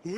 All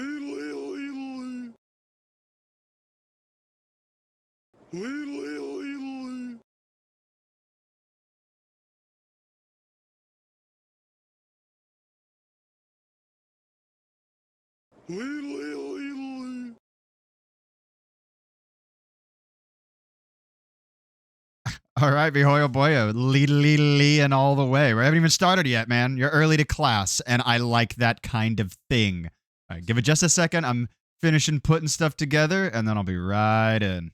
right, Mihoyo Boyo, lee and all the way. We haven't even started yet, man. You're early to class, and I like that kind of thing. All right, give it just a second. I'm finishing putting stuff together, and then I'll be right in.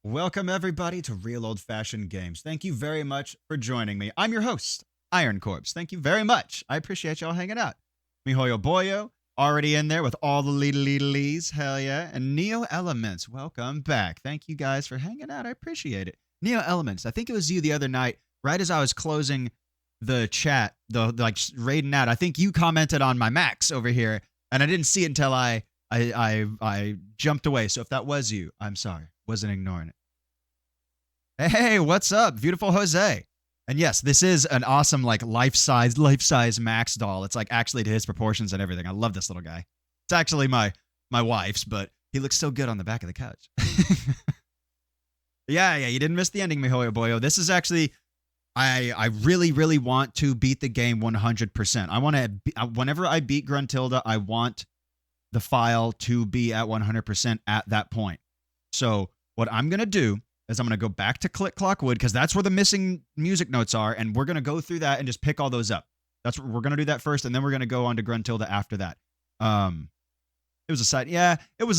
Welcome, everybody, to Real Old Fashioned Games. Thank you very much for joining me. I'm your host, Iron Corpse. Thank you very much. I appreciate y'all hanging out. Mihoyo Boyo, already in there with all the lees. Hell yeah. And Neo Elements, welcome back. Thank you guys for hanging out. I appreciate it. Neo Elements, I think it was you the other night, right as I was closing the chat, like raiding out. I think you commented on my Max over here, and I didn't see it until I jumped away. So if that was you, I'm sorry. Wasn't ignoring it. Hey, what's up? Beautiful Jose. And yes, this is an awesome, like, life-size Max doll. It's like actually to his proportions and everything. I love this little guy. It's actually my wife's, but he looks so good on the back of the couch. Yeah, you didn't miss the ending, Mihoyo Boyo. This is actually, I really want to beat the game 100%. I want to, whenever I beat Gruntilda, I want the file to be at 100% at that point. So what I'm going to do is I'm going to go back to Click Clock Wood, because that's where the missing music notes are, and we're going to go through that and just pick all those up. That's what we're going to do that first, and then we're going to go on to Gruntilda after that. It was a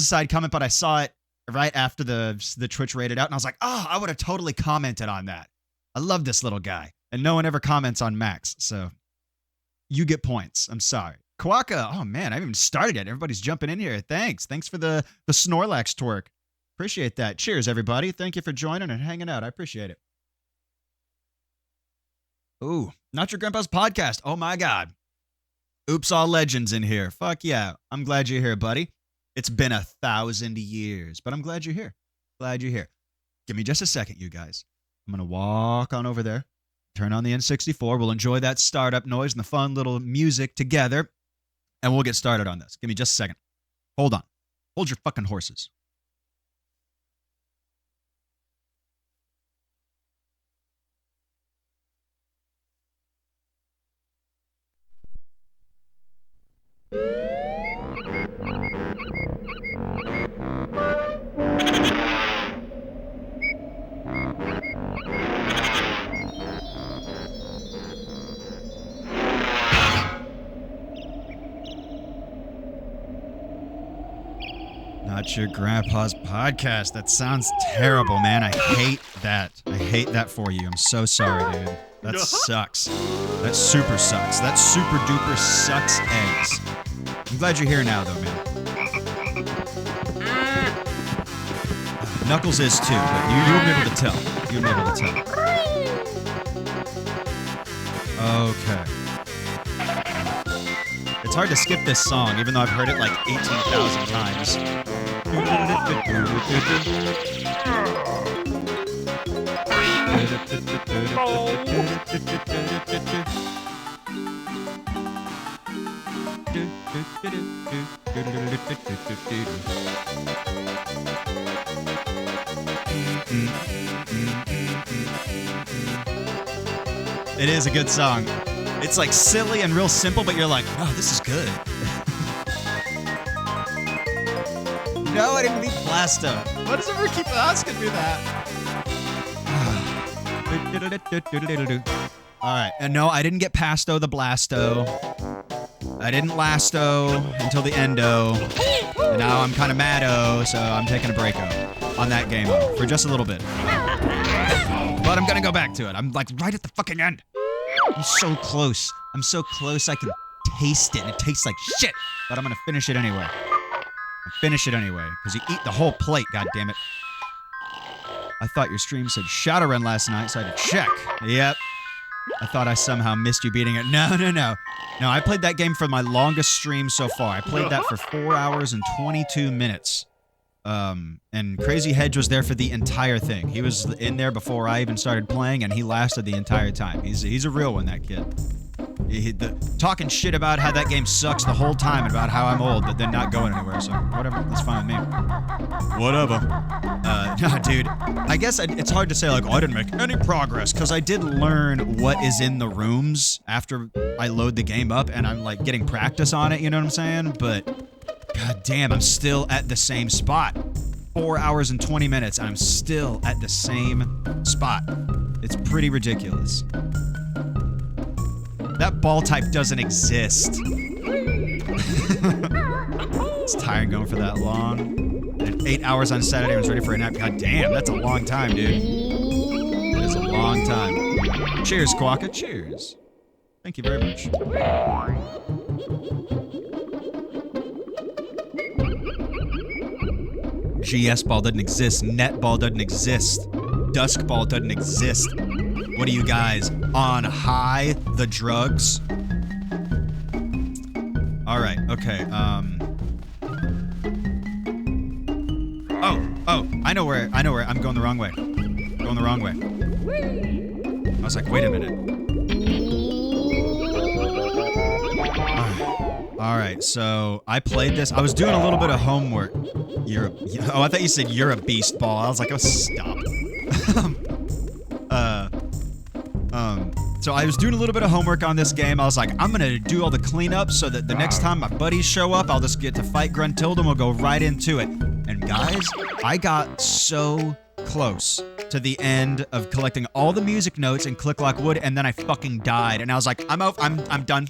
side comment, but I saw it right after the Twitch rated out, and I was like, oh, I would have totally commented on that. I love this little guy, and no one ever comments on Max, so you get points. I'm sorry. Kwaka, oh man, I haven't even started yet. Everybody's jumping in here. Thanks for the Snorlax twerk. Appreciate that. Cheers, everybody. Thank you for joining and hanging out. I appreciate it. Ooh, Not Your Grandpa's Podcast. Oh, my God. Oops, all legends in here. Fuck yeah. I'm glad you're here, buddy. It's been 1,000 years, but I'm glad you're here. Glad you're here. Give me just a second, you guys. I'm going to walk on over there, turn on the N64. We'll enjoy that startup noise and the fun little music together, and we'll get started on this. Give me just a second. Hold on. Hold your fucking horses. Not Your Grandpa's Podcast. That sounds terrible, man. I hate that. I hate that for you. I'm so sorry, dude. That sucks. That super sucks. That super duper sucks eggs. I'm glad you're here now, though, man. Knuckles is too, but you wouldn't be able to tell. You wouldn't be able to tell. Okay. It's hard to skip this song, even though I've heard it like 18,000 times. It is a good song. It's like silly and real simple, but you're like, oh, this is good. No, I didn't beat Blasto. Why does everyone keep asking me that? Alright, and no, I didn't get Pasto the Blasto. I didn't Lasto until the Endo. And now I'm kind of mad-o, so I'm taking a break-o on that game for just a little bit. But I'm gonna go back to it. I'm like right at the fucking end. I'm so close. I'm so close I can taste it. It tastes like shit. But I'm gonna finish it anyway. Finish it anyway, because you eat the whole plate, goddammit. I thought your stream said Shadowrun last night, so I had to check. Yep. I thought I somehow missed you beating it. No. No, I played that game for my longest stream so far. I played that for 4 hours and 22 minutes. And Crazy Hedge was there for the entire thing. He was in there before I even started playing, and he lasted the entire time. He's a real one, that kid. Talking shit about how that game sucks the whole time and about how I'm old, but then not going anywhere, so whatever, that's fine with me. Whatever. No, dude, I guess it's hard to say, like, oh, I didn't make any progress, because I did learn what is in the rooms after I load the game up, and I'm, like, getting practice on it, you know what I'm saying? But, god damn, I'm still at the same spot. 4 hours and 20 minutes, and I'm still at the same spot. It's pretty ridiculous. That ball type doesn't exist. It's tiring going for that long. And 8 hours on Saturday, I was ready for a nap. God damn, that's a long time, dude. That is a long time. Cheers, Quokka. Cheers. Thank you very much. GS ball doesn't exist. Net ball doesn't exist. Dusk ball doesn't exist. What are you guys, on high the drugs? Alright, okay, Oh, I know where, I'm going the wrong way. Going the wrong way. I was like, wait a minute. Alright, so I played this. I was doing a little bit of homework. Oh, I thought you said you're a beast ball. I was like, oh, stop. So I was doing a little bit of homework on this game. I was like, I'm gonna do all the cleanup so that the next time my buddies show up, I'll just get to fight Gruntilda and we'll go right into it. And guys, I got so close to the end of collecting all the music notes in Click Lock Wood, and then I fucking died. And I was like, I'm out. I'm done.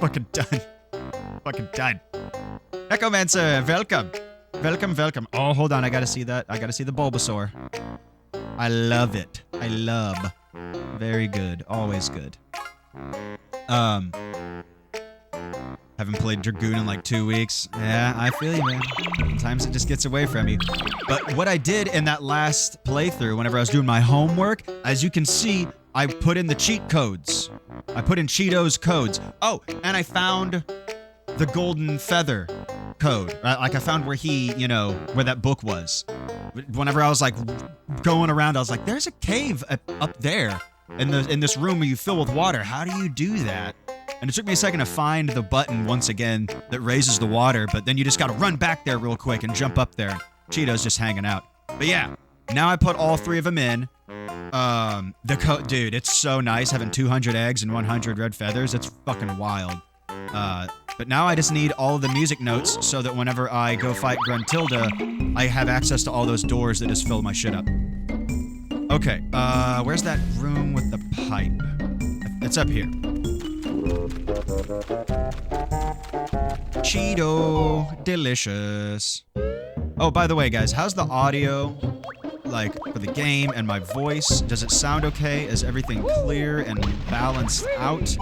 Fucking done. Fucking done. Echomancer, welcome. Welcome. Oh, hold on. I gotta see that. I gotta see the Bulbasaur. I love it. I love. Very good. Always good. Haven't played Dragoon in like 2 weeks. Yeah, I feel you, man. Sometimes it just gets away from you. But what I did in that last playthrough, whenever I was doing my homework, as you can see, I put in the cheat codes. I put in Cheetos codes. Oh, and I found the golden feather code. Right? Like I found where where that book was. Whenever I was like going around, I was like, there's a cave up there in this room where you fill with water. How do you do that? And it took me a second to find the button once again that raises the water, but then you just gotta run back there real quick and jump up there. Cheeto's just hanging out. But yeah, now I put all 3 of them in. Dude, it's so nice having 200 eggs and 100 red feathers. It's fucking wild. But now I just need all of the music notes so that whenever I go fight Gruntilda, I have access to all those doors that just fill my shit up. Okay, where's that room with the pipe? It's up here. Cheeto, delicious. Oh, by the way, guys, how's the audio, like, for the game and my voice? Does it sound okay? Is everything clear and balanced out?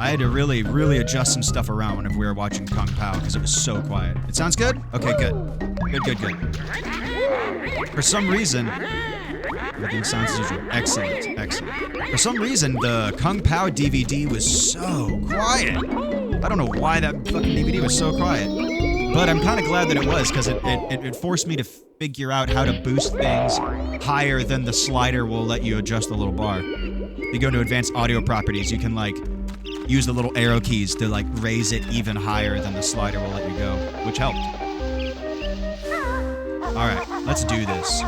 I had to really, really adjust some stuff around whenever we were watching Kung Pao because it was so quiet. It sounds good? Okay, good. Good. For some reason, everything sounds as usual. Excellent, excellent. For some reason, the Kung Pao DVD was so quiet. I don't know why that fucking DVD was so quiet. But I'm kind of glad that it was, because it forced me to figure out how to boost things higher than the slider will let you adjust the little bar. If you go to advanced audio properties, you can, like, use the little arrow keys to, like, raise it even higher than the slider will let you go, which helped. Alright, let's do this.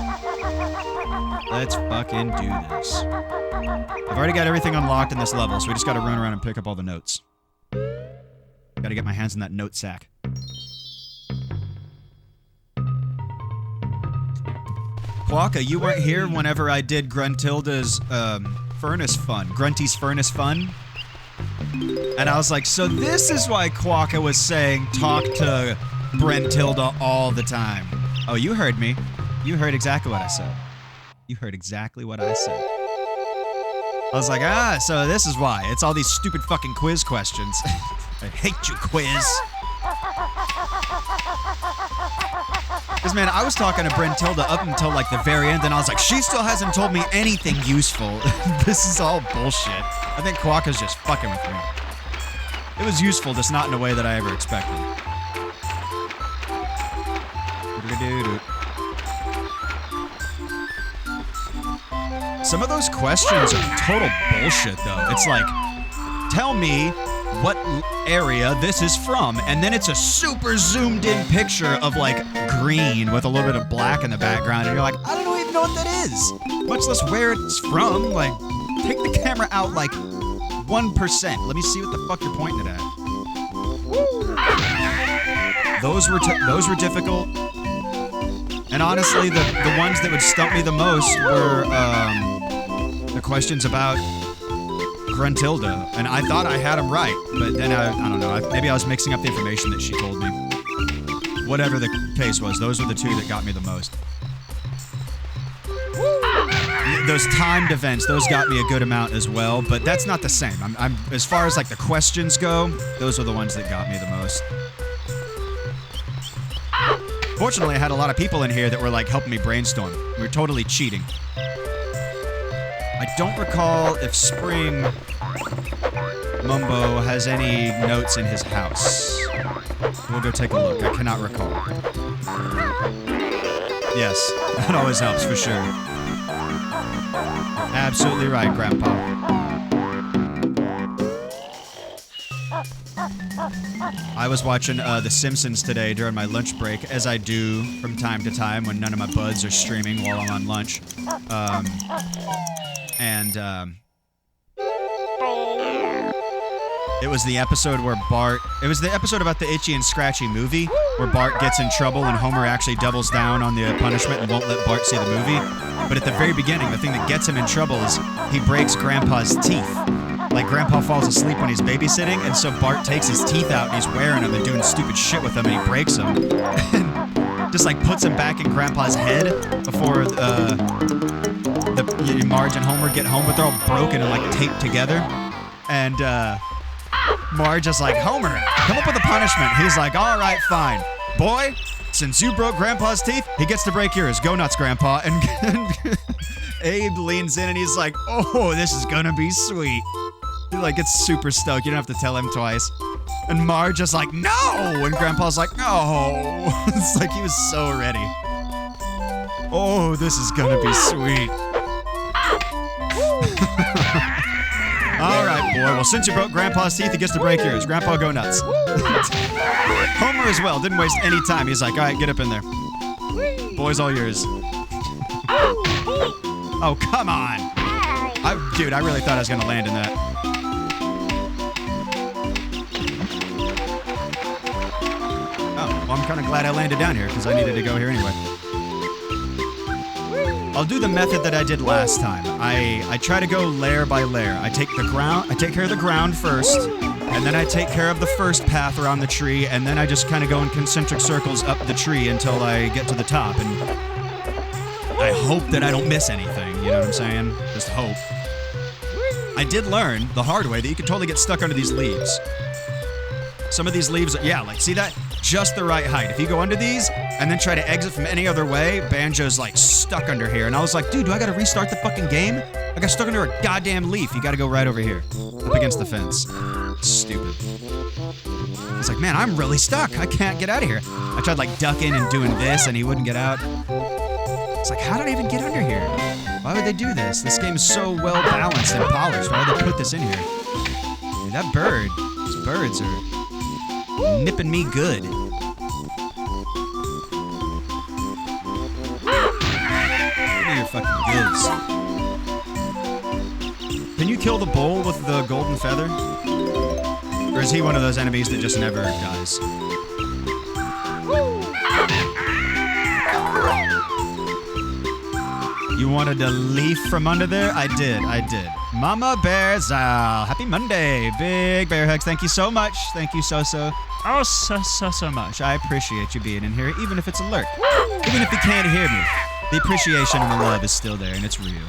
Let's fucking do this. I've already got everything unlocked in this level, so we just gotta run around and pick up all the notes. Gotta get my hands in that note sack. Quokka, you weren't here whenever I did Gruntilda's, furnace fun. Grunty's furnace fun. And I was like, so this is why Quokka was saying talk to Brentilda all the time. Oh, you heard me. You heard exactly what I said. You heard exactly what I said. I was like, so this is why. It's all these stupid fucking quiz questions. I hate you, quiz. Because, man, I was talking to Brentilda up until, like, the very end, and I was like, she still hasn't told me anything useful. This is all bullshit. I think Quokka's just fucking with me. It was useful, just not in a way that I ever expected. Some of those questions are total bullshit, though. It's like, tell me what area this is from, and then it's a super zoomed in picture of, like, green with a little bit of black in the background, and you're like, I don't even know what that is, much less where it's from. Like, take the camera out, like, 1%. Let me see what the fuck you're pointing it at. Those were difficult. And honestly, the ones that would stump me the most were the questions about Gruntilda, and I thought I had them right, but then I don't know, maybe I was mixing up the information that she told me. Whatever the case was, those were the two that got me the most. Those timed events, those got me a good amount as well, but that's not the same. I'm as far as, like, the questions go, those are the ones that got me the most. Fortunately, I had a lot of people in here that were, like, helping me brainstorm. We were totally cheating. I don't recall if Spring Mumbo has any notes in his house. We'll go take a look. I cannot recall. Yes, that always helps for sure. Absolutely right, Grandpa. I was watching The Simpsons today during my lunch break, as I do from time to time when none of my buds are streaming while I'm on lunch. It was the episode where it was the episode about the Itchy and Scratchy movie, where Bart gets in trouble and Homer actually doubles down on the punishment and won't let Bart see the movie. But at the very beginning, the thing that gets him in trouble is he breaks Grandpa's teeth. Like, Grandpa falls asleep when he's babysitting, and so Bart takes his teeth out and he's wearing them and doing stupid shit with them, and he breaks them. And just, like, puts them back in Grandpa's head before Marge and Homer get home, but they're all broken and, like, taped together. And, Marge is like, Homer, come up with a punishment. He's like, all right, fine. Boy, since you broke Grandpa's teeth, he gets to break yours. Go nuts, Grandpa. And Abe leans in and he's like, oh, this is gonna be sweet. He, like, gets super stoked. You don't have to tell him twice. And Marge is like, no! And Grandpa's like, no! It's like he was so ready. Oh, this is gonna be sweet. Alright, boy. Well, since you broke Grandpa's teeth, he gets to break yours. Grandpa, go nuts. Homer as well. Didn't waste any time. He's like, alright, get up in there. Boy's all yours. Oh, come on. Dude, I really thought I was gonna land in that. Oh, well, I'm kind of glad I landed down here, because I needed to go here anyway. I'll do the method that I did last time. I try to go layer by layer. I take care of the ground first, and then I take care of the first path around the tree, and then I just kind of go in concentric circles up the tree until I get to the top, and I hope that I don't miss anything, you know what I'm saying? Just hope. I did learn the hard way that you could totally get stuck under these leaves. Some of these leaves, yeah, like, see that? just the right height. If you go under these and then try to exit from any other way, Banjo's like stuck under here. And I was like, dude, do I gotta restart the fucking game? I got stuck under a goddamn leaf. You gotta go right over here, up against the fence. Stupid. I was like, man, I'm really stuck. I can't get out of here. I tried like ducking and doing this and he wouldn't get out. It's like, how did I even get under here? Why would they do this? This game is so well balanced and polished. Why would they put this in here? Dude, that bird, these birds are nipping me good. Give me your fucking goods. Can you kill the bull with the golden feather? Or is he one of those enemies that just never dies? You wanted a leaf from under there? I did. Mama Bear's happy Monday. Big bear hugs. Thank you so much. Thank you so much. I appreciate you being in here, even if it's alert. Even if you can't hear me. The appreciation and the love is still there, and it's real.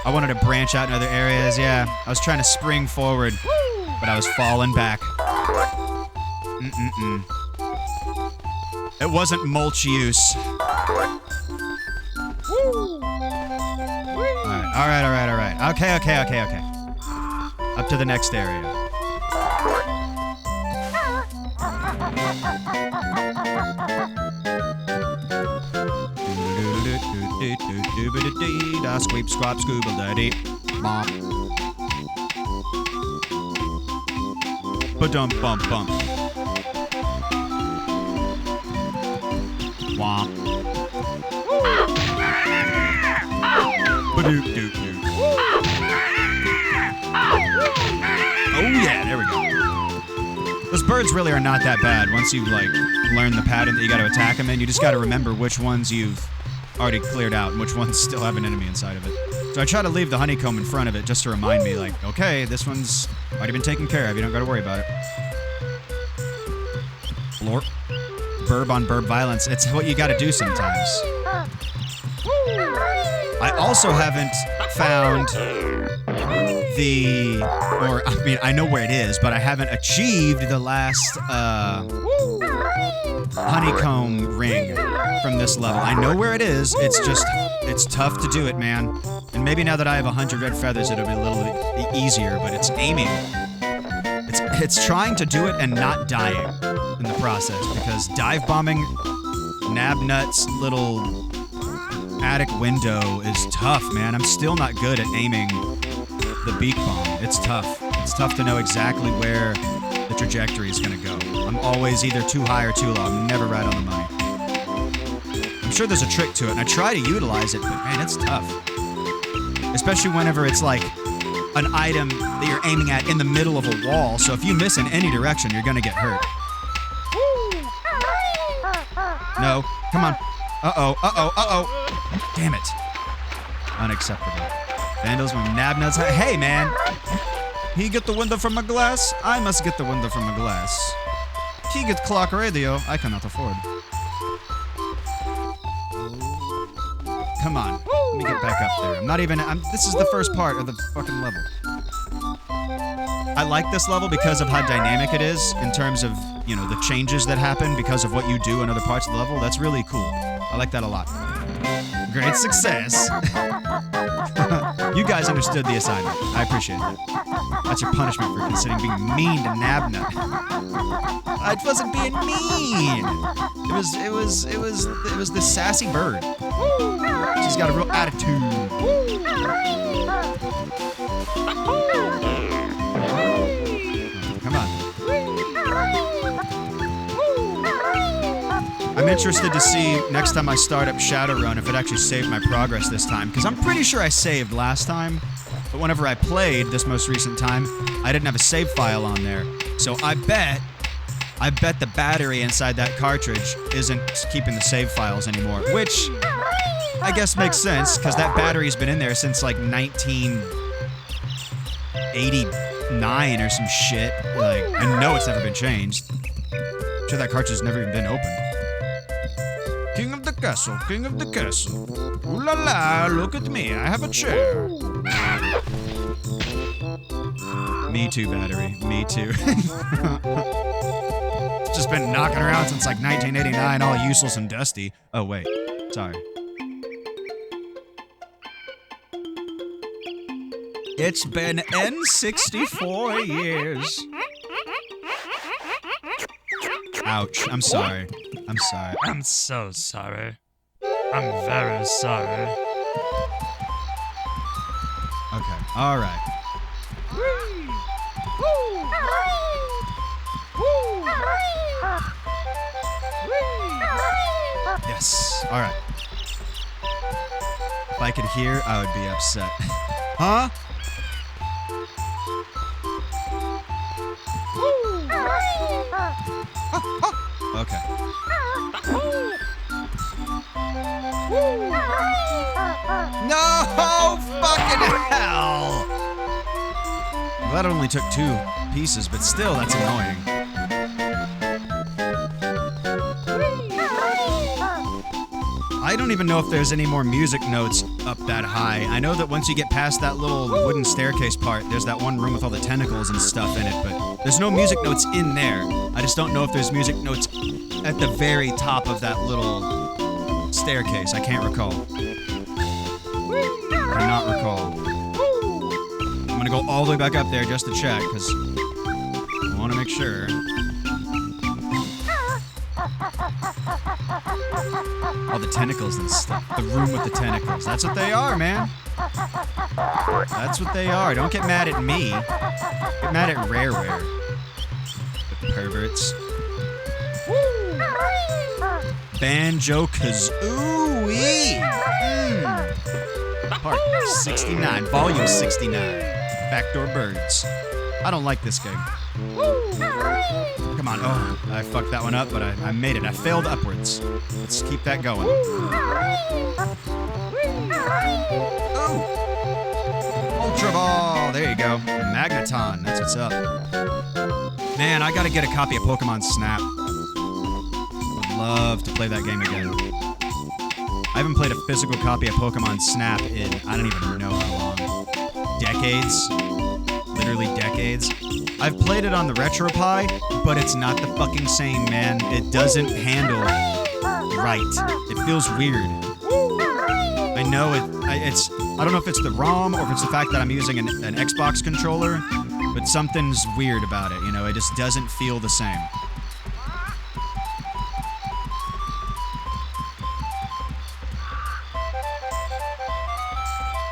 I wanted to branch out in other areas, yeah. I was trying to spring forward, but I was falling back. It wasn't mulch use. Alright. Okay. Up to the next area. Da squeep squab scooble daddy. Bump. Ba-dum bump bump. Womp. Ba-doop-doop-doop. Oh yeah, there we go. Those birds really are not that bad once you like learn the pattern that you gotta attack them in. You just gotta remember which ones you've already cleared out and which ones still have an enemy inside of it. So I try to leave the honeycomb in front of it just to remind me like, okay, this one's already been taken care of. You don't gotta worry about it. Blorp. Burb on burb violence. It's what you gotta do sometimes. I also haven't found I know where it is, but I haven't achieved the last honeycomb ring from this level. I know where it is, it's tough to do it, man. And maybe now that I have 100 red feathers, it'll be a little bit easier, but it's aiming. It's trying to do it and not dying in the process, because dive bombing Nabnut's little attic window is tough, man. I'm still not good at aiming the beak bomb. It's tough. It's tough to know exactly where the trajectory is gonna go. I'm always either too high or too low. I'm never right on the money. I'm sure there's a trick to it, and I try to utilize it, but man, it's tough. Especially whenever it's like an item that you're aiming at in the middle of a wall, so if you miss in any direction, you're gonna get hurt. No, come on. Uh-oh. Damn it. Unacceptable. Vandals with Nabnuts. Hey, man. He get the window from a glass. I must get the window from a glass. He get clock radio. I cannot afford. Come on. Let me get back up there. This is the first part of the fucking level. I like this level because of how dynamic it is in terms of, you know, the changes that happen because of what you do in other parts of the level. That's really cool. I like that a lot. Great success. You guys understood the assignment. I appreciate that. That's your punishment for considering being mean to Nabnut. I wasn't being mean. It was this sassy bird. She's got a real attitude. Come on. I'm interested to see next time I start up Shadowrun if it actually saved my progress this time, because I'm pretty sure I saved last time, but whenever I played this most recent time, I didn't have a save file on there. So I bet the battery inside that cartridge isn't keeping the save files anymore, which I guess makes sense, because that battery's been in there since like 1989 or some shit. Like, I know it's never been changed. I'm sure that cartridge has never even been opened. King of the castle, king of the castle. Ooh la la, look at me, I have a chair. Me too, battery, me too. just been knocking around since like 1989, all useless and dusty. Oh, wait. Sorry. It's been N64 years. Ouch. I'm sorry. I'm sorry. I'm so sorry. I'm very sorry. Okay. All right. Yes. All right. If I could hear, I would be upset. Huh? Okay. No! Fucking hell! Well, that only took 2 pieces, but still, that's annoying. I don't even know if there's any more music notes up that high. I know that once you get past that little wooden staircase part, there's that one room with all the tentacles and stuff in it, but there's no music notes in there. I just don't know if there's music notes at the very top of that little staircase. I can't recall. I cannot recall. I'm gonna go all the way back up there just to check, because I want to make sure. All the tentacles and stuff. The room with the tentacles. That's what they are, man. That's what they are. Don't get mad at me. Get mad at Rareware. The perverts. Banjo-Kazooie! Part 69. Volume 69. Backdoor Birds. I don't like this game. Come on. Oh, I fucked that one up, but I made it. I failed upwards. Let's keep that going. Oh! Ultra Ball! There you go. Magneton. That's what's up. Man, I gotta get a copy of Pokemon Snap. Would love to play that game again. I haven't played a physical copy of Pokemon Snap in I don't even know how long. Decades? Literally decades. I've played it on the RetroPie, but it's not the fucking same, man. It doesn't handle right. It feels weird. I know it's I don't know if it's the ROM or if it's the fact that I'm using an Xbox controller, but something's weird about it, you know? It just doesn't feel the same.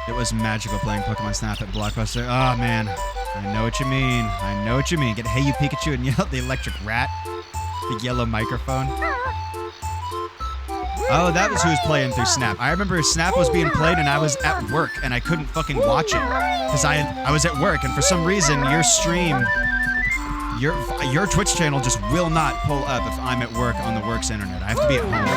It was magical playing Pokemon Snap at Blockbuster. Oh, man. I know what you mean. I know what you mean. Get Hey You Pikachu and yell at the electric rat. The yellow microphone. Oh, that was who was playing through Snap. I remember Snap was being played and I was at work and I couldn't fucking watch it. Because I was at work and for some reason your stream, your Twitch channel just will not pull up if I'm at work on the work's internet. I have to be at home.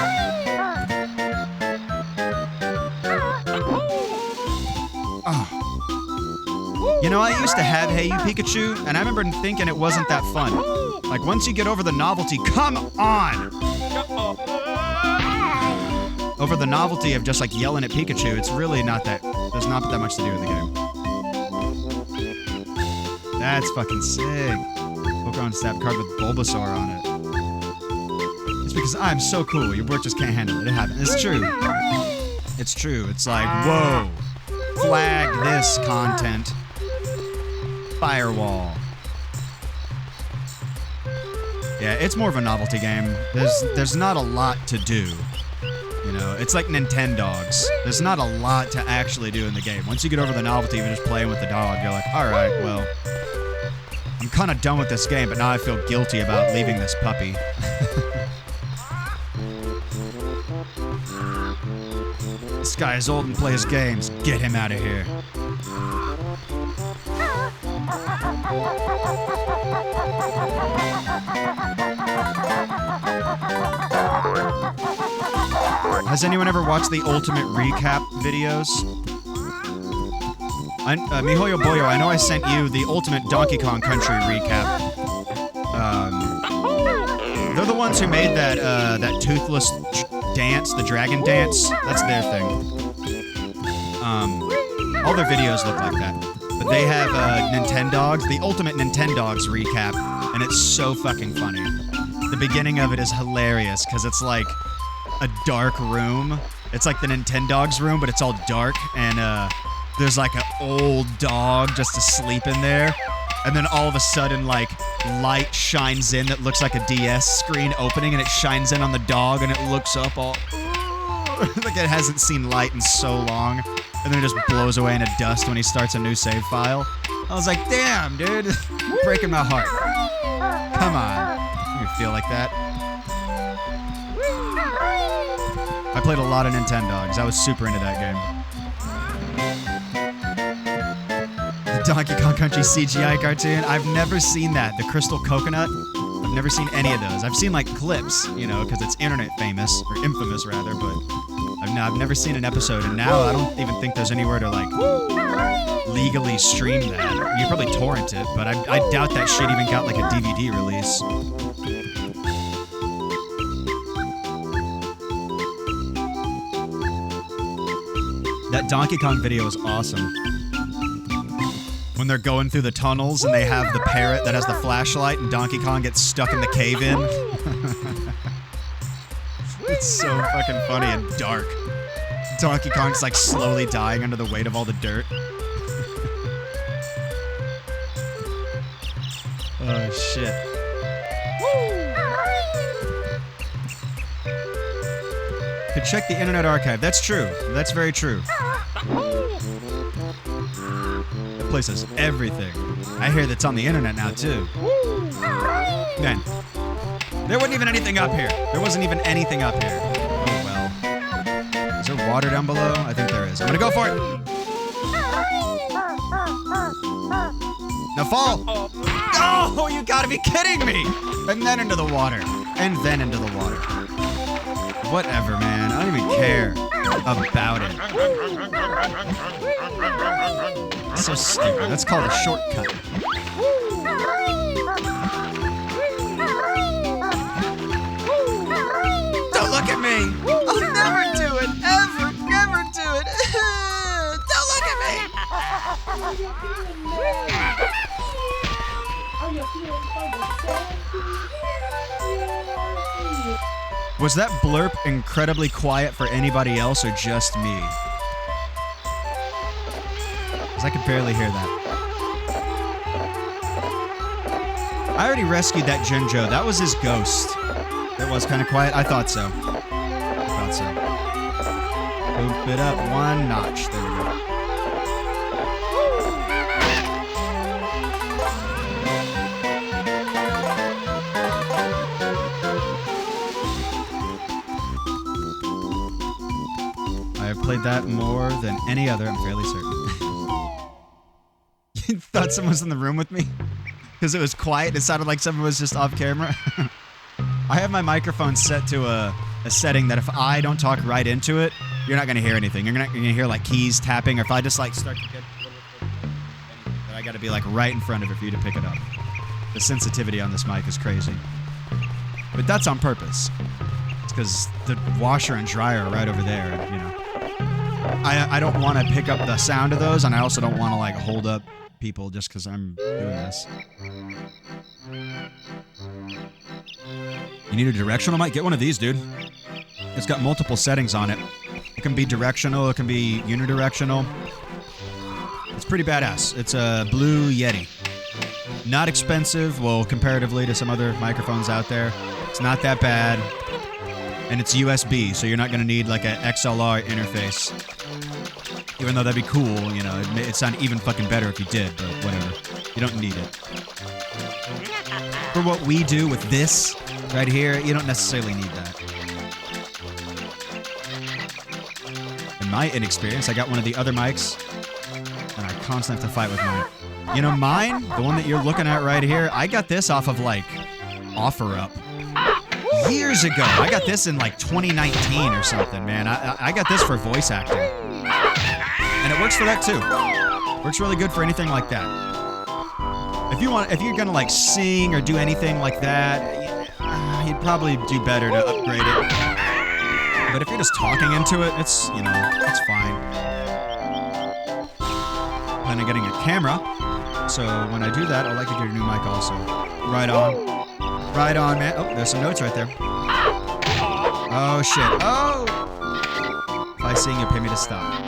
Oh. You know, I used to have Hey You Pikachu, and I remember thinking it wasn't that fun. Like, once you get over the novelty, come on! Over the novelty of just, like, yelling at Pikachu, it's really not that, there's not that much to do in the game. That's fucking sick. Pokemon Snap card with Bulbasaur on it. It's because I'm so cool, your work just can't handle it. It happens. It's true. It's true. It's like, whoa. Flag this content. Firewall. Yeah, it's more of a novelty game. There's not a lot to do. You know, it's like Nintendogs. There's not a lot to actually do in the game. Once you get over the novelty of just playing with the dog, you're like, alright, well, I'm kind of done with this game, but now I feel guilty about leaving this puppy. This guy is old and plays games. Get him out of here. Has anyone ever watched the Ultimate Recap videos? Mihoyo Boyo, I know I sent you the Ultimate Donkey Kong Country Recap. They're the ones who made that toothless dance, the dragon dance. That's their thing. All their videos look like that. But they have Nintendogs, the Ultimate Nintendogs Recap, and it's so fucking funny. The beginning of it is hilarious because it's like a dark room. It's like the Nintendogs room, but it's all dark, and there's like an old dog just asleep in there. And then all of a sudden, like, light shines in that looks like a DS screen opening, and it shines in on the dog, and it looks up all like it hasn't seen light in so long. And then it just blows away into dust when he starts a new save file. I was like, damn, dude. Breaking my heart. Come on. You feel like that? I played a lot of Nintendogs. I was super into that game. Donkey Kong Country CGI cartoon. I've never seen that. The Crystal Coconut. I've never seen any of those. I've seen like clips, you know, because it's internet famous, or infamous rather, but I've never seen an episode, and now I don't even think there's anywhere to like legally stream that. You probably torrent it, but I doubt that shit even got like a DVD release. That Donkey Kong video is awesome. When they're going through the tunnels and they have the parrot that has the flashlight and Donkey Kong gets stuck in the cave-in. It's so fucking funny and dark. Donkey Kong's like slowly dying under the weight of all the dirt. Oh shit. Could check the Internet Archive. That's true. That's very true. That place has everything. I hear that's on the internet now too. Man, there wasn't even anything up here. There wasn't even anything up here. Oh well. Is there water down below? I think there is. I'm gonna go for it. Now fall. Oh, you gotta be kidding me. And then into the water. And then into the water. Whatever, man. I don't even care about it. It's so stupid. That's called a shortcut. Don't look at me! I'll never do it! Ever! Never do it! Don't look at me! Was that blurp incredibly quiet for anybody else or just me? Because I could barely hear that. I already rescued that Jinjo. That was his ghost. That was kind of quiet. I thought so. Boop it up one notch. There we go. I have played that more than any other, I'm fairly certain. You thought someone was in the room with me? Because it was quiet, it sounded like someone was just off camera. I have my microphone set to a setting that if I don't talk right into it, you're not going to hear anything. You're not going to hear like keys tapping, or if I just like start to get a little bit anything, I got to be like right in front of it for you to pick it up. The sensitivity on this mic is crazy. But that's on purpose. It's because the washer and dryer are right over there, and, you know. I don't want to pick up the sound of those, and I also don't want to like hold up people just because I'm doing this. You need a directional mic? Get one of these, dude. It's got multiple settings on it. It can be directional, it can be unidirectional. It's pretty badass. It's a Blue Yeti. Not expensive, well, comparatively to some other microphones out there. It's not that bad. And it's USB, so you're not going to need like an XLR interface. Even though that'd be cool, you know, it'd sound even fucking better if you did, but whatever. You don't need it. For what we do with this right here, you don't necessarily need that. In my inexperience, I got one of the other mics, and I constantly have to fight with mine. You know, mine, the one that you're looking at right here, I got this off of like OfferUp. Years ago. I got this in like 2019 or something, man. I got this for voice acting. And it works for that too. Works really good for anything like that. If you're gonna like sing or do anything like that, you'd probably do better to upgrade it. But if you're just talking into it, it's, you know, it's fine. Then I'm getting a camera. So when I do that, I'd like to get a new mic also. Right on. Right on, man. Oh, there's some notes right there. Oh, shit. Oh! If I sing, you pay me to stop.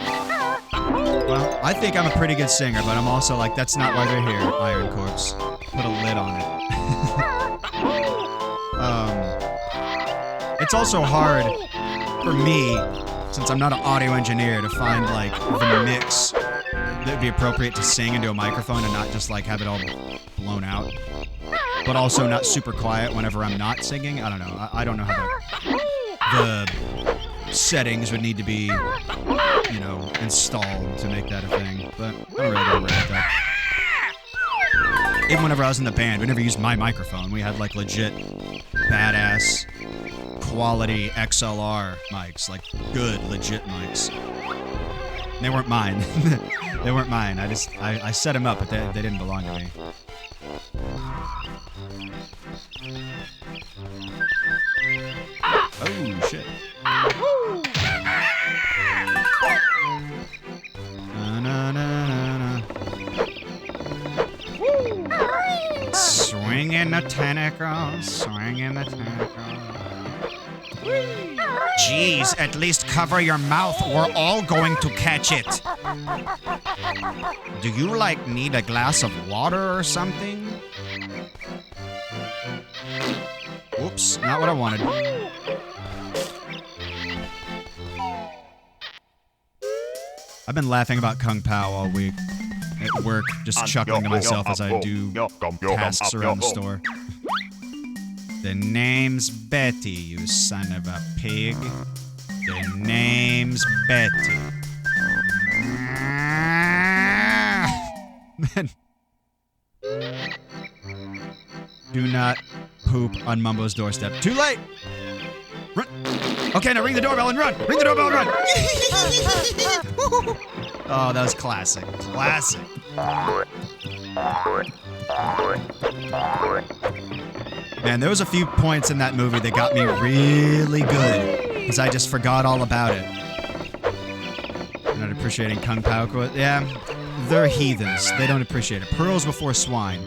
Well, I think I'm a pretty good singer, but I'm also like, that's not why they're here, Iron Corpse. Put a lid on it. It's also hard for me, since I'm not an audio engineer, to find like the mix that would be appropriate to sing into a microphone and not just like have it all blown out. But also not super quiet whenever I'm not singing. I don't know. I don't know how the settings would need to be, you know, installed to make that a thing. But I don't really get worried about that. Even whenever I was in the band, we never used my microphone. We had like legit badass quality XLR mics, like good legit mics. And they weren't mine. They weren't mine. I set them up, but they didn't belong to me. Oh shit. Swinging the tentacles, swinging the tentacles. Jeez, at least cover your mouth. We're all going to catch it. Do you, like, need a glass of water or something? Oops, not what I wanted. I've been laughing about Kung Pao all week. At work, just chuckling to myself as I do tasks around the store. The name's Betty, you son of a pig. The name's Betty. Man. Do not poop on Mumbo's doorstep. Too late! Run. Okay, now ring the doorbell and run! Ring the doorbell and run! Oh, that was classic. Classic. Man, there was a few points in that movie that got me really good, because I just forgot all about it. I'm not appreciating Kung Pao quote. Yeah, they're heathens. They don't appreciate it. Pearls before swine.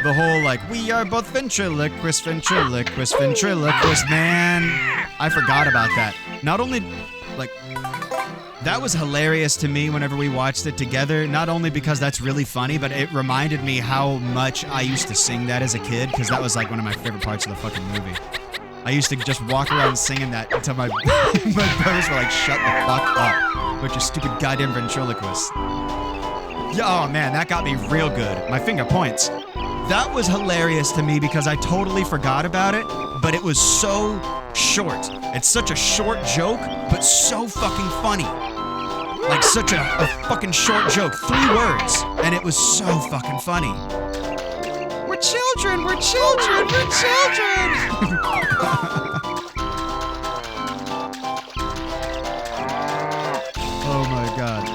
The whole, like, we are both ventriloquist, ventriloquist, ventriloquist. Man, I forgot about that. Not only, like, that was hilarious to me whenever we watched it together, not only because that's really funny, but it reminded me how much I used to sing that as a kid, because that was, like, one of my favorite parts of the fucking movie. I used to just walk around singing that until my, my brothers were like, shut the fuck up with your stupid goddamn ventriloquist. Yeah, oh man, that got me real good. My finger points. That was hilarious to me because I totally forgot about it, but it was so short. It's such a short joke, but so fucking funny. Like such a fucking short joke. 3 words, and it was so fucking funny. We're children, we're children, we're children! Oh my god.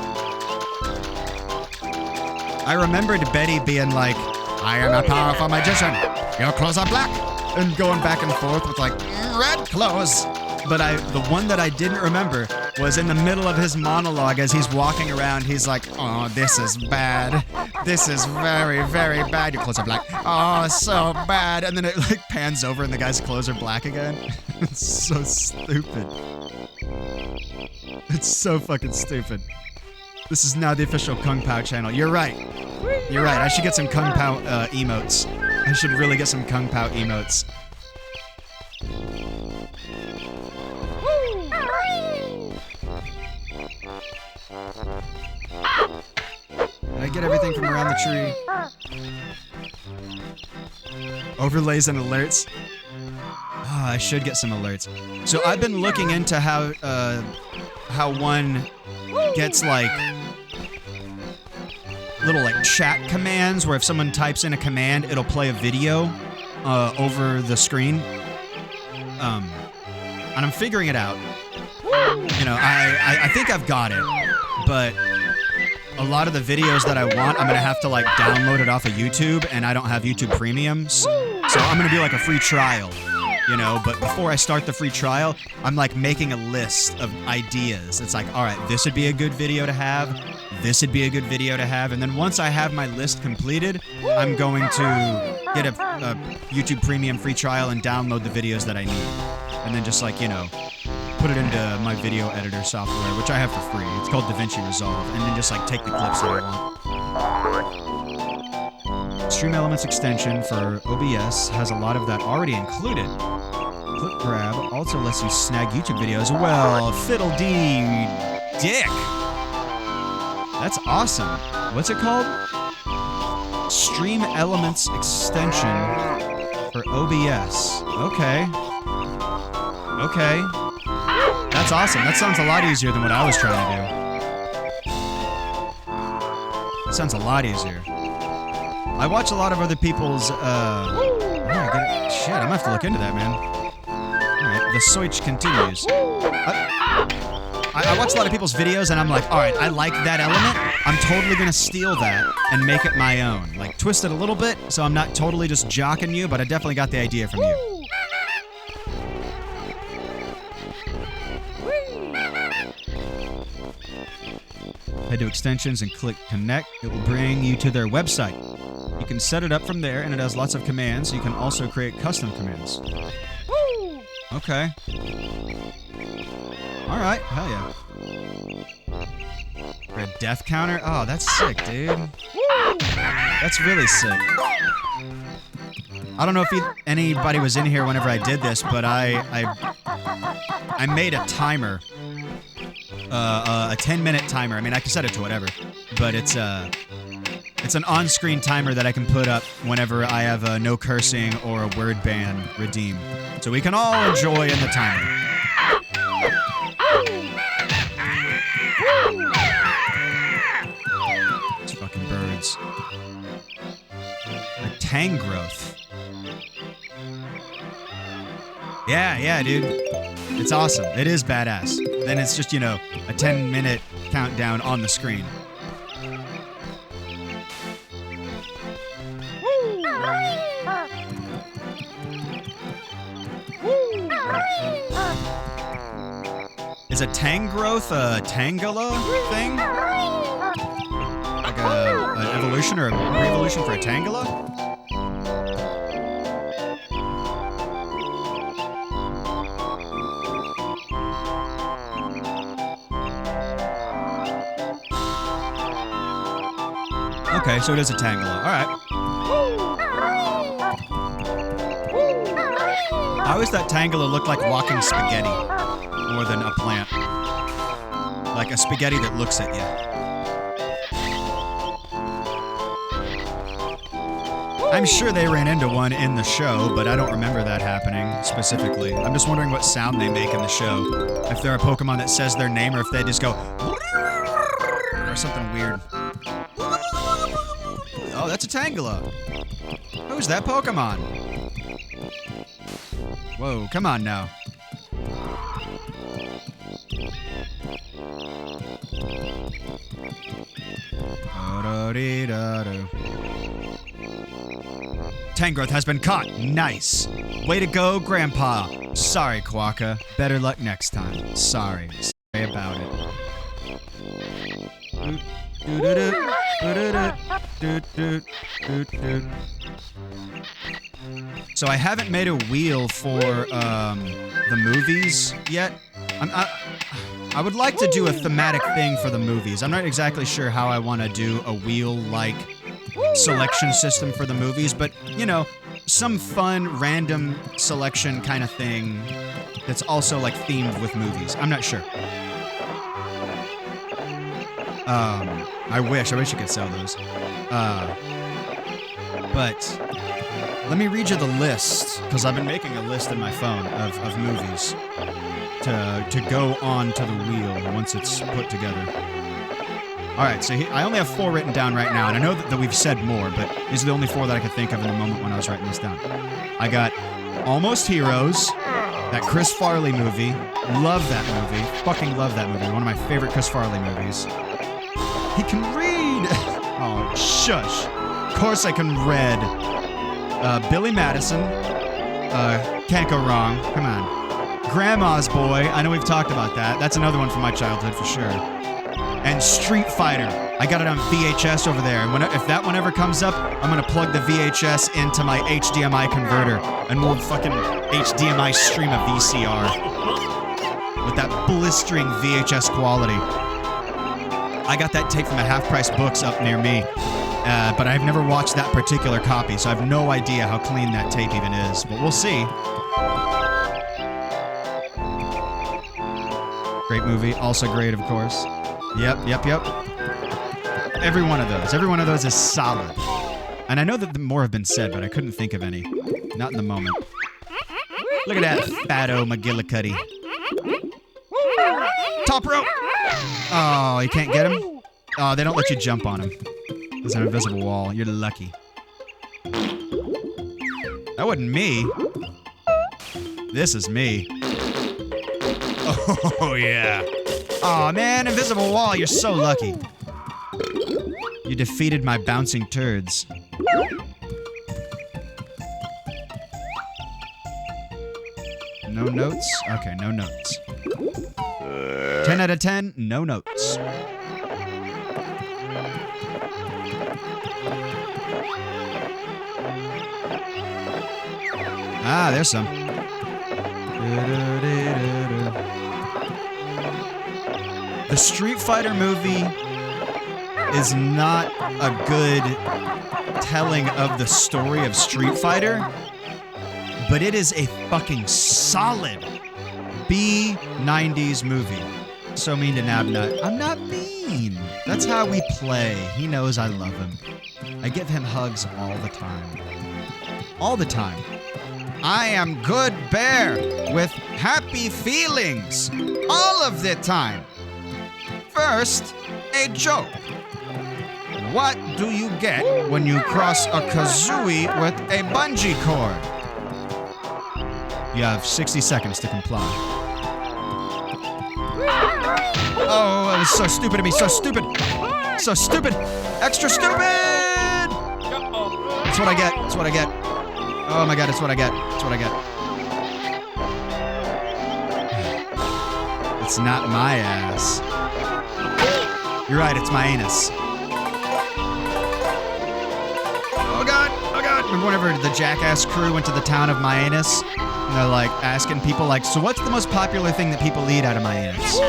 I remembered Betty being like, I am a powerful magician. Your clothes are black. And going back and forth with like, red clothes. But the one that I didn't remember was in the middle of his monologue as he's walking around. He's like, oh, this is bad. This is very, very bad. Your clothes are black. Oh, so bad. And then it like pans over and the guy's clothes are black again. It's so stupid. It's so fucking stupid. This is now the official Kung Pao channel. You're right. You're right. I should get some Kung Pao emotes. I should really get some Kung Pao emotes. Did I get everything from around the tree? Overlays and alerts. Oh, I should get some alerts. So I've been looking into how one gets like little like chat commands where if someone types in a command, it'll play a video over the screen. And I'm figuring it out. You know, I think I've got it, but a lot of the videos that I want, I'm gonna have to like download it off of YouTube, and I don't have YouTube Premium, so I'm gonna do like a free trial you know, but before I start the free trial, I'm like making a list of ideas. It's like, all right, this would be a good video to have. This would be a good video to have. And then once I have my list completed, I'm going to get a YouTube Premium free trial and download the videos that I need. And then just like, you know, put it into my video editor software, which I have for free. It's called DaVinci Resolve. And then just like take the clips that I want. Stream Elements extension for OBS has a lot of that already included. Clip Grab also lets you snag YouTube videos. Well, fiddle-dee dick. That's awesome. What's it called? Stream Elements extension for OBS. Okay. Okay. That's awesome. That sounds a lot easier than what I was trying to do. That sounds a lot easier. I watch a lot of other people's, shit, I'm gonna have to look into that, man. Alright, the search continues. I watch a lot of people's videos and I'm like, alright, I like that element. I'm totally gonna steal that and make it my own. Like, twist it a little bit so I'm not totally just jocking you, but I definitely got the idea from you. Head to extensions and click connect. It will bring you to their website. You can set it up from there, and it has lots of commands. You can also create custom commands. Okay. Alright, hell yeah. For a death counter? Oh, that's sick, dude. That's really sick. I don't know if anybody was in here whenever I did this, but I made a timer. A 10-minute timer. I mean, I can set it to whatever, but it's an on-screen timer that I can put up whenever I have a no cursing or a word ban redeem. So we can all enjoy in the timer. It's fucking birds. A tang growth. Yeah, dude. It's awesome. It is badass. Then it's just, you know, a 10-minute countdown on the screen. Is a tang growth a tangela thing? Like an evolution or a re-evolution for a tangela? Okay, so it is a tangela. Alright. I always thought tangela looked like walking spaghetti more than a plant. Like a spaghetti that looks at you. I'm sure they ran into one in the show, but I don't remember that happening specifically. I'm just wondering what sound they make in the show. If they're a Pokemon that says their name or if they just go or something weird. Oh, that's a Tangela. Who's that Pokemon? Whoa, come on now. Tangrowth has been caught. Nice. Way to go, Grandpa. Sorry, Quokka. Better luck next time. Sorry. Sorry about it. So I haven't made a wheel for the movies yet. I would like to do a thematic thing for the movies. I'm not exactly sure how I want to do a wheel-like selection system for the movies, but, you know, some fun, random selection kind of thing that's also, like, themed with movies. I'm not sure. I wish you could sell those. But let me read you the list, because I've been making a list in my phone of movies to go on to the wheel once it's put together. Alright, so I only have 4 written down right now, and I know that we've said more, but these are the only 4 that I could think of in the moment when I was writing this down. I got Almost Heroes, that Chris Farley movie. Love that movie. Fucking love that movie. One of my favorite Chris Farley movies. He can read! Oh, shush. Of course I can read. Billy Madison. Can't go wrong. Come on. Grandma's Boy. I know we've talked about that. That's another one from my childhood for sure. And Street Fighter. I got it on VHS over there. And if that one ever comes up, I'm gonna plug the VHS into my HDMI converter, and we'll fucking HDMI stream a VCR with that blistering VHS quality. I got that tape from a half-price books up near me, but I've never watched that particular copy, so I have no idea how clean that tape even is. But we'll see. Great movie. Also great, of course. Yep. Every one of those is solid. And I know that more have been said, but I couldn't think of any. Not in the moment. Look at that fatto McGillicuddy. Top rope! Oh, you can't get him? Oh, they don't let you jump on him. There's an invisible wall. You're lucky. That wasn't me. This is me. Oh, yeah. Aw, man, invisible wall, you're so lucky. You defeated my bouncing turds. No notes? Okay, no notes. 10 out of 10, no notes. Ah, there's some. The Street Fighter movie is not a good telling of the story of Street Fighter, but it is a fucking solid B-90s movie. So mean to Nabnut. I'm not mean. That's how we play. He knows I love him. I give him hugs all the time. All the time. I am good bear with happy feelings all of the time. First, a joke. What do you get when you cross a kazooie with a bungee cord? You have 60 seconds to comply. Oh, it was so stupid of me. So stupid. So stupid. Extra stupid. That's what I get. That's what I get. Oh my god, it's what I get. It's what I get. It's not my ass. You're right, it's my anus. Oh god, oh god. Remember whenever the Jackass crew went to the town of my anus? And they're like asking people like, so what's the most popular thing that people eat out of my anus?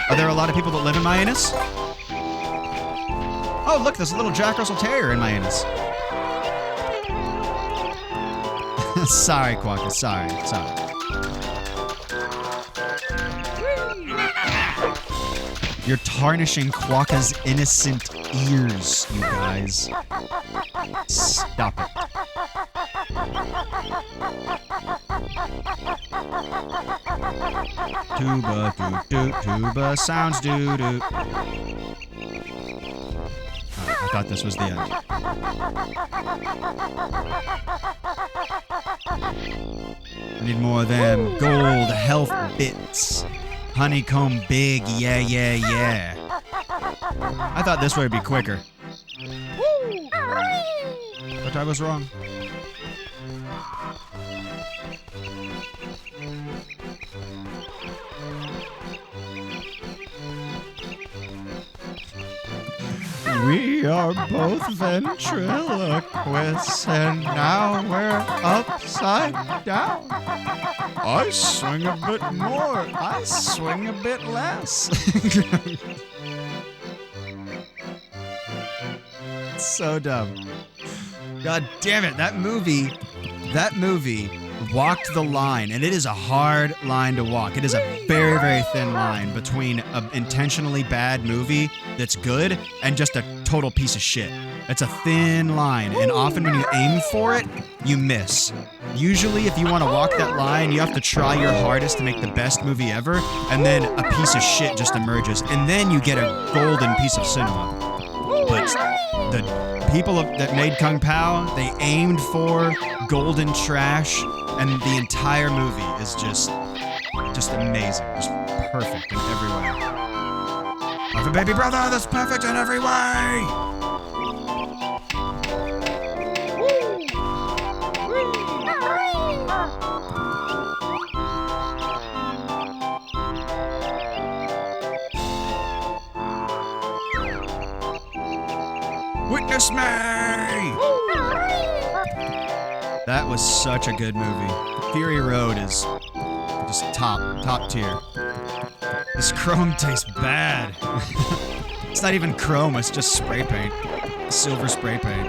Are there a lot of people that live in my anus? Oh look, there's a little Jack Russell Terrier in my anus. Sorry, Quokka, sorry. You're tarnishing Quokka's innocent ears, you guys. Stop it. Tuba, doo-doo, tuba, sounds doo-doo. I thought this was the end. I need more of them gold health bits. Honeycomb big, yeah. I thought this way would be quicker. But I was wrong. We are both ventriloquists, and now we're upside down. I swing a bit more, I swing a bit less. So dumb. God damn it, that movie walked the line, and it is a hard line to walk. It is a very, very thin line between an intentionally bad movie that's good and just a total piece of shit. It's a thin line, and often when you aim for it, you miss. Usually, if you want to walk that line, you have to try your hardest to make the best movie ever, and then a piece of shit just emerges, and then you get a golden piece of cinema. But the people that made Kung Pao, they aimed for golden trash, and the entire movie is just amazing, just perfect in every way. I have a baby brother that's perfect in every way. Witness me! That was such a good movie. Fury Road is just top tier. This chrome tastes bad. It's not even chrome, it's just spray paint. Silver spray paint.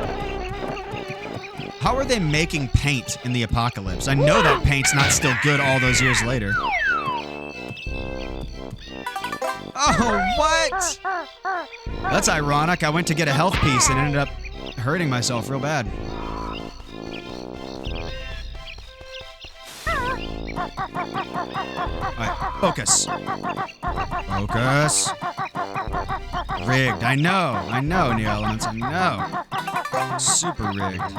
How are they making paint in the apocalypse? I know that paint's not still good all those years later. Oh, what? That's ironic. I went to get a health piece and ended up hurting myself real bad. Alright, focus. Focus. Rigged. I know, New Elements. I know. Super rigged.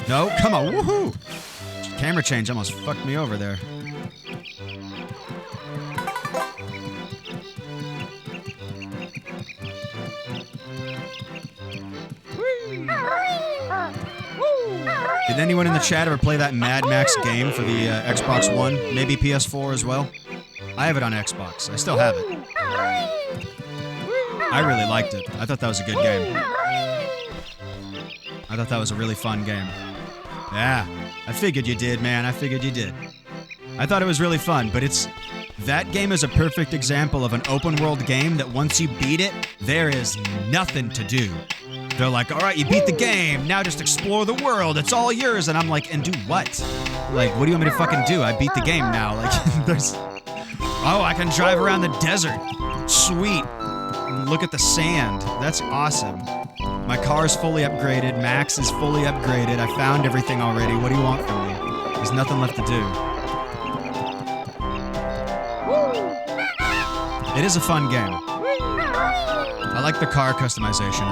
No, come on, woohoo! Camera change almost fucked me over there. Did anyone in the chat ever play that Mad Max game for the Xbox One? Maybe PS4 as well? I have it on Xbox. I still have it. I really liked it. I thought that was a good game. I thought that was a really fun game. Yeah, I figured you did, man. I figured you did. I thought it was really fun, but that game is a perfect example of an open world game that once you beat it, there is nothing to do. They're like, all right, you beat the game. Now just explore the world. It's all yours. And I'm like, and do what? Like, what do you want me to fucking do? I beat the game now. Like, there's... Oh, I can drive around the desert. Sweet. Look at the sand. That's awesome. My car's fully upgraded. Max is fully upgraded. I found everything already. What do you want from me? There's nothing left to do. It is a fun game. I like the car customization.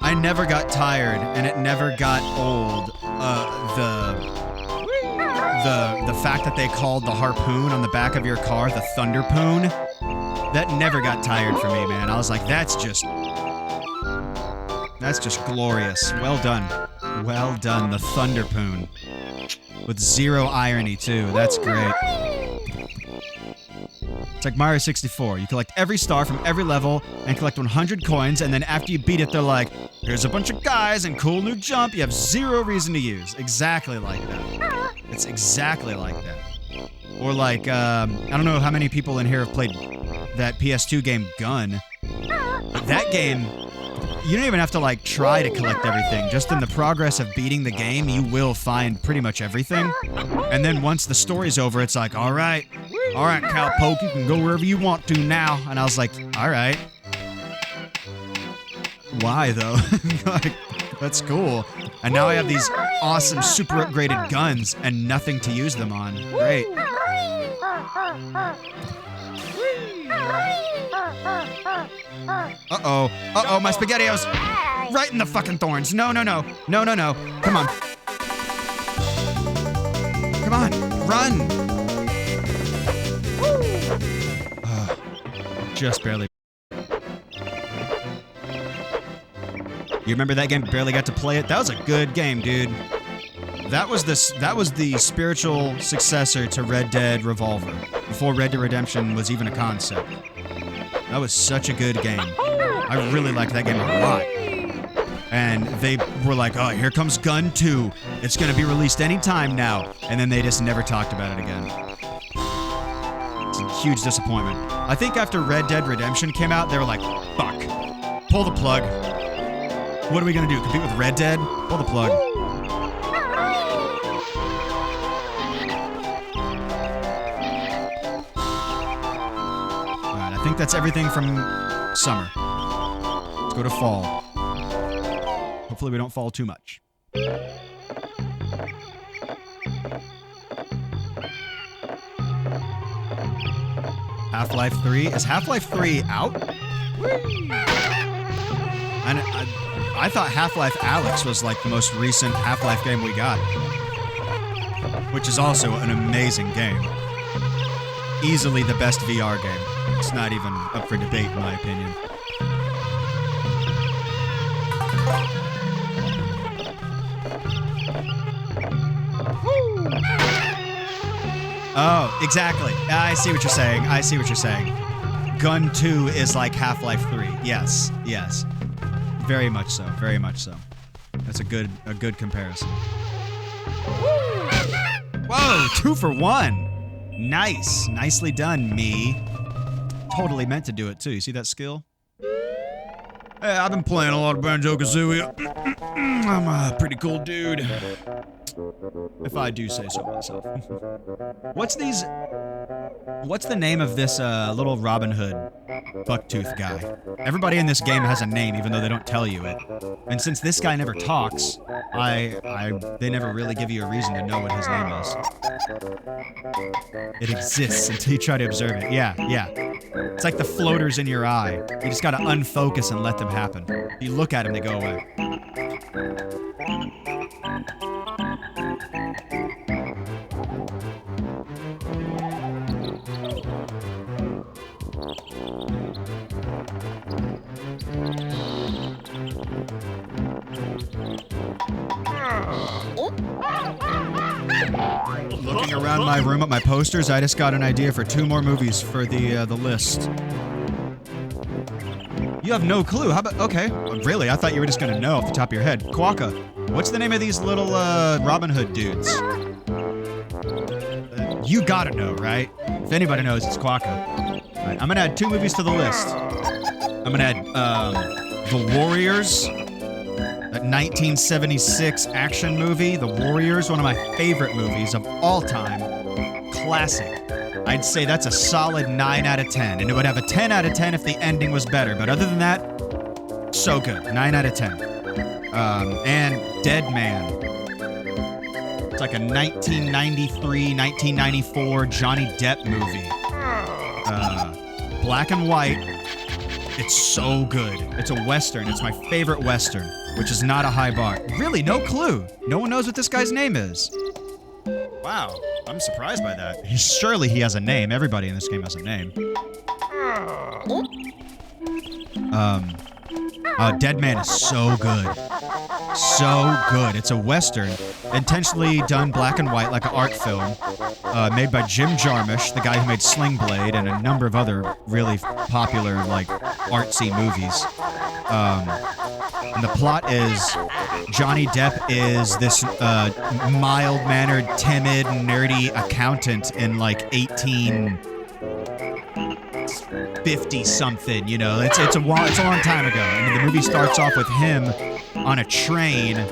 I never got tired, and it never got old. The fact that they called the harpoon on the back of your car the Thunderpoon, that never got tired for me, man. I was like, that's just glorious. Well done. Well done, the Thunderpoon. With zero irony, too. That's great. It's like Mario 64. You collect every star from every level and collect 100 coins, and then after you beat it, they're like, here's a bunch of guys and cool new jump you have zero reason to use. Exactly like that. It's exactly like that. Or like, I don't know how many people in here have played that PS2 game, Gun. But that game, you don't even have to like try to collect everything. Just in the progress of beating the game, you will find pretty much everything. And then once the story's over, it's like, all right, Cowpoke, you can go wherever you want to now. And I was like, all right. Why though? Like, that's cool. And now I have these awesome, super upgraded guns and nothing to use them on. Great. Uh-oh. Uh-oh, my SpaghettiOs! Right in the fucking thorns. No. Come on. Come on. Run! Just barely. You remember that game? Barely got to play it? That was a good game, dude. That was the spiritual successor to Red Dead Revolver, before Red Dead Redemption was even a concept. That was such a good game. I really liked that game a lot. And they were like, oh, here comes Gun 2. It's gonna be released anytime now. And then they just never talked about it again. It's a huge disappointment. I think after Red Dead Redemption came out, they were like, fuck. Pull the plug. What are we gonna do? Compete with Red Dead? Pull the plug. Alright, I think that's everything from summer. Let's go to fall. Hopefully we don't fall too much. Half-Life 3? Is Half-Life 3 out? And I thought Half-Life Alyx was like the most recent Half-Life game we got. Which is also an amazing game. Easily the best VR game. It's not even up for debate in my opinion. Oh, exactly. I see what you're saying. I see what you're saying. Gun 2 is like Half-Life 3. Yes, yes. Very much so. Very much so. That's a good comparison. Whoa, 2 for 1. Nice. Nicely done, me. Totally meant to do it, too. You see that skill? Hey, I've been playing a lot of Banjo-Kazooie. I'm a pretty cool dude. If I do say so myself. What's the name of this little Robin Hood bucktooth guy? Everybody in this game has a name, even though they don't tell you it. And since this guy never talks, they never really give you a reason to know what his name is. It exists until you try to observe it. Yeah, yeah. It's like the floaters in your eye. You just gotta unfocus and let them happen. You look at them, they go away. Looking around my room at my posters, I just got an idea for 2 more movies for the list. You have no clue. How about... Okay. Really? I thought you were just gonna know off the top of your head. Quokka, what's the name of these little Robin Hood dudes? You gotta know, right? If anybody knows, it's Quokka. Right, I'm gonna add 2 movies to the list. I'm gonna add The Warriors, that 1976 action movie. The Warriors, one of my favorite movies of all time. Classic. I'd say that's a solid 9 out of 10, and it would have a 10 out of 10 if the ending was better. But other than that, so good. 9 out of 10. And Dead Man. It's like a 1993, 1994 Johnny Depp movie. Black and white. It's so good. It's a Western. It's my favorite Western, which is not a high bar. Really, no clue. No one knows what this guy's name is. Wow, I'm surprised by that. Surely he has a name. Everybody in this game has a name. Dead Man is so good. So good. It's a Western, intentionally done black and white like an art film, made by Jim Jarmusch, the guy who made Sling Blade and a number of other really popular, like, artsy movies. And the plot is Johnny Depp is this mild-mannered, timid, nerdy accountant in, like, 1850-something, you know. It's a long time ago. And the movie starts off with him on a train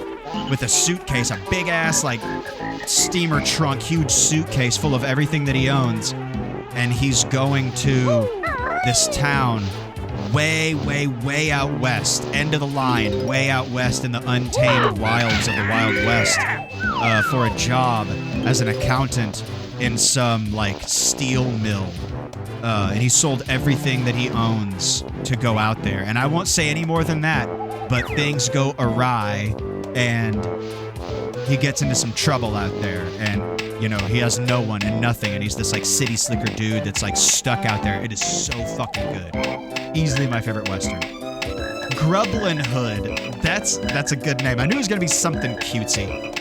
with a suitcase, a big-ass, like, steamer trunk, huge suitcase full of everything that he owns. And he's going to this town way, way, way out west, end of the line, way out west in the untamed wilds of the Wild West, for a job as an accountant in some, like, steel mill. And he sold everything that he owns to go out there. And I won't say any more than that, but things go awry, and he gets into some trouble out there, and, you know, he has no one and nothing, and he's this, like, city slicker dude that's, like, stuck out there. It is so fucking good. Easily my favorite Western. Grublin Hood. That's a good name. I knew it was gonna be something cutesy.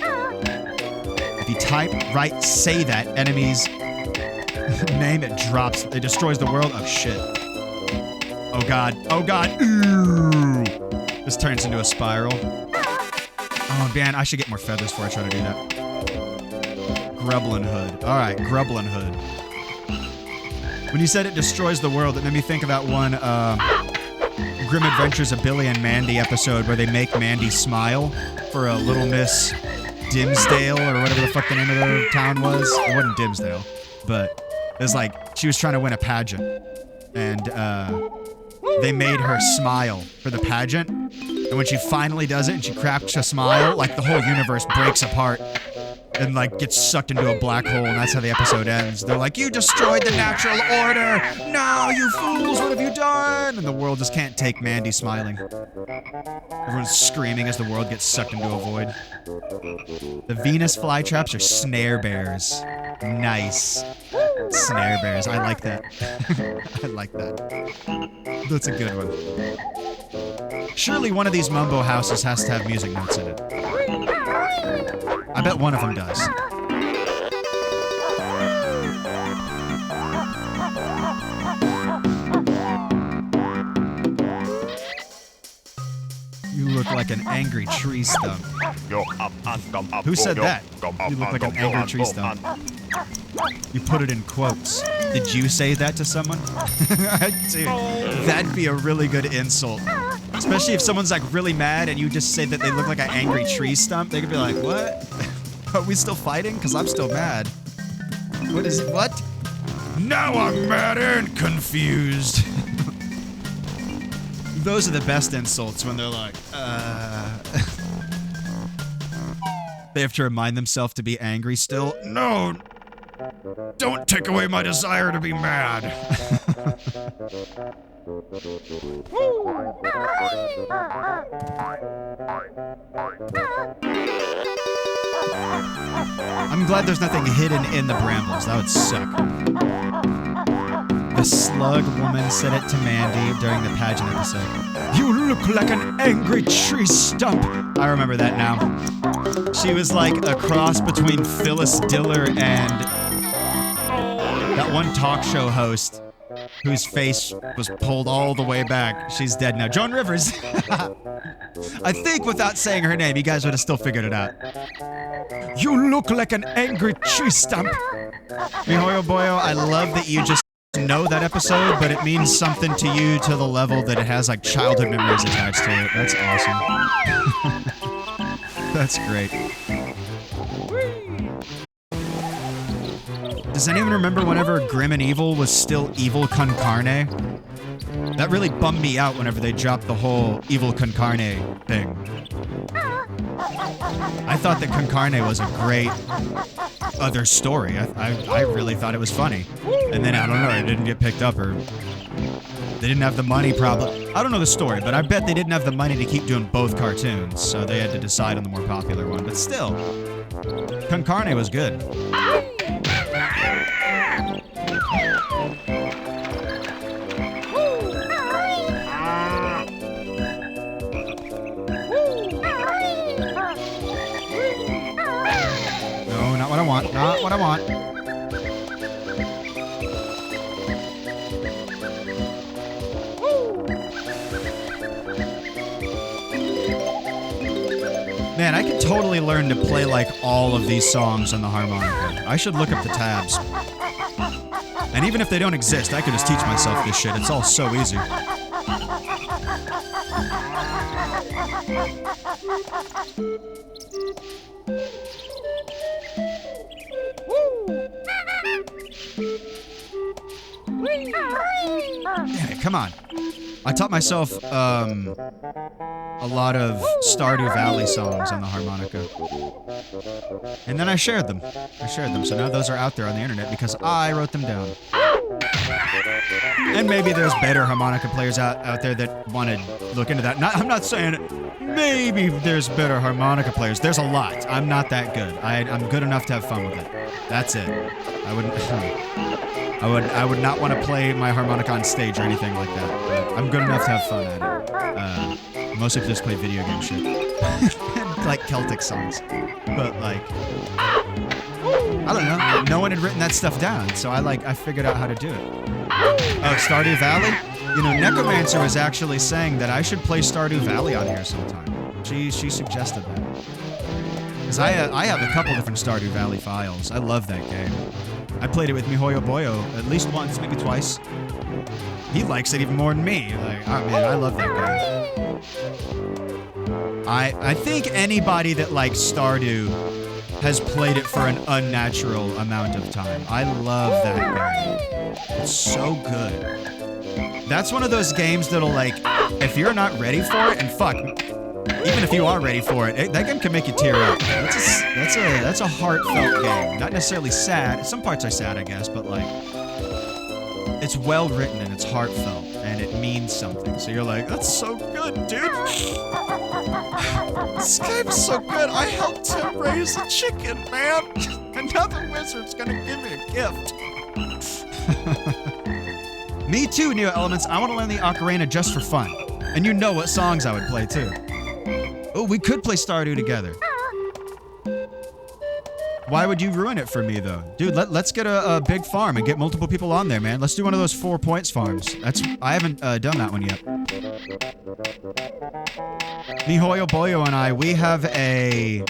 If you type, write, say that, enemies name, it drops. It destroys the world. Oh, shit. Oh, God. Oh, God. Ooh. This turns into a spiral. Oh, man, I should get more feathers before I try to do that. Grublin Hood. All right, Grublin Hood. When you said it destroys the world, it made me think about one Grim Adventures of Billy and Mandy episode where they make Mandy smile for a Little Miss Dimsdale or whatever the fuck the name of the town was. It wasn't Dimsdale, but it was like she was trying to win a pageant, and they made her smile for the pageant, and when she finally does it and she cracks a smile, like the whole universe breaks apart and, like, gets sucked into a black hole, and that's how the episode ends. They're like, you destroyed the natural order! No, you fools, what have you done? And the world just can't take Mandy smiling. Everyone's screaming as the world gets sucked into a void. The Venus flytraps are snare bears. Nice. Snare bears. I like that. I like that. That's a good one. Surely one of these Mumbo houses has to have music notes in it. I bet one of them does. look like an angry tree stump. Who said that? You look like an angry tree stump. You put it in quotes. Did you say that to someone? Dude, that'd be a really good insult. Especially if someone's like really mad and you just say that they look like an angry tree stump. They could be like, what? Are we still fighting? Because I'm still mad. What? Now I'm mad and confused. Those are the best insults when they're like, They have to remind themselves to be angry still. No! Don't take away my desire to be mad. I'm glad there's nothing hidden in the brambles. That would suck. The slug woman said it to Mandy during the pageant episode. You look like an angry tree stump. I remember that now. She was like a cross between Phyllis Diller and that one talk show host whose face was pulled all the way back. She's dead now. Joan Rivers. I think without saying her name, you guys would have still figured it out. You look like an angry tree stump. Mihoyo Boyo, I love that you just know that episode, but it means something to you to the level that it has like childhood memories attached to it. That's awesome. That's great. Does anyone remember whenever Grim and Evil was still Evil Con Carne? That really bummed me out whenever they dropped the whole Evil Con Carne thing. I thought that Con Carne was a great other story. I really thought it was funny. And then, I don't know, it didn't get picked up or... They didn't have the money probably. I don't know the story, but I bet they didn't have the money to keep doing both cartoons, so they had to decide on the more popular one. But still, Con Carne was good. No, not what I want. Not what I want. Man, I could totally learn to play like all of these songs on the harmonica. I should look up the tabs. And even if they don't exist, I could just teach myself this shit. It's all so easy. Damn it, come on. I taught myself a lot of Stardew Valley songs on the harmonica. And then I shared them. So now those are out there on the internet because I wrote them down. And maybe there's better harmonica players out there that want to look into that. I'm not saying maybe there's better harmonica players. There's a lot. I'm not that good. I'm good enough to have fun with it. That's it. I would not want to play my harmonica on stage or anything like that. But I'm good enough to have fun at it. Mostly just play video game shit. Like Celtic songs. But like, I don't know. No one had written that stuff down, so I figured out how to do it. Oh, Stardew Valley? You know, Necromancer was actually saying that I should play Stardew Valley on here sometime. She suggested that. Because I have a couple different Stardew Valley files. I love that game. I played it with Mihoyo Boyo at least once, maybe twice. He likes it even more than me. Like, oh man, I love that game. I think anybody that likes Stardew has played it for an unnatural amount of time. I love that game. It's so good. That's one of those games that'll like, if you're not ready for it, and fuck, even if you are ready for it, that game can make you tear up. That's a heartfelt game. Not necessarily sad. Some parts are sad, I guess, but like, it's well written and it's heartfelt and it means something. So you're like, that's so good, dude. This game's so good. I helped him raise a chicken, man. And now the wizard's gonna give me a gift. Me too, Neo Elements. I want to learn the ocarina just for fun. And you know what songs I would play too. Oh, we could play Stardew together. Why would you ruin it for me, though? Dude, let's get a big farm and get multiple people on there, man. Let's do one of those 4 points farms. I haven't done that one yet. Mihoyo Boyo and I, we have a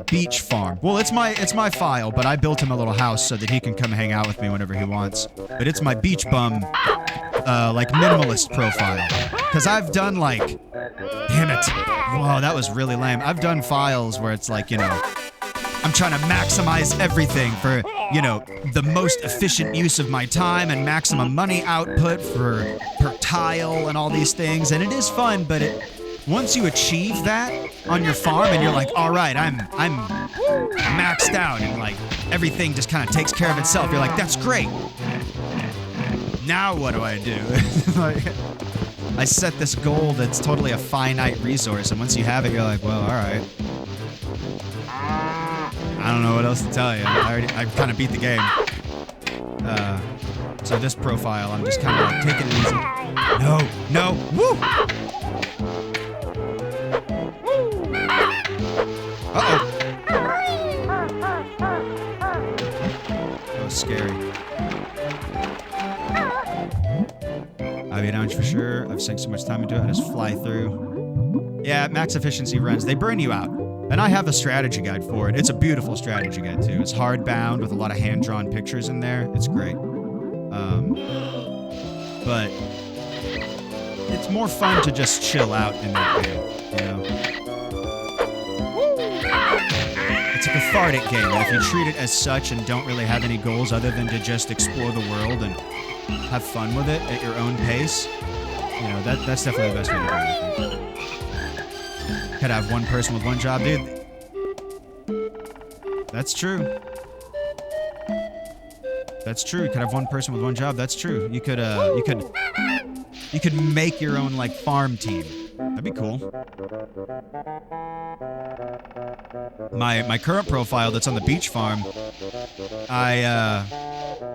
beach farm. Well, it's my file, but I built him a little house so that he can come hang out with me whenever he wants. But it's my beach bum, like minimalist profile. Because I've done like, damn it. Whoa, that was really lame. I've done files where it's like, you know, I'm trying to maximize everything for, you know, the most efficient use of my time and maximum money output per tile and all these things. And it is fun, but once you achieve that on your farm and you're like, all right, I'm maxed out and like everything just kind of takes care of itself. You're like, that's great. Now what do I do? Like, I set this goal that's totally a finite resource, and once you have it, you're like, well, all right. I don't know what else to tell you. I kind of beat the game. So this profile, I'm just kind of like taking it easy. No, woo! Uh-oh. That was scary. I'll be down for sure. I've sank so much time into it. I just fly through. Yeah, max efficiency runs. They burn you out. And I have a strategy guide for it. It's a beautiful strategy guide, too. It's hardbound with a lot of hand-drawn pictures in there. It's great. But it's more fun to just chill out in that game, you know? It's a cathartic game, and if you treat it as such and don't really have any goals other than to just explore the world and have fun with it at your own pace, you know, that's definitely the best way to do it, I think. Could have one person with one job, dude. That's true. That's true. You could have one person with one job. That's true. You could make your own like farm team. That'd be cool. My current profile that's on the beach farm,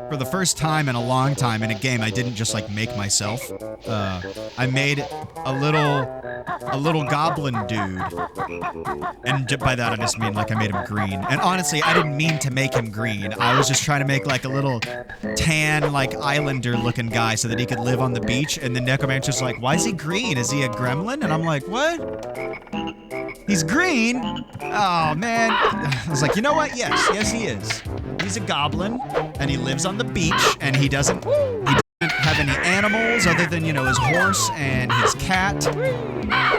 for the first time in a long time in a game, I didn't just like make myself. I made a little goblin dude, and by that I just mean like I made him green. And honestly, I didn't mean to make him green. I was just trying to make like a little tan, like islander-looking guy so that he could live on the beach. And the necromancer's like, "Why is he green? Is he a gremlin?" And I'm like, "What? He's green? Oh man!" I was like, "You know what? Yes, he is. He's a goblin, and he lives on the beach, and he doesn't have any animals other than, you know, his horse and his cat.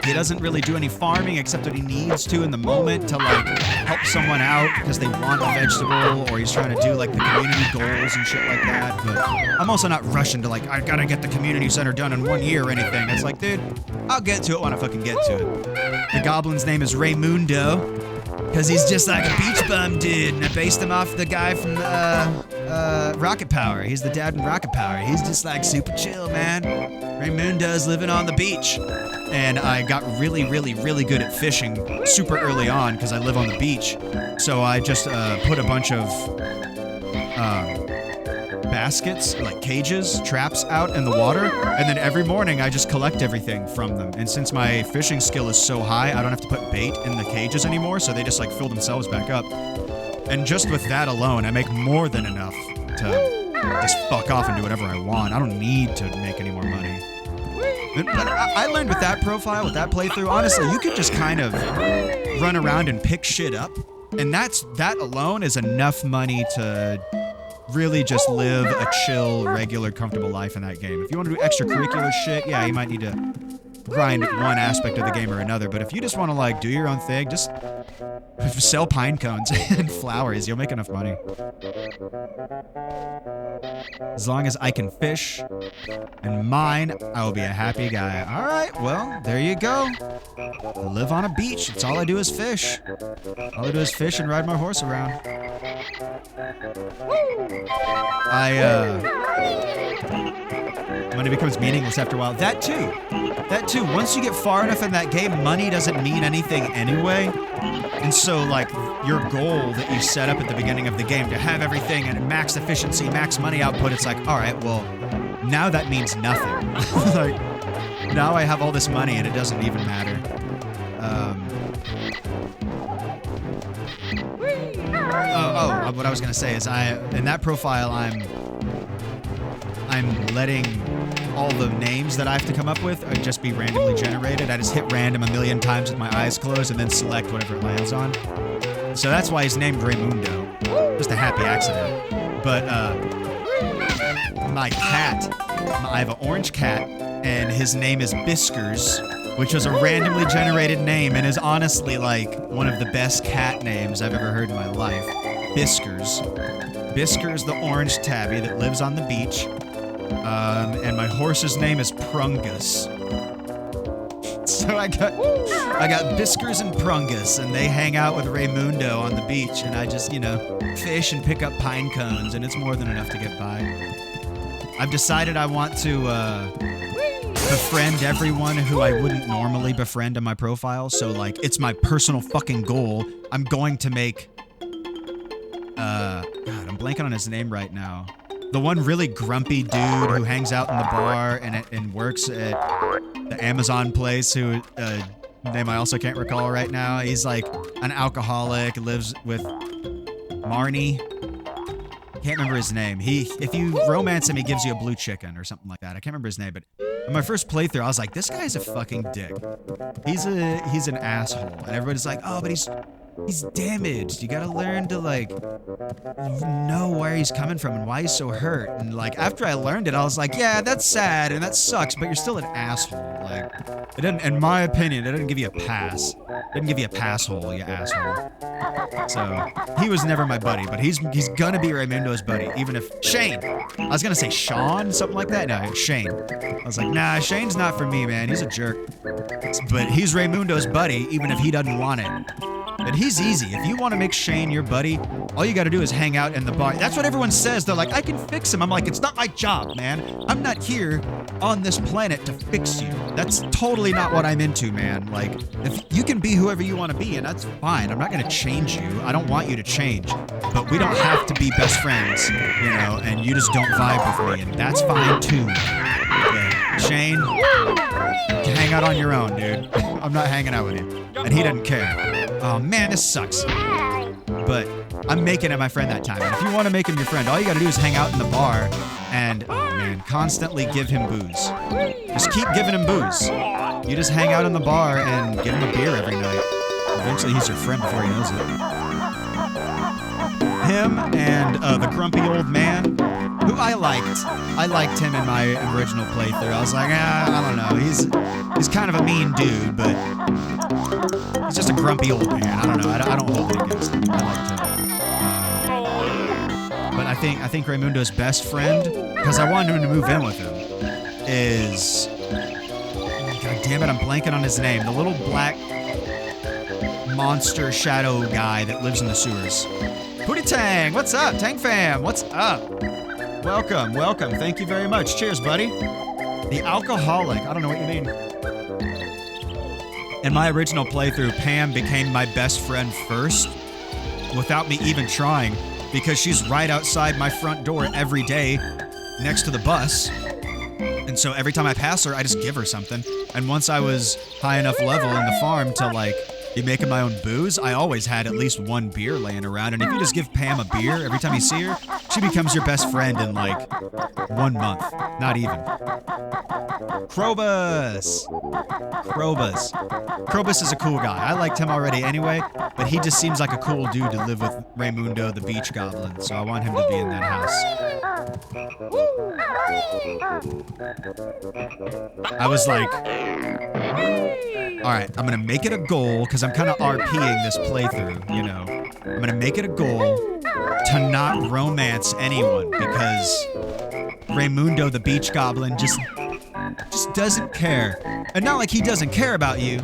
He doesn't really do any farming except that he needs to in the moment to like help someone out because they want a vegetable, or he's trying to do like the community goals and shit like that. But I'm also not rushing to like, I gotta get the community center done in 1 year or anything. It's like, dude, I'll get to it when I fucking get to it." The goblin's name is Raymundo, because he's just like a beach bum dude, and I based him off the guy from Rocket Power. He's the dad in Rocket Power. He's just like super chill, man. Raymundo's living on the beach. And I got really, really, really good at fishing super early on because I live on the beach. So I just put a bunch of baskets, like cages, traps out in the water, and then every morning I just collect everything from them. And since my fishing skill is so high, I don't have to put bait in the cages anymore, so they just like fill themselves back up. And just with that alone, I make more than enough to just fuck off and do whatever I want. I don't need to make any more money. But I learned with that profile, with that playthrough, honestly, you could just kind of run around and pick shit up, and that alone is enough money to really just live a chill, regular, comfortable life in that game. If you want to do extracurricular shit, yeah, you might need to grind one aspect of the game or another, but if you just want to like do your own thing, just sell pine cones and flowers, you'll make enough money. As long as I can fish and mine, I will be a happy guy. All right, well, there you go. I live on a beach. It's all I do is fish. All I do is fish and ride my horse around. Money becomes meaningless after a while. That too. Once you get far enough in that game, money doesn't mean anything anyway. And so, like, your goal that you set up at the beginning of the game to have everything at max efficiency, max money output, it's like, all right, well, now that means nothing. Like, now I have all this money and it doesn't even matter. what I was gonna say is in that profile I'm letting all the names that I have to come up with just be randomly generated. I just hit random a million times with my eyes closed and then select whatever it lands on. So that's why he's named Raymundo. Just a happy accident. But my cat, I have an orange cat, and his name is Biskers, which was a randomly generated name and is honestly like one of the best cat names I've ever heard in my life. Biskers. Biskers the orange tabby that lives on the beach. And my horse's name is Prungus. So I got Biskers and Prungus, and they hang out with Raymundo on the beach, and I just, fish and pick up pine cones, and it's more than enough to get by. I've decided I want to befriend everyone who I wouldn't normally befriend on my profile, so like it's my personal fucking goal. I'm going to make God, I'm blanking on his name right now. The one really grumpy dude who hangs out in the bar and works at the Amazon place, who name I also can't recall right now. He's like an alcoholic, lives with Marnie. Can't remember his name. If you romance him, he gives you a blue chicken or something like that. I can't remember his name, but in my first playthrough, I was like, this guy's a fucking dick. He's an asshole, and everybody's like, oh, but he's damaged. You gotta learn to like know where he's coming from and why he's so hurt. And like after I learned it, I was like, yeah, that's sad and that sucks, but you're still an asshole. Like it doesn't, in my opinion, it doesn't give you a pass. It doesn't give you a pass hole, you asshole. So he was never my buddy, but he's gonna be Raymundo's buddy, even if Shane. I was gonna say Sean, something like that. No, Shane. I was like, nah, Shane's not for me, man. He's a jerk. But he's Raymundo's buddy, even if he doesn't want it. But he's easy. If you want to make Shane your buddy, all you got to do is hang out in the bar. That's what everyone says. They're like, I can fix him. I'm like, it's not my job, man. I'm not here on this planet to fix you. That's totally not what I'm into, man. Like, if you can be whoever you want to be, and that's fine. I'm not going to change you. I don't want you to change. But we don't have to be best friends, and you just don't vibe with me, and that's fine, too. Yeah. Shane, you hang out on your own, dude. I'm not hanging out with you. And he doesn't care. Oh man, this sucks. But I'm making him my friend that time. And if you want to make him your friend, all you gotta do is hang out in the bar and, oh man, constantly give him booze. Just keep giving him booze. You just hang out in the bar and give him a beer every night. Eventually he's your friend before he knows it. Him and the grumpy old man, who I liked. I liked him in my original playthrough. I was like, I don't know. He's kind of a mean dude, but he's just a grumpy old man. I don't know. I don't hold it against him. I liked him. But I think Raymundo's best friend, because I wanted him to move in with him, is... God damn it, I'm blanking on his name. The little black monster shadow guy that lives in the sewers. Pootie Tang, what's up? Tang fam, what's up? Welcome. Thank you very much. Cheers, buddy. The alcoholic. I don't know what you mean. In my original playthrough, Pam became my best friend first, without me even trying, because she's right outside my front door every day, next to the bus. And so every time I pass her, I just give her something. And once I was high enough level in the farm to like be making my own booze, I always had at least one beer laying around. And if you just give Pam a beer every time you see her, she becomes your best friend in like 1 month. Not even. Krobus is a cool guy. I liked him already anyway, but he just seems like a cool dude to live with Raymundo the Beach Goblin, so I want him to be in that house. I was like, alright, I'm gonna make it a goal, because I'm kind of RPing this playthrough, I'm gonna make it a goal to not romance anyone, because Raymundo the Beach Goblin just doesn't care. And not like he doesn't care about you.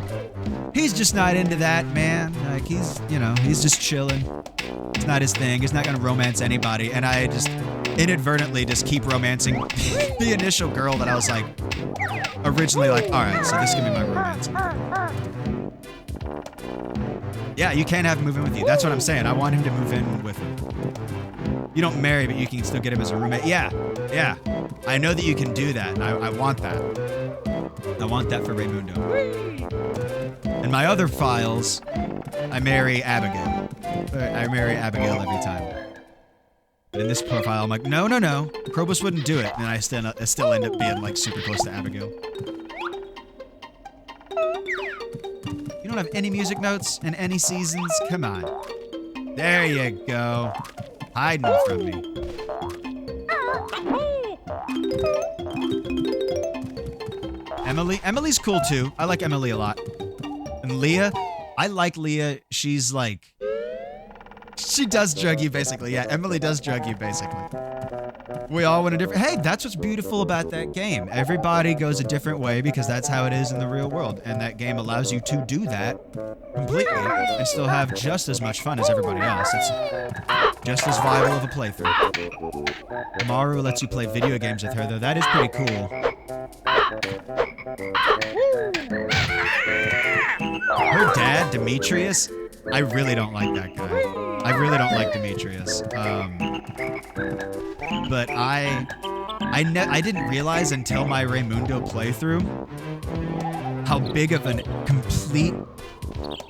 He's just not into that, man. Like, he's just chilling. It's not his thing. He's not gonna romance anybody. And I just inadvertently just keep romancing the initial girl that I was like, originally like, alright, so this is gonna be my romance. Yeah, you can't have him move in with you. That's what I'm saying. I want him to move in with him. You don't marry, but you can still get him as a roommate. Yeah. I know that you can do that, and I want that. I want that for Raymundo. In my other files, I marry Abigail. I marry Abigail every time. And in this profile, I'm like, no, no, no. Krobus wouldn't do it. And I still end up being, like, super close to Abigail. You don't have any music notes in any seasons? Come on. There you go. Hiding from me. Emily's cool too. I like Emily a lot. And Leah, I like Leah. She's like, she does drug you basically. Yeah, Emily does drug you basically. We all went a different, hey, that's what's beautiful about that game. Everybody goes a different way because that's how it is in the real world. And that game allows you to do that completely and still have just as much fun as everybody else. It's just as viable of a playthrough. Maru lets you play video games with her though. That is pretty cool. Her dad, Demetrius, I really don't like that guy. I really don't like Demetrius. But I didn't realize until my Raymundo playthrough how big of a complete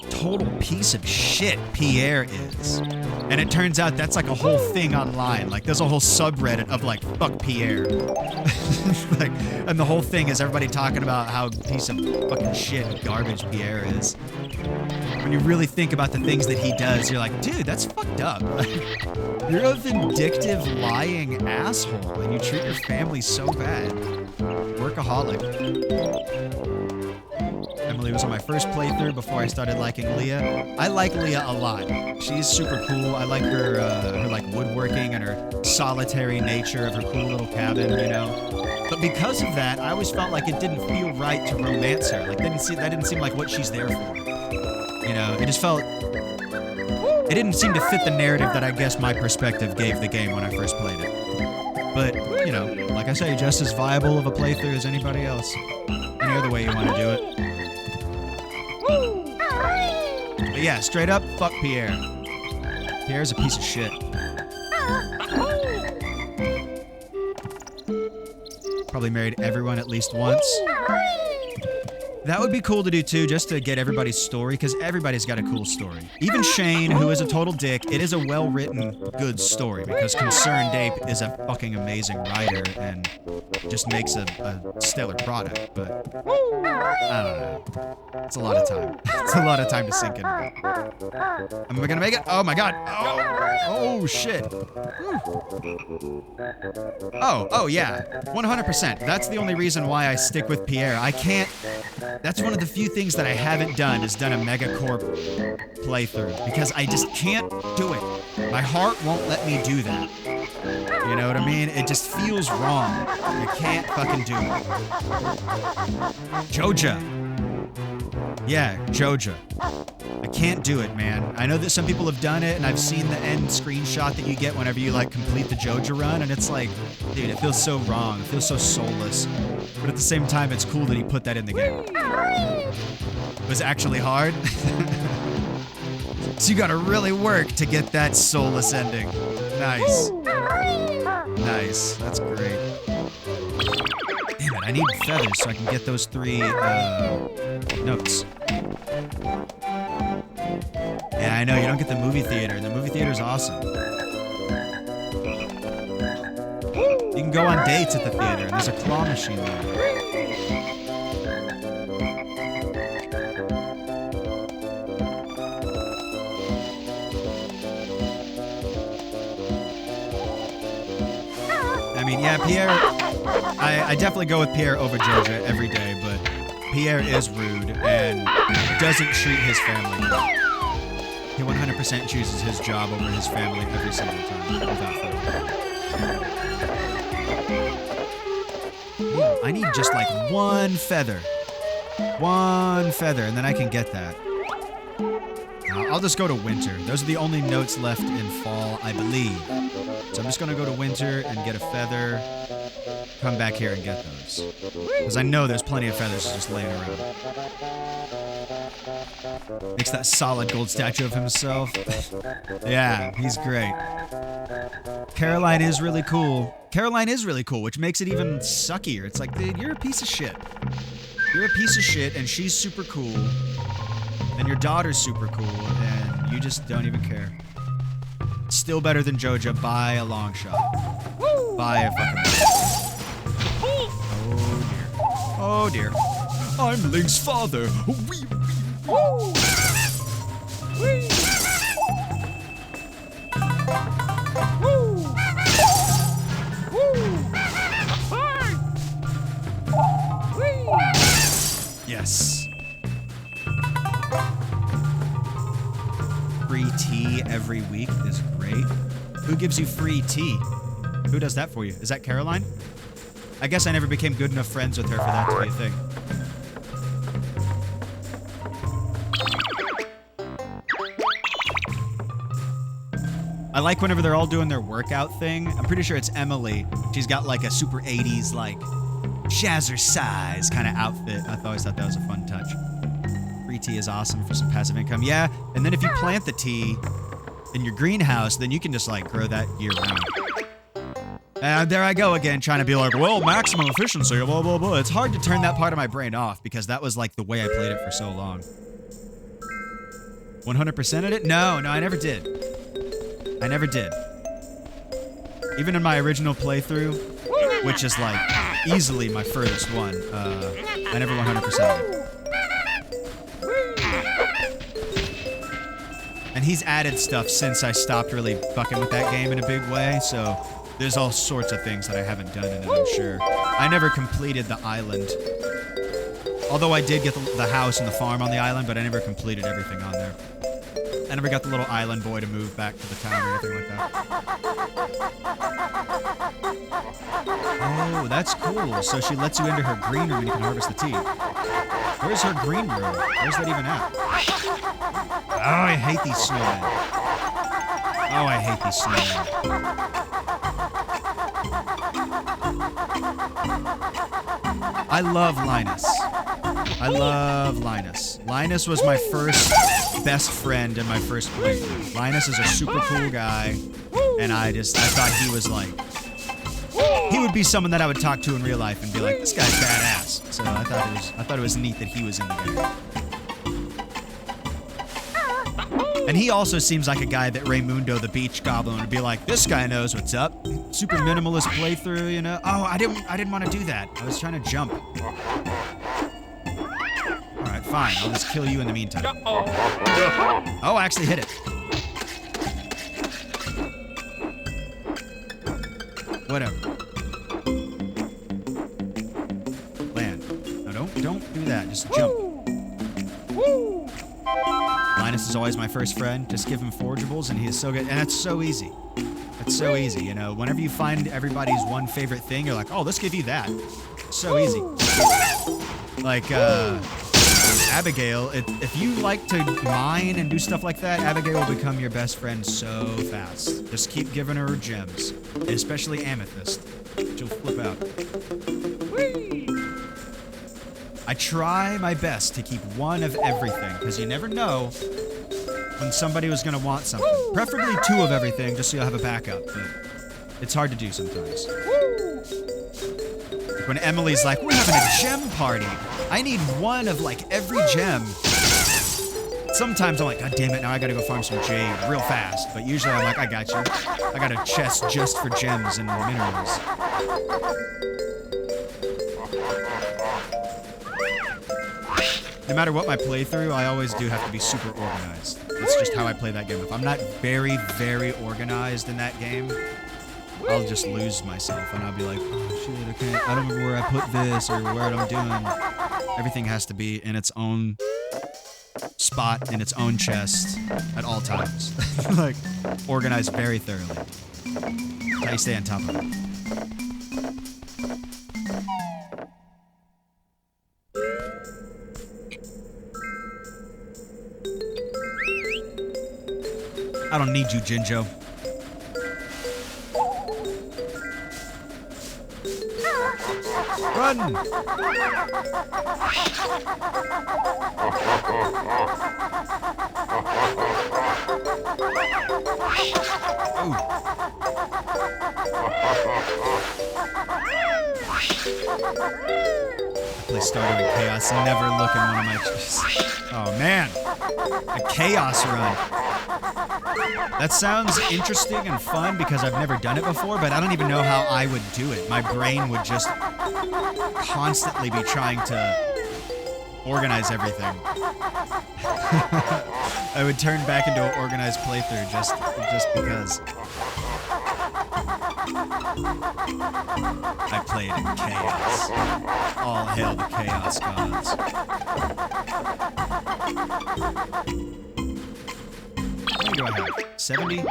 total piece of shit Pierre is. And it turns out that's like a whole thing online. Like there's a whole subreddit of like, fuck Pierre. Like, and the whole thing is everybody talking about how piece of fucking shit and garbage Pierre is. When you really think about the things that he does, you're like, dude, that's fucked up. You're a vindictive, lying asshole, and you treat your family so bad. Workaholic. Emily was on my first playthrough before I started liking Leah. I like Leah a lot. She's super cool. I like her, her like woodworking and her solitary nature of her cool little cabin, you know. But because of that, I always felt like it didn't feel right to romance her. Like that didn't seem like what she's there for. You know, it just felt. It didn't seem to fit the narrative that I guess my perspective gave the game when I first played it. But you know, like I say, just as viable of a playthrough as anybody else. Any other way you want to do it. But yeah, straight up, fuck Pierre. Pierre's a piece of shit. Probably married everyone at least once. That would be cool to do too, just to get everybody's story, because everybody's got a cool story. Even Shane, who is a total dick, it is a well-written, good story, because Concerned Ape is a fucking amazing writer and just makes a stellar product, but I don't know. It's a lot of time. It's a lot of time to sink in. Am I gonna make it? Oh my god. Oh shit. Oh yeah. 100%. That's the only reason why I stick with Pierre. I can't. That's one of the few things that I haven't done is done a Megacorp playthrough because I just can't do it. My heart won't let me do that. You know what I mean? It just feels wrong. I can't fucking do it. Joja. Yeah, Joja. I can't do it, man. I know that some people have done it, and I've seen the end screenshot that you get whenever you, like, complete the Joja run, and it's like, dude, it feels so wrong. It feels so soulless. But at the same time, it's cool that he put that in the game. It was actually hard. So you gotta really work to get that soulless ending. Nice. Nice. That's great. Damn it, I need feathers so I can get those 3 notes. Yeah, I know, you don't get the movie theater. The movie theater's awesome. You can go on dates at the theater, and there's a claw machine there. I mean, yeah, Pierre, I definitely go with Pierre over Joja every day, but Pierre is rude and doesn't treat his family well. He 100% chooses his job over his family every single time, without fail. Ooh, I need just like 1 feather. 1 feather, and then I can get that. I'll just go to winter. Those are the only notes left in fall, I believe. So I'm just gonna go to winter and get a feather, come back here and get those. Because I know there's plenty of feathers just laying around. Makes that solid gold statue of himself. Yeah, he's great. Caroline is really cool. Caroline is really cool, which makes it even suckier. It's like, dude, you're a piece of shit. You're a piece of shit, and she's super cool. And your daughter's super cool, and you just don't even care. Still better than Joja by a long shot. By a fucking... Oh dear. I'm Link's father. Yes. Free tea every week is great. Who gives you free tea? Who does that for you? Is that Caroline? I guess I never became good enough friends with her for that to be a thing. I like whenever they're all doing their workout thing. I'm pretty sure it's Emily. She's got like a super 80s, like, jazzercise kind of outfit. I always thought that was a fun touch. Free tea is awesome for some passive income. Yeah, and then if you plant the tea in your greenhouse, then you can just, like, grow that year-round. And there I go again, trying to be like, well, maximum efficiency, blah, blah, blah. It's hard to turn that part of my brain off because that was, like, the way I played it for so long. 100%ed it? No, I never did. I never did. Even in my original playthrough, which is, like, easily my furthest one, I never 100%ed it. And he's added stuff since I stopped really fucking with that game in a big way, so there's all sorts of things that I haven't done in it, I'm sure. I never completed the island. Although I did get the house and the farm on the island, but I never completed everything on there. I never got the little island boy to move back to the town or anything like that. Oh, that's cool. So she lets you into her green room and you can harvest the tea. Where's her green room? Where's that even at? Oh, I hate these snowmen. Oh, I hate these snowmen. I love Linus. I love Linus. Linus was my first best friend in my first playthrough. Linus is a super cool guy, and I thought he was like, he would be someone that I would talk to in real life and be like, this guy's badass. So I thought it was neat that he was in the game. And he also seems like a guy that Raymundo the Beach Goblin would be like, this guy knows what's up. Super minimalist playthrough, you know? Oh, I didn't want to do that. I was trying to jump. Alright, fine. I'll just kill you in the meantime. Oh, I actually hit it. Whatever. Land. No, don't do that. Just jump. Linus is always my first friend. Just give him forageables and he is so good. And that's so easy. It's so easy, you know. Whenever you find everybody's one favorite thing, you're like, oh, let's give you that. It's so easy. Like, Abigail, if you like to mine and do stuff like that, Abigail will become your best friend so fast. Just keep giving her gems, especially amethyst. She'll flip out. I try my best to keep one of everything, because you never know when somebody was going to want something. Preferably two of everything, just so you'll have a backup, but it's hard to do sometimes. Like when Emily's like, we're having a gem party. I need one of, like, every gem. Sometimes I'm like, God damn it, now I gotta go farm some jade real fast. But usually I'm like, I got you. I got a chest just for gems and minerals. No matter what my playthrough, I always do have to be super organized. That's just how I play that game. If I'm not very, very organized in that game, I'll just lose myself and I'll be like, oh shit, I don't remember where I put this or what I'm doing. Everything has to be in its own spot, in its own chest at all times. Like, organized very thoroughly. That's how you stay on top of it. I don't need you, Jinjo. Run! Ooh. I play Stardew in Chaos, never look in one of my chests. Oh, man. A chaos run. That sounds interesting and fun because I've never done it before, but I don't even know how I would do it. My brain would just constantly be trying to organize everything. I would turn back into an organized playthrough just because. I played in chaos. All hail the chaos gods. How many do I have? 70?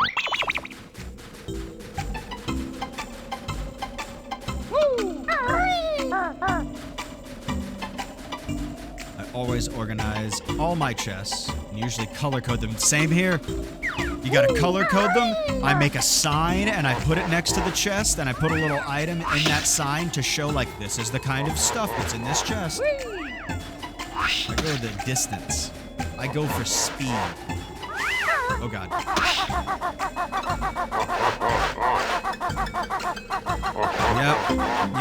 I always organize all my chests and usually color code them. Same here. You gotta color code them. I make a sign and I put it next to the chest and I put a little item in that sign to show like this is the kind of stuff that's in this chest. I go the distance. I go for speed. Oh god.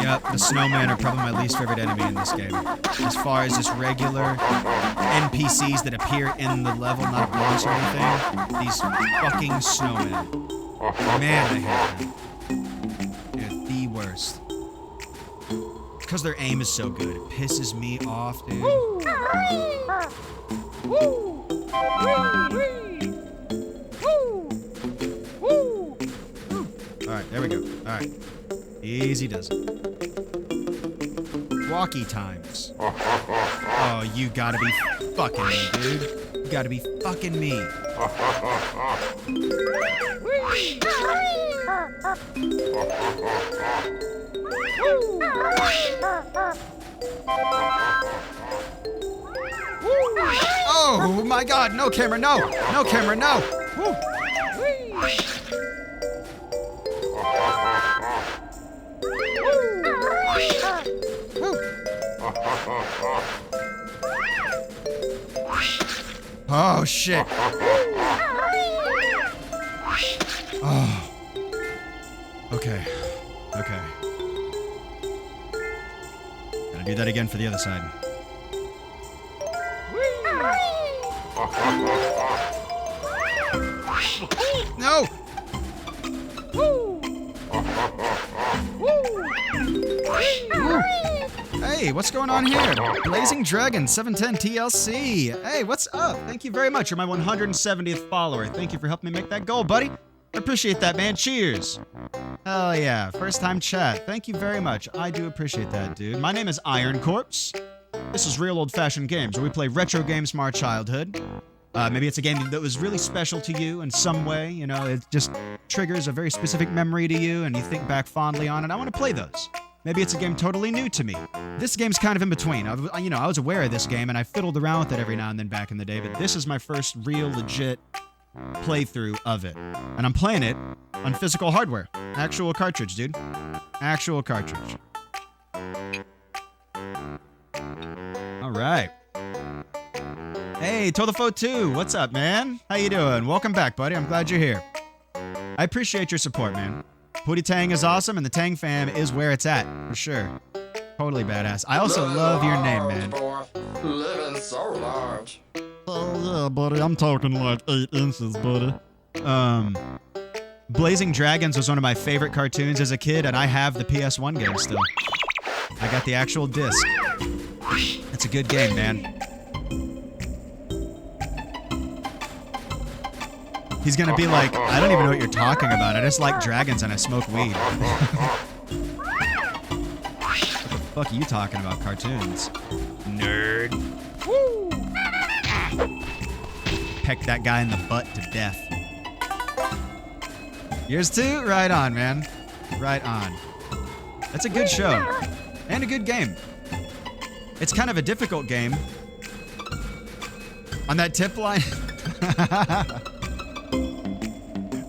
Yep, the snowmen are probably my least favorite enemy in this game. As far as just regular NPCs that appear in the level, not a boss or anything, these fucking snowmen. Man, I hate them. They're the worst. Because their aim is so good, it pisses me off, dude. Alright, there we go. Alright. Easy does it. Walkie times. Oh, you gotta be fucking me, dude. You gotta be fucking me. Oh my god, no camera, no! No camera, no! Woo. Oh shit. Oh. Okay. Okay. Gotta do that again for the other side. No! Hey, what's going on here? Blazing Dragon 710 TLC. Hey, what's up? Thank you very much. You're my 170th follower. Thank you for helping me make that goal, buddy. I appreciate that, man. Cheers. Hell yeah. First time chat. Thank you very much. I do appreciate that, dude. My name is Iron Corpse. This is Real Old Fashioned Games, where we play retro games from our childhood. Maybe it's a game that was really special to you in some way. You know, it just triggers a very specific memory to you, and you think back fondly on it. I want to play those. Maybe it's a game totally new to me. This game's kind of in between. I was aware of this game, and I fiddled around with it every now and then back in the day, but this is my first real, legit playthrough of it. And I'm playing it on physical hardware. Actual cartridge, dude. Actual cartridge. All right. Hey, Tolafo2, what's up, man? How you doing? Welcome back, buddy. I'm glad you're here. I appreciate your support, man. Pootie Tang is awesome, and the Tang fam is where it's at, for sure. Totally badass. I also love your name, man. Living so large. Oh, yeah, buddy. I'm talking like 8 inches, buddy. Blazing Dragons was one of my favorite cartoons as a kid, and I have the PS1 game still. I got the actual disc. It's a good game, man. He's gonna be like, I don't even know what you're talking about. I just like dragons and I smoke weed. What the fuck are you talking about, cartoons? Nerd. Peck that guy in the butt to death. Yours too? Right on, man. Right on. That's a good show. And a good game. It's kind of a difficult game. On that tip line.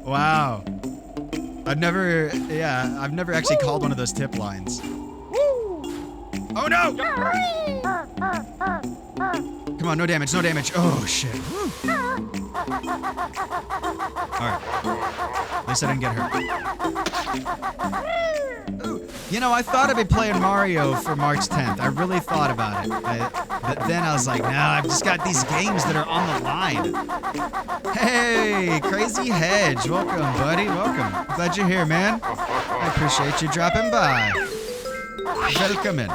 Wow. I've never actually called one of those tip lines. Oh no! Come on, no damage, no damage. Oh shit. Alright. At least I didn't get hurt. Ooh. You know, I thought I'd be playing Mario for March 10th. I really thought about it. But then I was like, no, I've just got these games that are on the line. Hey, Crazy Hedge. Welcome, buddy. Welcome. Glad you're here, man. I appreciate you dropping by. Welcome in.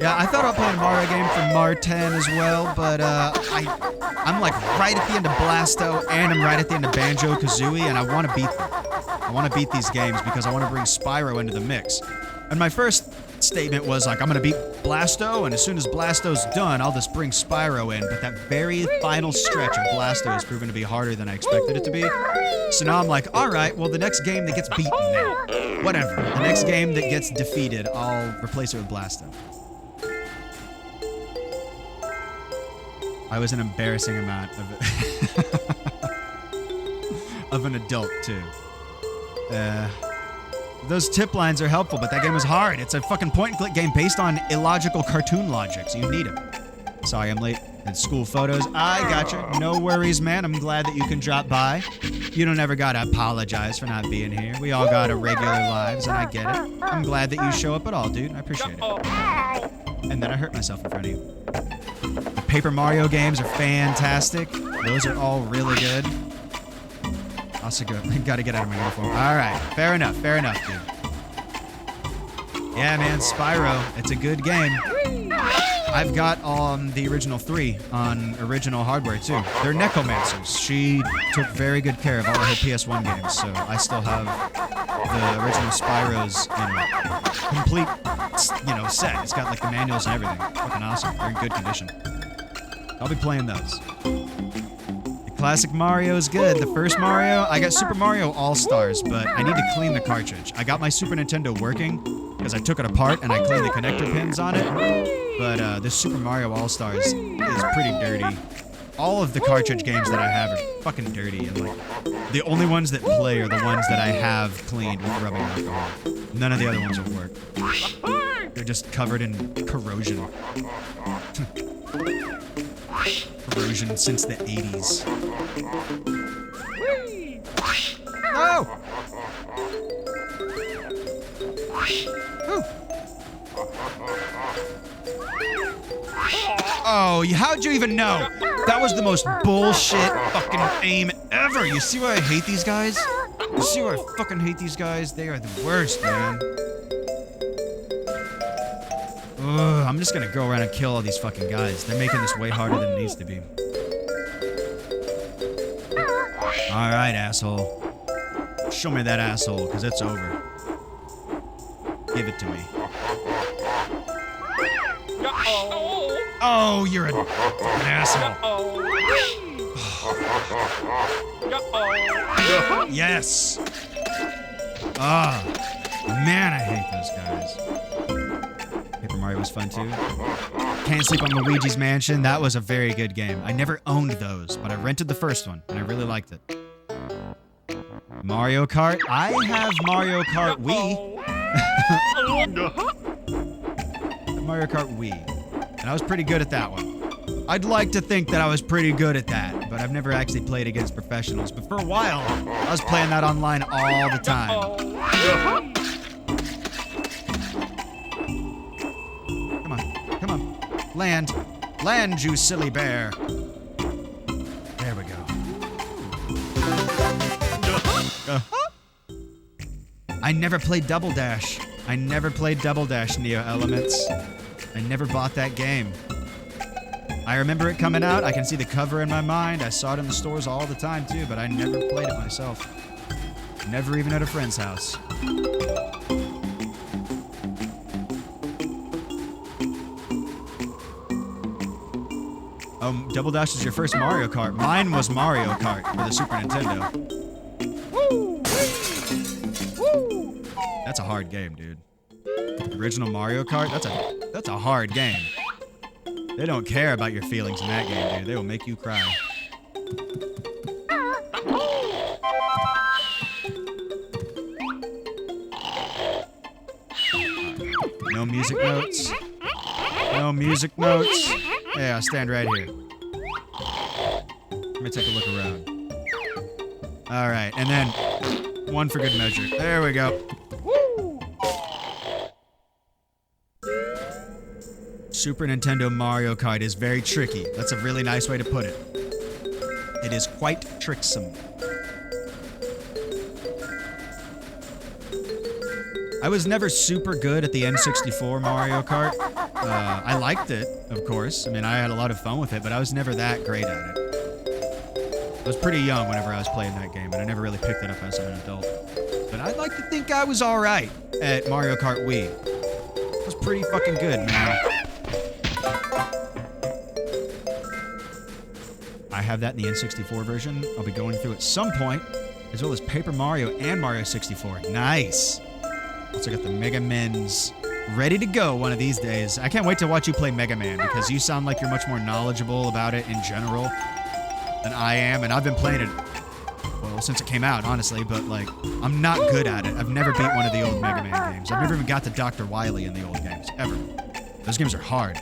Yeah, I thought I'd play a Mario game for Mar 10 as well, but I'm like right at the end of Blasto and I'm right at the end of Banjo-Kazooie, and I want to beat them. I want to beat these games because I want to bring Spyro into the mix. And my first statement was like, I'm going to beat Blasto, and as soon as Blasto's done, I'll just bring Spyro in. But that very final stretch of Blasto has proven to be harder than I expected it to be. So now I'm like, all right, well, the next game that gets beaten now. Whatever. The next game that gets defeated, I'll replace it with Blasto. I was an embarrassing amount of an adult, too. Those tip lines are helpful, but that game was hard. It's a fucking point-and-click game based on illogical cartoon logic, so you need them. Sorry, I'm late. It's school photos. I gotcha. No worries, man. I'm glad that you can drop by. You don't ever gotta apologize for not being here. We all got regular lives, and I get it. I'm glad that you show up at all, dude. I appreciate it. And then I hurt myself in front of you. The Paper Mario games are fantastic. Those are all really good. Also gotta get out of my uniform. Alright, fair enough, dude. Yeah, man, Spyro, it's a good game. I've got the original 3 on original hardware, too. They're necromancers. She took very good care of all of her PS1 games, so I still have the original Spyro's, complete, set. It's got, like, the manuals and everything. Fucking awesome. They're in good condition. I'll be playing those. Classic Mario is good. The first Mario, I got Super Mario All-Stars, but I need to clean the cartridge. I got my Super Nintendo working because I took it apart and I cleaned the connector pins on it. But this Super Mario All-Stars is pretty dirty. All of the cartridge games that I have are fucking dirty, and like the only ones that play are the ones that I have cleaned with rubbing alcohol. None of the other ones will work. They're just covered in corrosion. Corrosion since the 80s. No! Ooh. Oh, how'd you even know? That was the most bullshit fucking aim ever. You see why I hate these guys? You see why I fucking hate these guys? They are the worst, man. Ugh, I'm just gonna go around and kill all these fucking guys. They're making this way harder than it needs to be. Alright, asshole. Show me that asshole, because it's over. Give it to me. Oh, you're an asshole. Yes! Ah, man, I hate those guys. Paper Mario was fun too. Can't Sleep on Luigi's Mansion. That was a very good game. I never owned those, but I rented the first one, and I really liked it. Mario Kart. I have Mario Kart Wii. Mario Kart Wii. And I was pretty good at that one. I'd like to think that I was pretty good at that, but I've never actually played against professionals. But for a while, I was playing that online all the time. Come on. Land, you silly bear. There we go. I never played Double Dash. Neo Elements. I never bought that game. I remember it coming out. I can see the cover in my mind. I saw it in the stores all the time too, but I never played it myself. Never even at a friend's house. Double Dash is your first Mario Kart. Mine was Mario Kart for the Super Nintendo. That's a hard game, dude. Original Mario Kart? That's a hard game. They don't care about your feelings in that game, dude. They will make you cry. No music notes. No music notes. Yeah, I'll stand right here. Let me take a look around. Alright, and then one for good measure. There we go. Super Nintendo Mario Kart is very tricky. That's a really nice way to put it. It is quite tricksome. I was never super good at the N64 Mario Kart. I liked it, of course. I mean, I had a lot of fun with it, but I was never that great at it. I was pretty young whenever I was playing that game, and I never really picked it up as an adult. But I'd like to think I was alright at Mario Kart Wii. It was pretty fucking good, man. I have that in the N64 version. I'll be going through at some point, as well as Paper Mario and Mario 64. Nice! Also got the Mega Men's ready to go one of these days. I can't wait to watch you play Mega Man, because you sound like you're much more knowledgeable about it in general than I am, and I've been playing it, well, since it came out, honestly, but, like, I'm not good at it. I've never beat one of the old Mega Man games. I've never even got to Dr. Wily in the old games, ever. Those games are hard.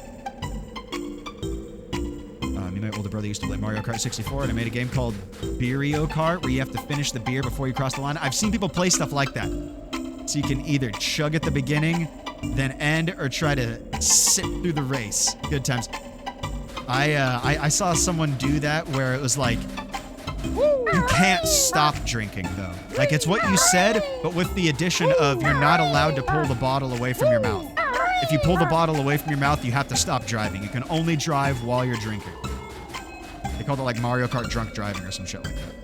Me and my older brother used to play Mario Kart 64, and I made a game called Beerio Kart, where you have to finish the beer before you cross the line. I've seen people play stuff like that. So you can either chug at the beginning, then end, or try to sip through the race. Good times. I saw someone do that where it was like, you can't stop drinking, though. Like, it's what you said, but with the addition of you're not allowed to pull the bottle away from your mouth. If you pull the bottle away from your mouth, you have to stop driving. You can only drive while you're drinking. They called it, like, Mario Kart drunk driving or some shit like that.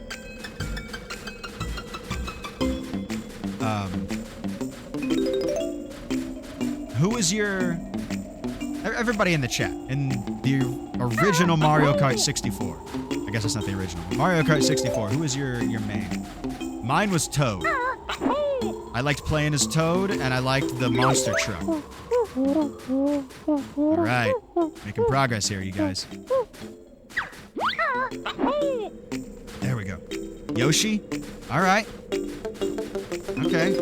Who is your... Everybody in the chat. In the original Mario Kart 64. I guess it's not the original. Mario Kart 64. Who is your main? Mine was Toad. I liked playing as Toad, and I liked the monster truck. Alright. Making progress here, you guys. There we go. Yoshi? Alright. Okay.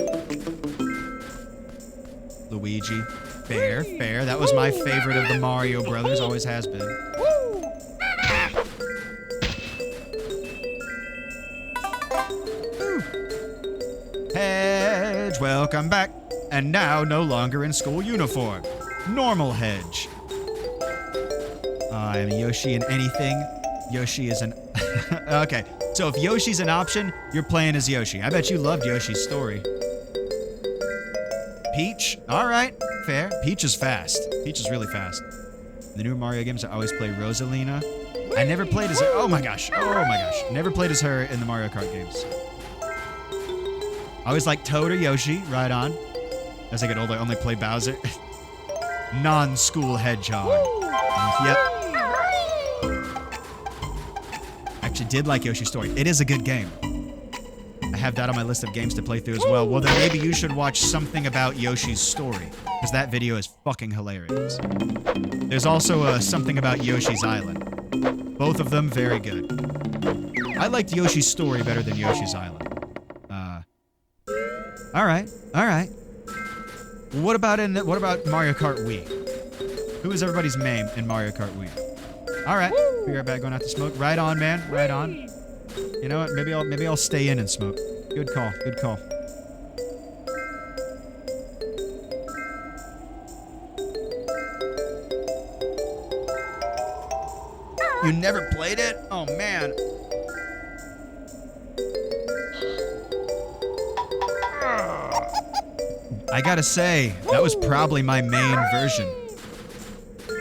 Luigi. Fair, fair. That was my favorite of the Mario Brothers. Always has been. Hedge, welcome back. And now no longer in school uniform. Normal Hedge. I am Yoshi in anything. Yoshi is an... Okay, so if Yoshi's an option, you're playing as Yoshi. I bet you loved Yoshi's story. Peach? Alright, fair. Peach is fast. Peach is really fast. The newer Mario games, I always play Rosalina. I never played as her. Oh my gosh. Oh my gosh. Never played as her in the Mario Kart games. I always like Toad or Yoshi. Right on. As I get older, I only play Bowser. Non-school hedgehog. Yep. Actually did like Yoshi's Story. It is a good game. I have that on my list of games to play through as well. Well, then maybe you should watch Something About Yoshi's Story, because that video is fucking hilarious. There's also Something About Yoshi's Island. Both of them very good. I liked Yoshi's Story better than Yoshi's Island. Alright, alright. What about Mario Kart Wii? Who is everybody's main in Mario Kart Wii? Alright, be right back, going out to smoke. Right on, man, right on. You know what, maybe I'll stay in and smoke. Good call, good call. You never played it? Oh, man. I gotta say, that was probably my main version.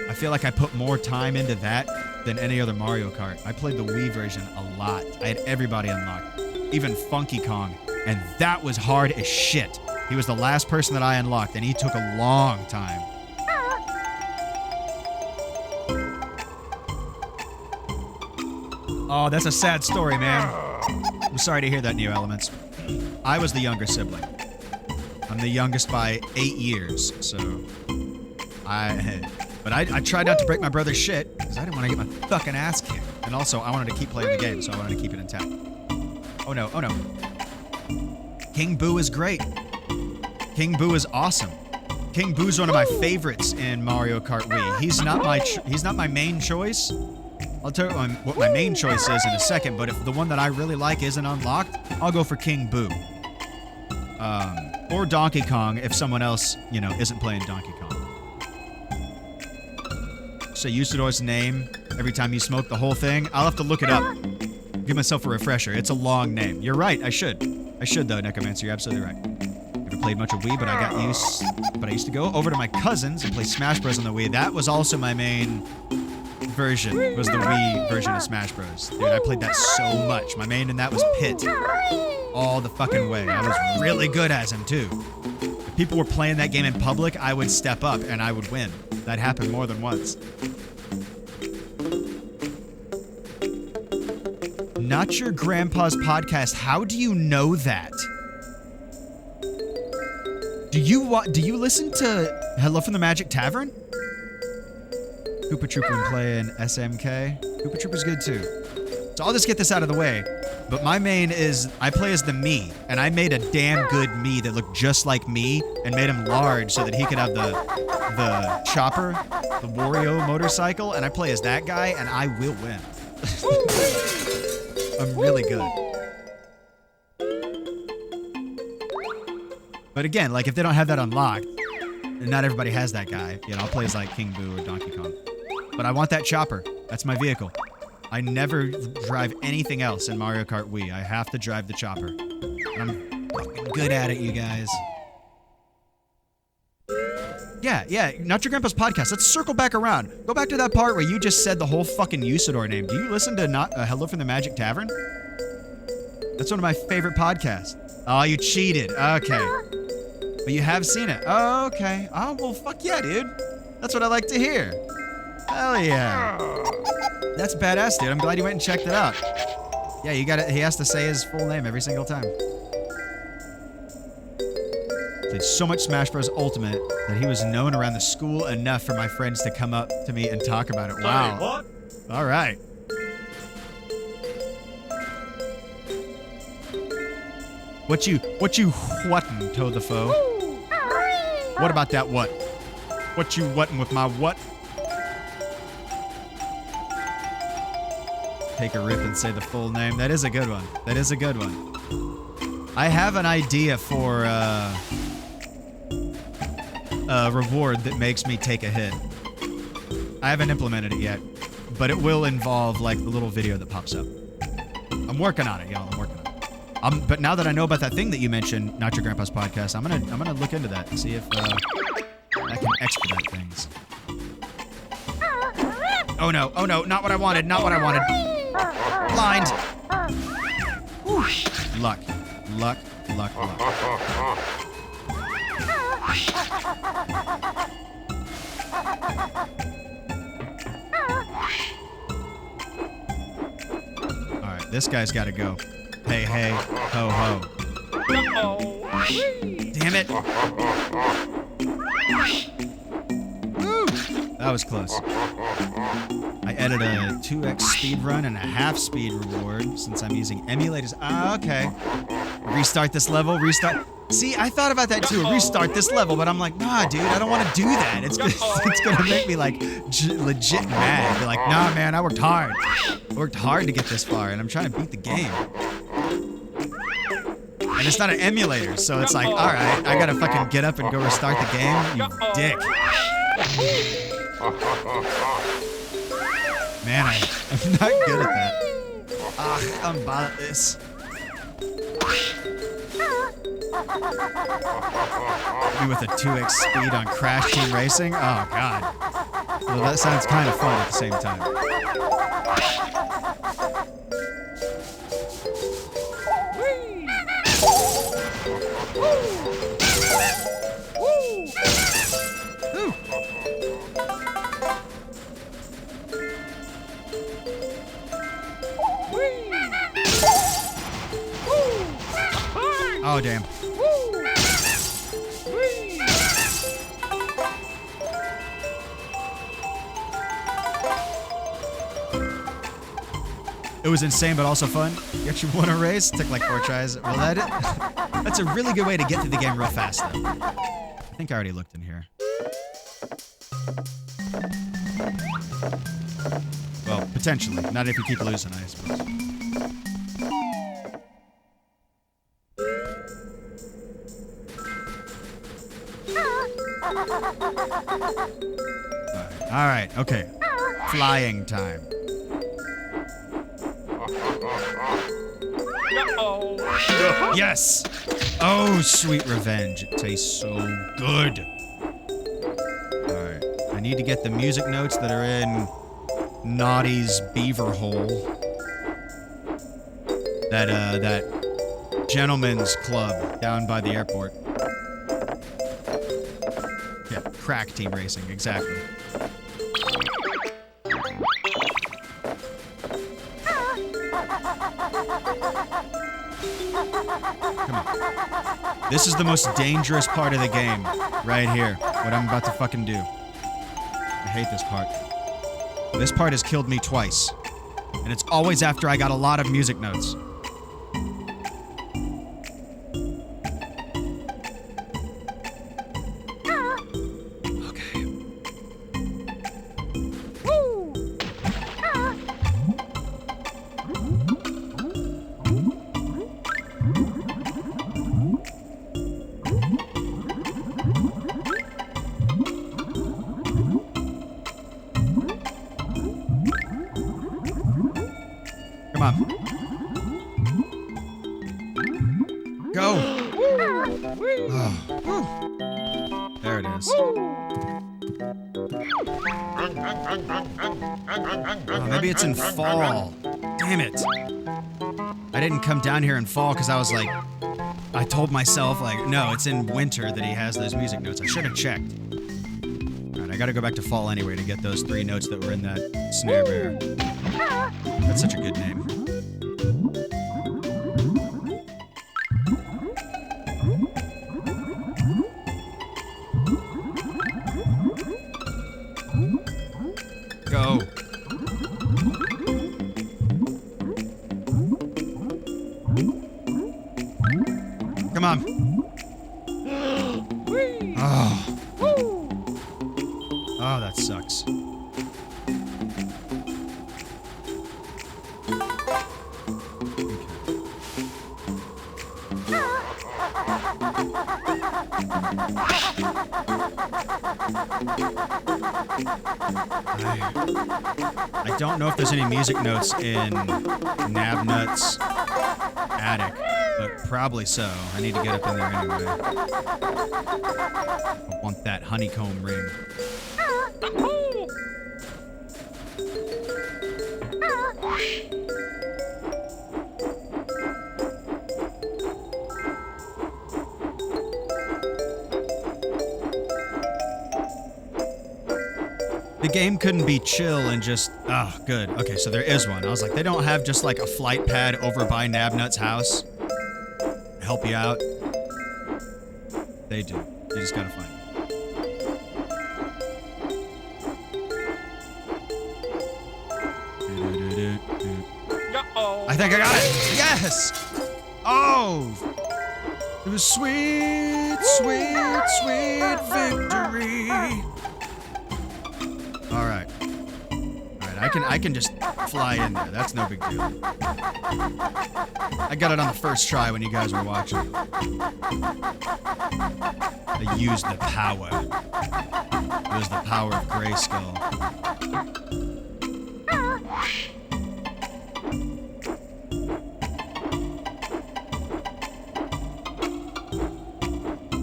I feel like I put more time into that than any other Mario Kart. I played the Wii version a lot. I had everybody unlocked. Even Funky Kong. And that was hard as shit. He was the last person that I unlocked, and he took a long time. Oh, that's a sad story, man. I'm sorry to hear that, Neo Elements. I was the younger sibling. I'm the youngest by 8 years, so... But I tried not to break my brother's shit, because I didn't want to get my fucking ass kicked. And also, I wanted to keep playing the game, so I wanted to keep it intact. Oh no, oh no. King Boo is great. King Boo is awesome. King Boo's one of my favorites in Mario Kart Wii. He's not my main choice. I'll tell you what my main choice is in a second, but if the one that I really like isn't unlocked, I'll go for King Boo. Or Donkey Kong if someone else, you know, isn't playing Donkey Kong. say Usador's name every time you smoke the whole thing. I'll have to look it up. Give myself a refresher. It's a long name. You're right. I should. I should, though, Necromancer. You're absolutely right. Never played much of Wii, but I used to go over to my cousins and play Smash Bros. On the Wii. That was also my main version, was the Wii version of Smash Bros. Dude, I played that so much. My main in that was Pit. All the fucking way. I was really good as him, too. If people were playing that game in public, I would step up and I would win. That happened more than once. Not Your Grandpa's Podcast. How do you know that? Do you listen to Hello from the Magic Tavern? Koopa Trooper playing SMK. Koopa Trooper's good too. So I'll just get this out of the way. But my main is, I play as the Mii, and I made a damn good Mii that looked just like me and made him large so that he could have the chopper, the Wario motorcycle, and I play as that guy, and I will win. I'm really good. But again, like if they don't have that unlocked, and not everybody has that guy, you know, I'll play as like King Boo or Donkey Kong. But I want that chopper. That's my vehicle. I never drive anything else in Mario Kart Wii. I have to drive the chopper. And I'm fucking good at it, you guys. Yeah, Not Your Grandpa's Podcast. Let's circle back around. Go back to that part where you just said the whole fucking Usador name. Do you listen to Hello from the Magic Tavern? That's one of my favorite podcasts. Oh, you cheated. Okay. But you have seen it. Oh, okay. Oh, well, fuck yeah, dude. That's what I like to hear. Hell yeah. That's badass, dude. I'm glad you went and checked it out. Yeah, you got it. He has to say his full name every single time. Played so much Smash Bros. Ultimate that he was known around the school enough for my friends to come up to me and talk about it. Wow. What? All right. What you whattin', Toe the Foe? What about that what? What you whattin' with my what? Take a rip and say the full name. That is a good one. That is a good one. I have an idea for a reward that makes me take a hit. I haven't implemented it yet, but it will involve like the little video that pops up. I'm working on it, y'all. I'm working on it. But now that I know about that thing that you mentioned, Not Your Grandpa's Podcast, I'm gonna look into that and see if I can expedite things. Oh no, not what I wanted, not what I wanted. Blind. Whew. Luck. Alright, this guy's gotta go. Hey, ho, ho. Damn it. Woo! That was close. I added a 2x speed run and a half speed reward since I'm using emulators. Ah, okay. Restart this level, restart. See, I thought about that too. Restart this level, but I'm like, nah, dude, I don't want to do that. It's gonna make me like legit mad. Be like, nah, man, I worked hard. I worked hard to get this far, and I'm trying to beat the game. And it's not an emulator, so it's like, all right, I gotta fucking get up and go restart the game. You dick. Man, I'm not good at that. I'm bad at this. Me with a 2x speed on Crash Team Racing? Oh, God. Well, that sounds kind of fun at the same time. Oh, damn. It was insane, but also fun. You actually won a race. Took like 4 tries. Well, that's a really good way to get through the game real fast, though. I think I already looked in here. Well, potentially. Not if you keep losing, I suppose. All right. Okay. flying time. Yes! Oh, sweet revenge. It tastes so good. Alright. I need to get the music notes that are in Naughty's beaver hole. That gentleman's club down by the airport. Yeah, crack team racing, exactly. Come on. This is the most dangerous part of the game, right here. What I'm about to fucking do. I hate this part. This part has killed me twice. And it's always after I got a lot of music notes. Okay. Come on. Go. Oh. There it is. Oh, maybe it's in fall. Damn it. I didn't come down here in fall because I was like, I told myself, like, no, it's in winter that he has those music notes. I should have checked. Alright, I gotta go back to fall anyway to get those 3 notes that were in that snare bear. That's such a good name. Go. Come on. Oh. Oh, that sucks. I don't know if there's any music notes in Nabnut's attic, but probably so. I need to get up in there anyway. I want that honeycomb ring. The game couldn't be chill and just, oh, good. Okay, so there is one. I was like, they don't have just like a flight pad over by Nabnut's house to help you out. They do. You just gotta find it. I think I got it. Yes. Oh, it was sweet, sweet, sweet victory. All right. I can just fly in there. That's no big deal. I got it on the first try when you guys were watching. I used the power. It was the power of Grayskull.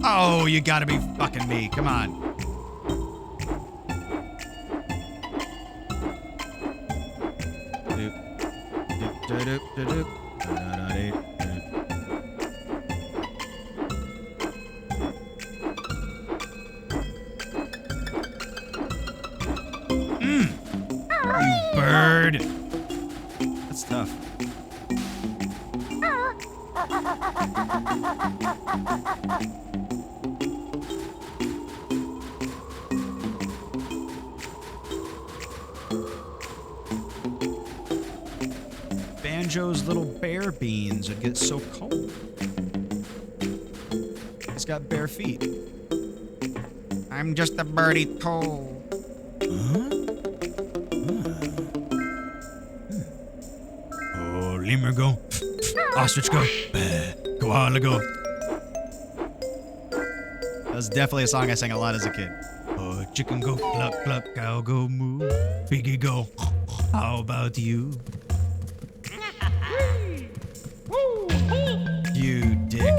Oh, you gotta be fucking me. Come on. You bird. That's tough. Banjo's little bear beans would get so cold. He's got bare feet. I'm just a birdie toad. Huh? Oh, lemur go. Ostrich go. Koala go. That was definitely a song I sang a lot as a kid. Oh, chicken go cluck cluck, cow go moo, piggy go. How about you? You dick.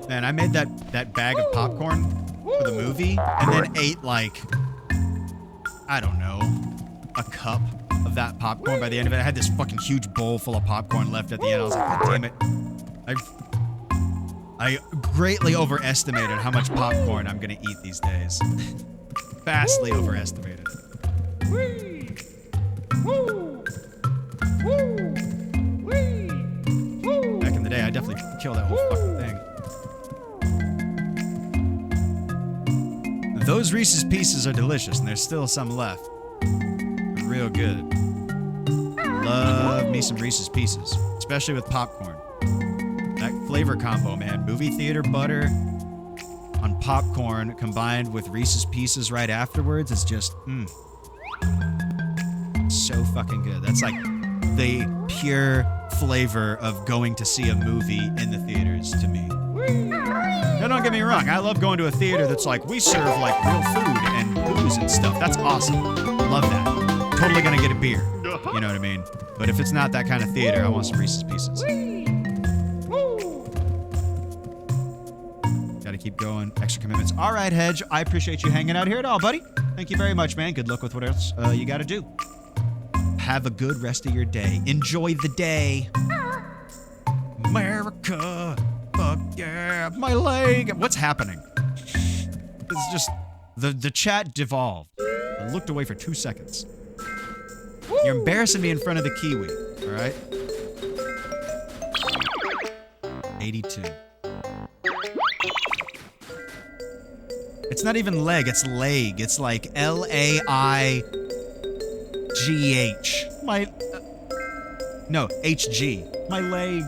Man, I made that bag of popcorn for the movie and then ate like, I don't know, a cup of that popcorn by the end of it. I had this fucking huge bowl full of popcorn left at the end. I was like, God damn it. I greatly overestimated how much popcorn I'm gonna eat these days. Vastly overestimated. Back in the day, I definitely killed that whole fucking thing. Those Reese's Pieces are delicious, and there's still some left. They're real good. Love me some Reese's Pieces, especially with popcorn. That flavor combo, man. Movie theater butter on popcorn combined with Reese's Pieces right afterwards is just, so fucking good. That's like the pure flavor of going to see a movie in the theaters to me. Now, don't get me wrong. I love going to a theater that's like, we serve like real food and booze and stuff. That's awesome. Love that. Totally gonna get a beer. You know what I mean? But if it's not that kind of theater, I want some Reese's Pieces. Gotta keep going. Extra commitments. All right, Hedge. I appreciate you hanging out here at all, buddy. Thank you very much, man. Good luck with what else you gotta do. Have a good rest of your day. Enjoy the day. America. Fuck yeah. My leg. What's happening? It's just... The chat devolved. I looked away for 2 seconds. You're embarrassing me in front of the Kiwi. Alright? 82. It's not even leg, it's leg. It's like L-A-I-G-H. My... no, H-G. My leg.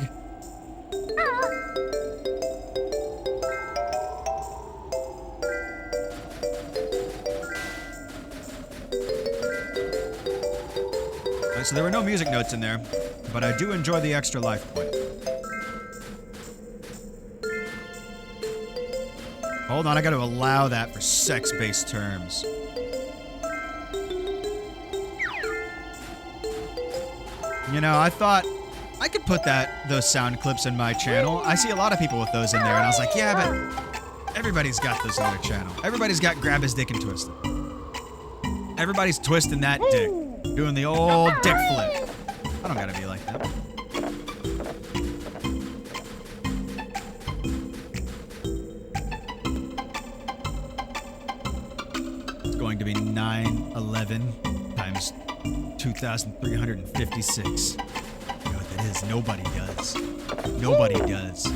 So there were no music notes in there, but I do enjoy the extra life point. Hold on, I gotta allow that for sex-based terms. You know, I thought I could put those sound clips in my channel. I see a lot of people with those in there, and I was like, yeah, but everybody's got those in their channel. Everybody's got grab his dick and twist it. Everybody's twisting that dick. Doing the old dick flip. I don't gotta be like that. It's going to be 911 times 2,356. You know what that is? Nobody does. Nobody does.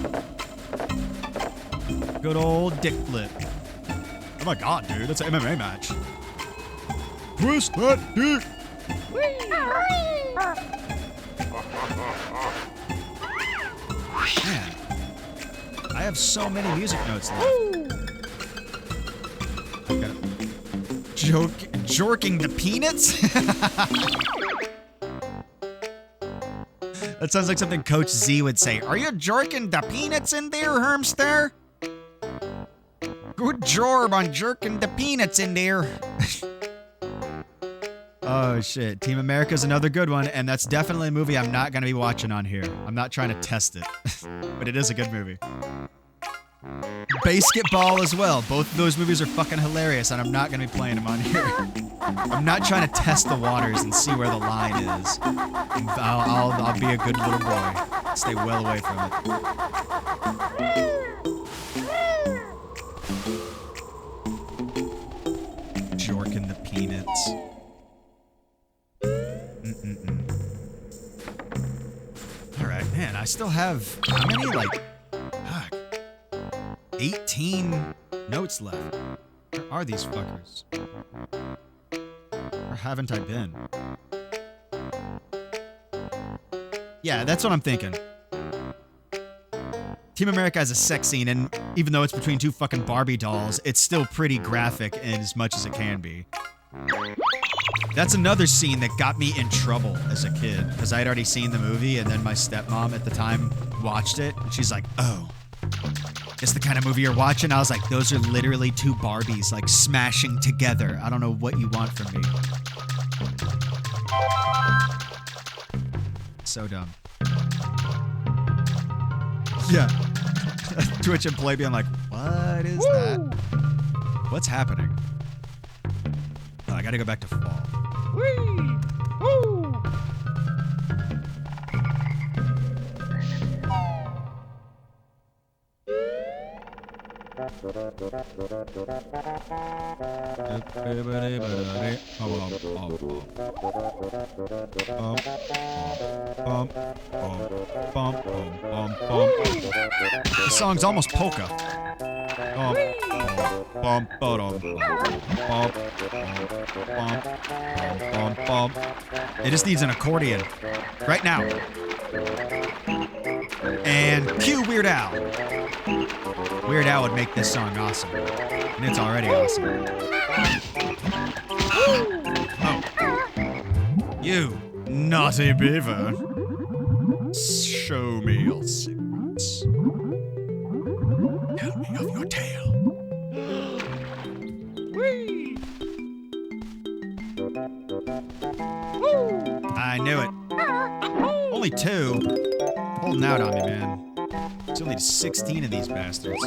Good old dick flip. Oh my god, dude. That's an MMA match. Twist that dick! Man, I have so many music notes left. Jorking the peanuts? That sounds like something Coach Z would say. Are you jerking the peanuts in there, Hermster? Good job on jerking the peanuts in there. Oh, shit. Team America's another good one, and that's definitely a movie I'm not going to be watching on here. I'm not trying to test it, but it is a good movie. Basketball as well. Both of those movies are fucking hilarious, and I'm not going to be playing them on here. I'm not trying to test the waters and see where the line is. I'll be a good little boy. Stay well away from it. Jorking the peanuts. Alright, man, I still have, how many, like, fuck, 18 notes left. Where are these fuckers? Where haven't I been? Yeah, that's what I'm thinking. Team America has a sex scene, and even though it's between two fucking Barbie dolls, it's still pretty graphic in as much as it can be. That's another scene that got me in trouble as a kid, because I had already seen the movie, and then my stepmom at the time watched it, and she's like, oh, it's the kind of movie you're watching? I was like, those are literally two Barbies, like, smashing together. I don't know what you want from me. So dumb. Yeah. Twitch and Play being like, what is that? What's happening? Oh, I gotta go back to fall. Whee! Woo! The song's almost polka. It just needs an accordion. Right now. And cue Weird Al. Weird Al would make this song awesome. And it's already awesome. Oh. You naughty beaver. Show me your secrets. Tell me of your tale. Whee! I knew it. Only 2. Holding out on me, man. There's only 16 of these bastards.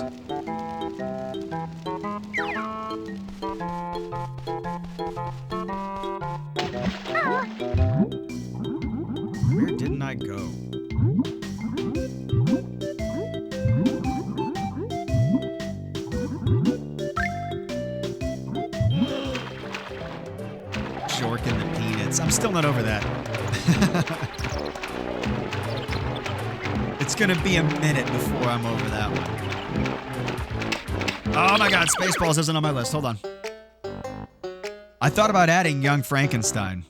Where didn't I go? Jork and the Peanuts. I'm still not over that. It's gonna be a minute before I'm over that one. Oh my god, Spaceballs isn't on my list. Hold on. I thought about adding Young Frankenstein.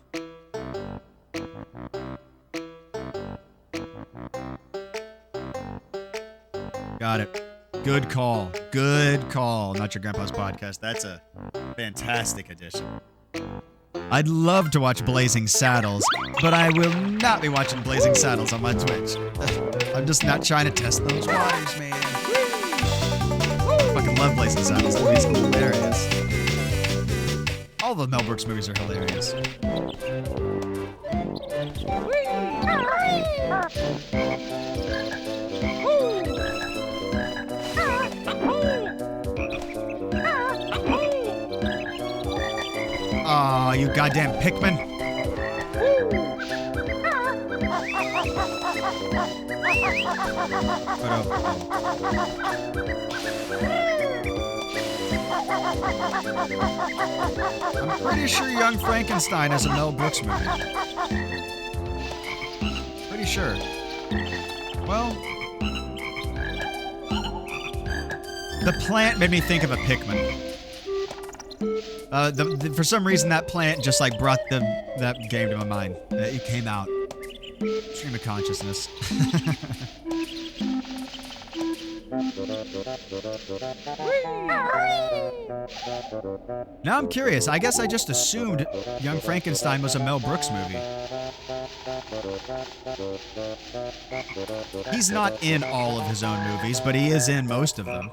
Got it. Good call. Good call. Not Your Grandpa's Podcast. That's a fantastic addition. I'd love to watch Blazing Saddles, but I will not be watching Blazing Saddles on my Twitch. I'm just not trying to test those waters, man. I fucking love Blazing Saddles. That movie's hilarious. All the Mel Brooks movies are hilarious. Aw, you goddamn Pikmin. I'm pretty sure Young Frankenstein is a Mel Brooks movie. Pretty sure. Well, the plant made me think of a Pikmin. For some reason, that plant just like brought that game to my mind. It came out. Stream of consciousness. Now I'm curious. I guess I just assumed Young Frankenstein was a Mel Brooks movie. He's not in all of his own movies, but he is in most of them.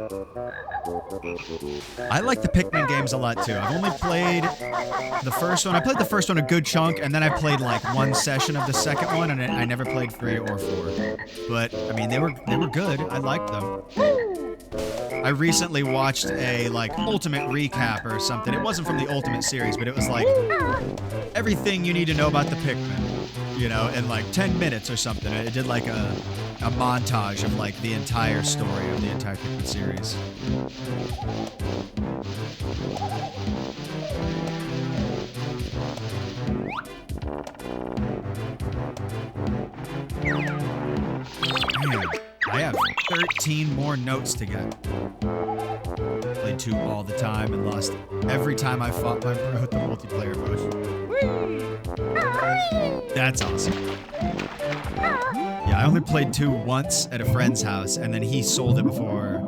I like the Pikmin games a lot too. I've only played the first one. I played the first one a good chunk, and then I played like one session of the second one, and I never played 3 or 4. But I mean, they were good. I liked them. I recently watched a like Ultimate recap or something. It wasn't from the Ultimate series, but it was like everything you need to know about the Pikmin, you know, in like 10 minutes or something. It did like a montage of like the entire story of the entire Pikmin series. Man, I have 13 more notes to get. Played 2 all the time and lost every time I fought my bro with the multiplayer mode. That's awesome. Yeah, I only played 2 once at a friend's house, and then he sold it before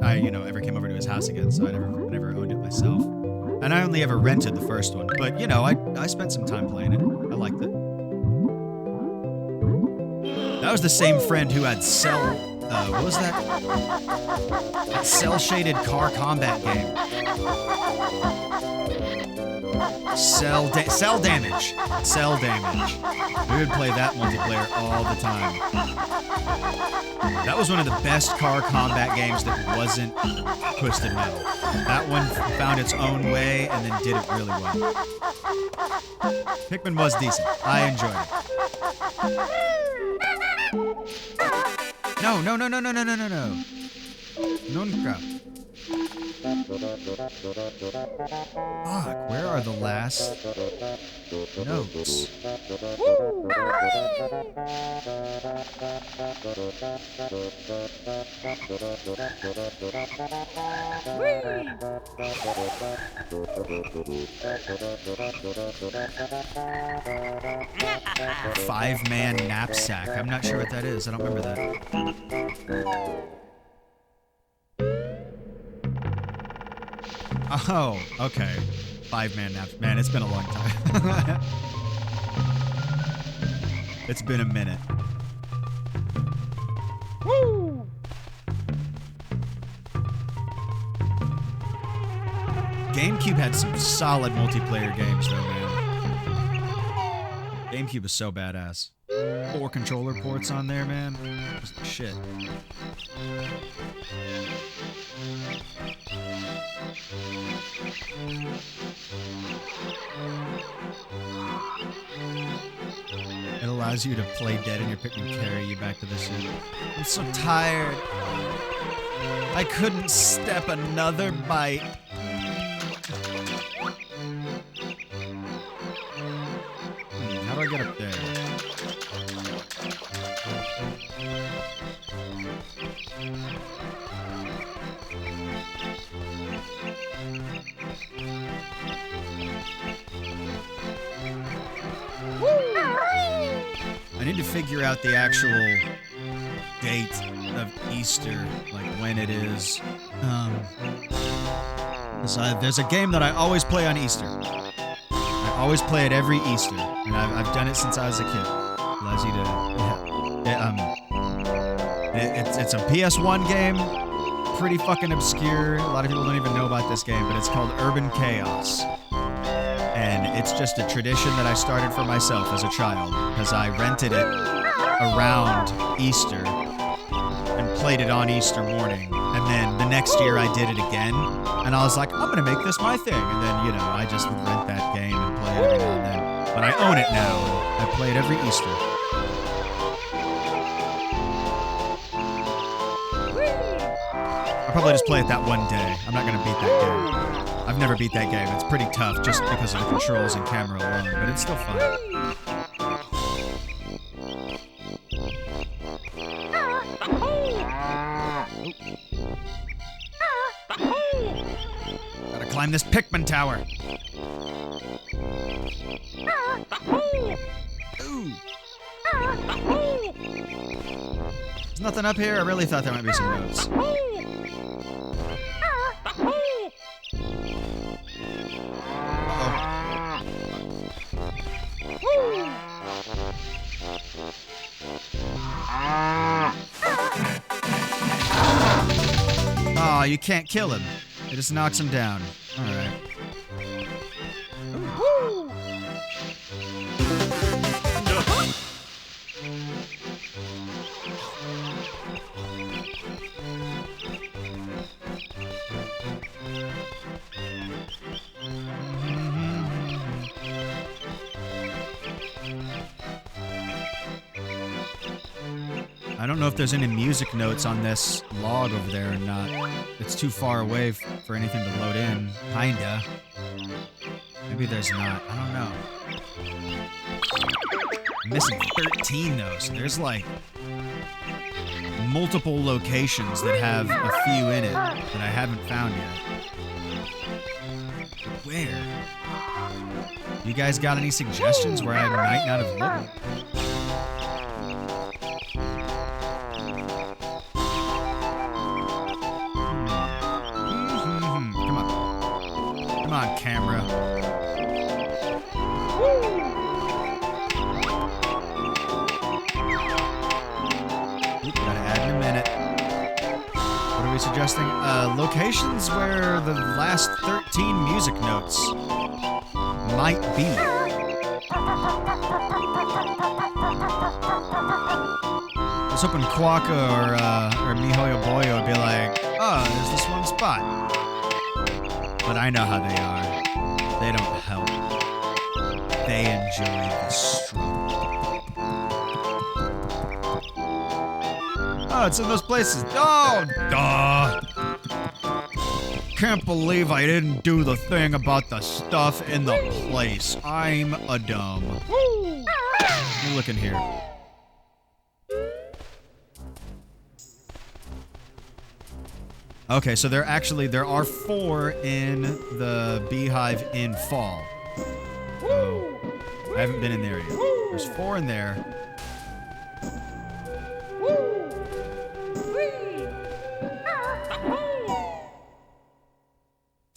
I, ever came over to his house again. So I never owned it myself. And I only ever rented the first one. But I spent some time playing it. I liked it. That was the same friend who had what was that? That cell-shaded car combat game. Cell damage. Cell damage. We would play that multiplayer all the time. That was one of the best car combat games that wasn't Twisted Metal. That one found its own way and then did it really well. Pikmin was decent. I enjoyed it. No. Nunca. Fuck, where are the last notes? 5-man knapsack. I'm not sure what that is. I don't remember that. Oh, okay. 5-man nap. Man, it's been a long time. It's been a minute. Woo! GameCube had some solid multiplayer games, though, man. GameCube was so badass. 4 controller ports on there, man. It was the shit. It allows you to play dead and your Pikmin carry you back to the ship. I'm so tired. I couldn't step another bite. How do I get up there? I need to figure out the actual date of Easter, like when it is. There's a game that I always play on Easter. I always play it every Easter, and I've done it since I was a kid. Allows you to. It's a PS1 game, pretty fucking obscure. A lot of people don't even know about this game, but it's called Urban Chaos. And it's just a tradition that I started for myself as a child, because I rented it around Easter and played it on Easter morning. And then the next year I did it again, and I was like, I'm gonna make this my thing. And then, I just would rent that game and play it every now and then. But I own it now, and I play it every Easter. I'll probably just play it that one day. I'm not gonna beat that game. I've never beat that game. It's pretty tough just because of the controls and camera alone, but it's still fun. Gotta climb this Pikmin tower. Ooh. There's nothing up here? I really thought there might be some notes. Oh, you can't kill him. It just knocks him down. All right. I don't know if there's any music notes on this log over there or not. It's too far away for anything to load in. Kinda. Maybe there's not. I don't know. I'm missing 13 though, so there's like multiple locations that have a few in it that I haven't found yet. Where? You guys got any suggestions where I might not have looked? you suggesting? Locations where the last 13 music notes might be. I was hoping Quokka or Mihoyo Boyo would be like, oh, there's this one spot. But I know how they are. They don't help. They enjoy the struggle. Oh, it's in those places. Oh, duh. Can't believe I didn't do the thing about the stuff in the place. I'm a dumb. Let me look in here. Okay, so there are 4 in the beehive in fall. Oh, I haven't been in there yet. There's 4 in there.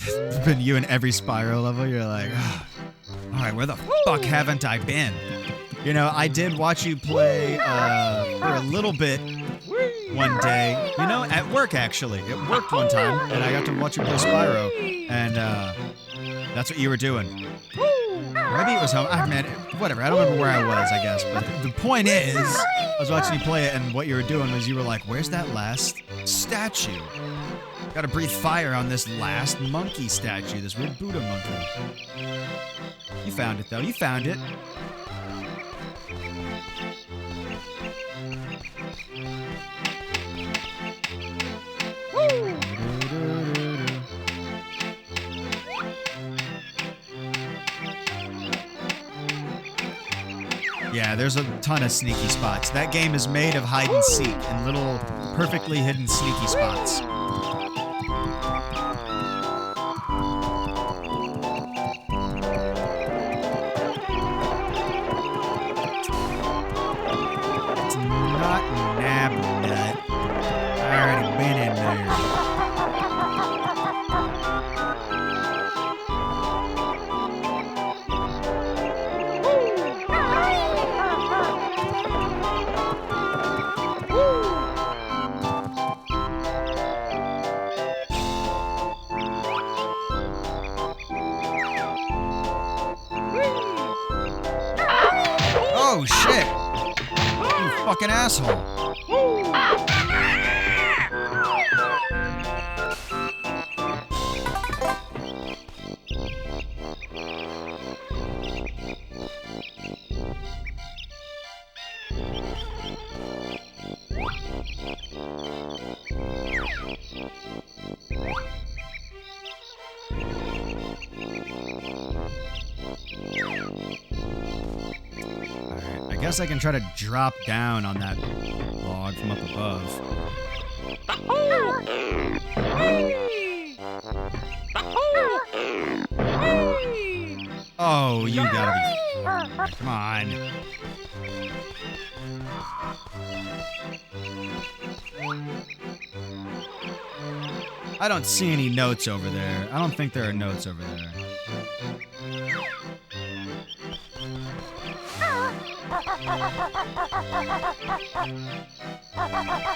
It's been you in every Spyro level. You're like, oh, all right, where the fuck haven't I been? You know, I did watch you play for a little bit one day. You know, at work actually. It worked one time, and I got to watch you play Spyro, and that's what you were doing. Maybe it was home. Ah, man, whatever. I don't remember where I was, I guess. But the point is, I was watching you play it, and what you were doing was you were like, where's that last statue? Gotta breathe fire on this last monkey statue, this weird Buddha monkey. You found it, though. You found it. Yeah, there's a ton of sneaky spots. That game is made of hide and seek and little perfectly hidden sneaky spots. It's not Nabnut. I already been in there. Oh shit! You fucking asshole! I guess I can try to drop down on that log from up above. Oh, you gotta be... Come on. I don't see any notes over there. I don't think there are notes over there.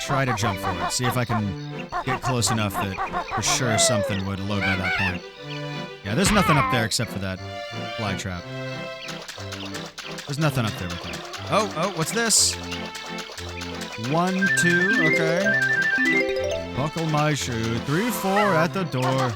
Try to jump for it. See if I can get close enough that for sure something would load by that point. Yeah, there's nothing up there except for that fly trap. There's nothing up there with that. Oh, what's this? 1, 2, okay. Buckle my shoe. 3, 4 at the door.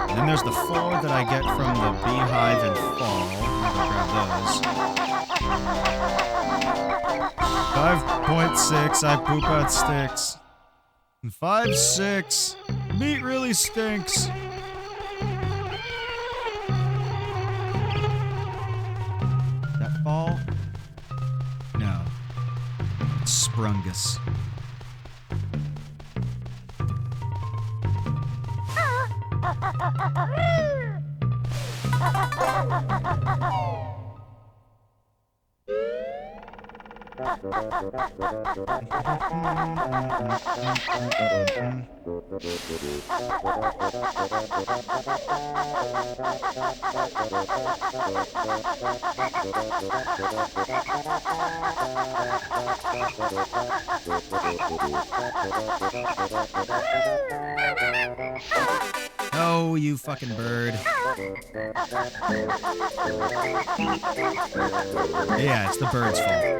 And then there's the 4 that I get from the beehive and fall. I'm gonna grab those. 5.6, I poop out sticks. 5, 6, meat really stinks. That fall? No. It's Sprungus. Oh, you fucking bird. Yeah, it's the bird's fault.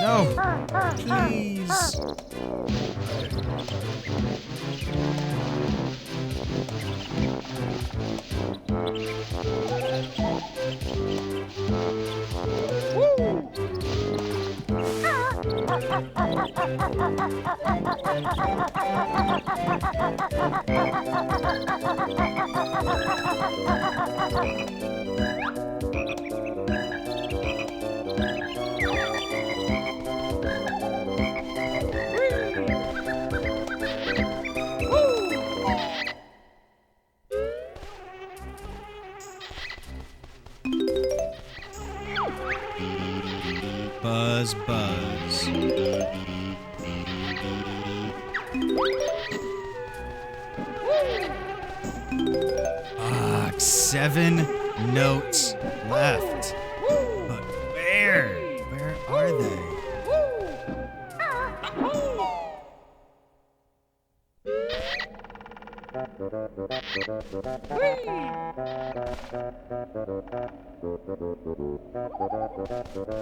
No, please. Buzz, buzz. Ah, 7 notes left. But where? Where are they?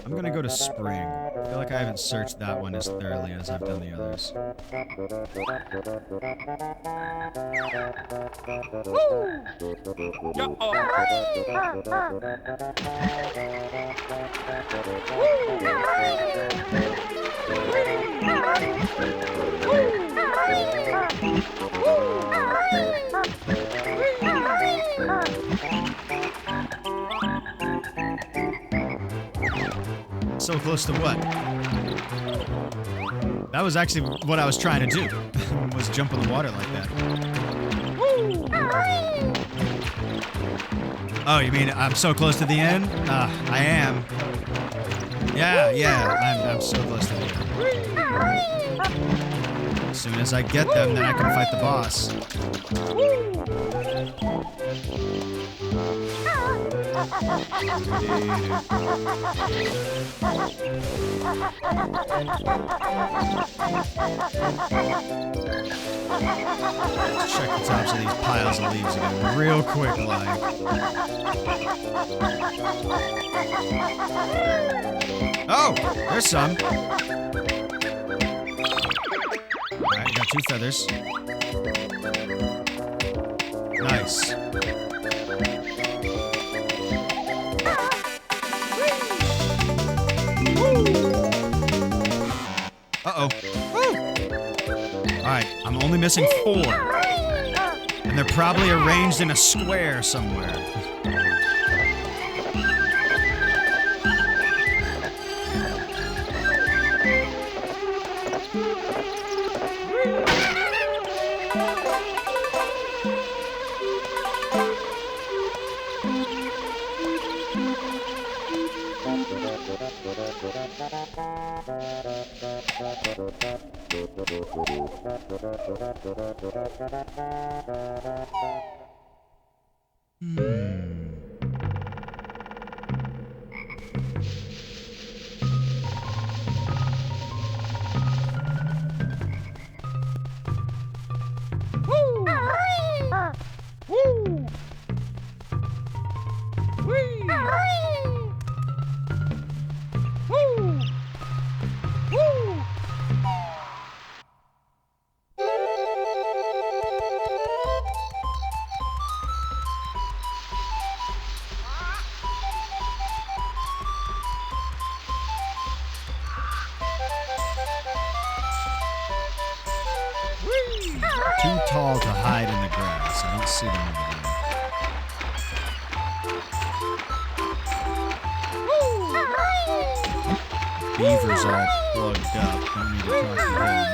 I'm gonna go to spring. I feel like I haven't searched that one as thoroughly as I've done the others. So close to what? That was actually what I was trying to do, was jump in the water like that. Oh, you mean I'm so close to the end? I am. Yeah, I'm so close to the end. As soon as I get them, then I can fight the boss. Let's check the tops of these piles of leaves again real quick, like. Oh, there's some. Alright, got 2 feathers. Nice. Uh-oh. Alright, I'm only missing 4. And they're probably arranged in a square somewhere. Too tall to hide in the grass. I don't see them over there. beaver's all plugged up. Don't need to talk to him.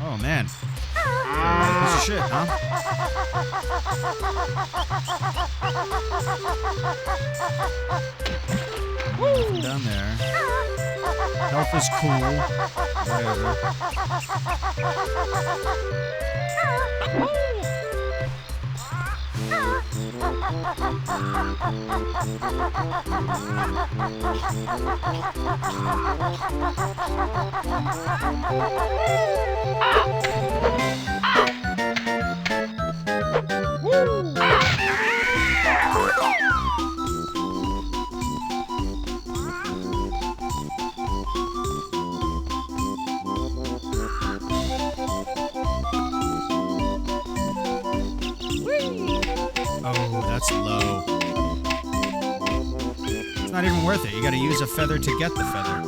Oh man. Piece of shit, huh? Nothing down there. Health is cool. Whatever. Oh, that's low. It's not even worth it. You gotta use a feather to get the feather.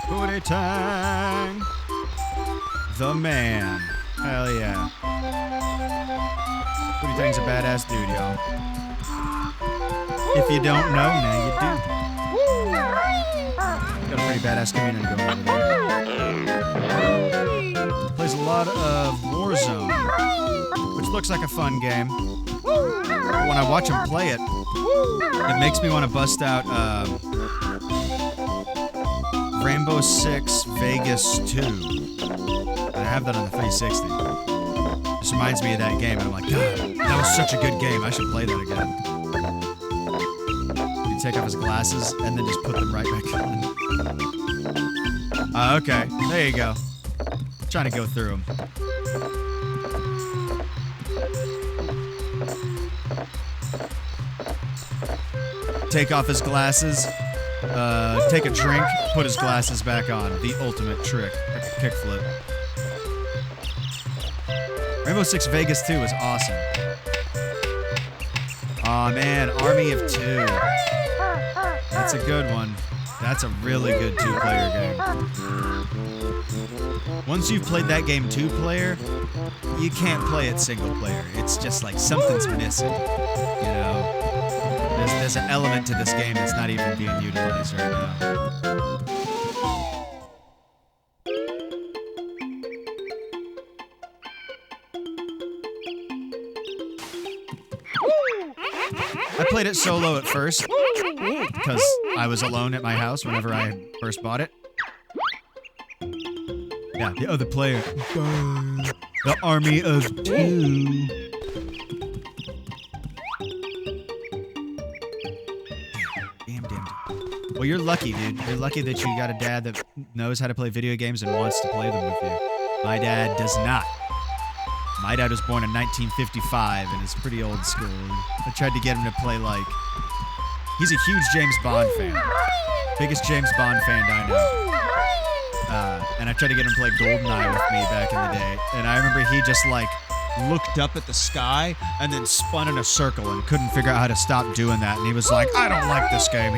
Booty Tang! The man. Hell yeah. Booty Tang's a badass dude, y'all. If you don't know, now you do. Got a pretty badass community going over there. Plays a lot of Warzone, which looks like a fun game. But when I watch him play it, it makes me want to bust out Rainbow Six Vegas 2. I have that on the 360. This reminds me of that game, and I'm like, God, that was such a good game. I should play that again. You take off his glasses and then just put them right back on. Okay, there you go. Trying to go through them. Take off his glasses. Take a drink, put his glasses back on. The ultimate trick. Like a kickflip. Rainbow Six Vegas 2 is awesome. Aw, man. Army of Two. That's a good one. That's a really good two-player game. Once you've played that game two-player, you can't play it single-player. It's just like something's missing, you know? There's an element to this game that's not even being utilized right now. I played it solo at first because I was alone at my house whenever I first bought it. Yeah, the other player. The Army of Two. Well, you're lucky, dude. You're lucky that you got a dad that knows how to play video games and wants to play them with you. My dad does not. My dad was born in 1955 and is pretty old school. I tried to get him to play, like... He's a huge James Bond fan. Biggest James Bond fan I know. And I tried to get him to play GoldenEye with me back in the day. And I remember he just, like, looked up at the sky and then spun in a circle and couldn't figure out how to stop doing that. And he was like, I don't like this game.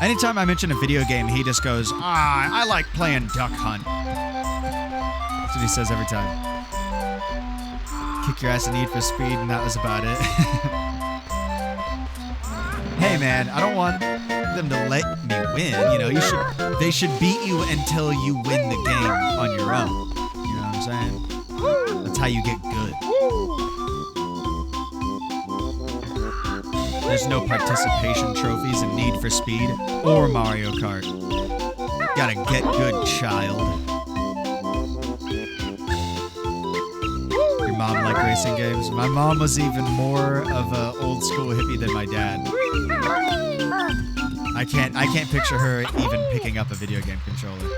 Anytime I mention a video game, he just goes, I like playing Duck Hunt. That's what he says every time. Kick your ass in Need for Speed, and that was about it. Hey man, I don't want them to let me win. You know, they should beat you until you win the game on your own. You know what I'm saying? That's how you get good. There's no participation trophies in Need for Speed or Mario Kart. Gotta get good, child. Your mom liked racing games? My mom was even more of a old school hippie than my dad. I can't picture her even picking up a video game controller.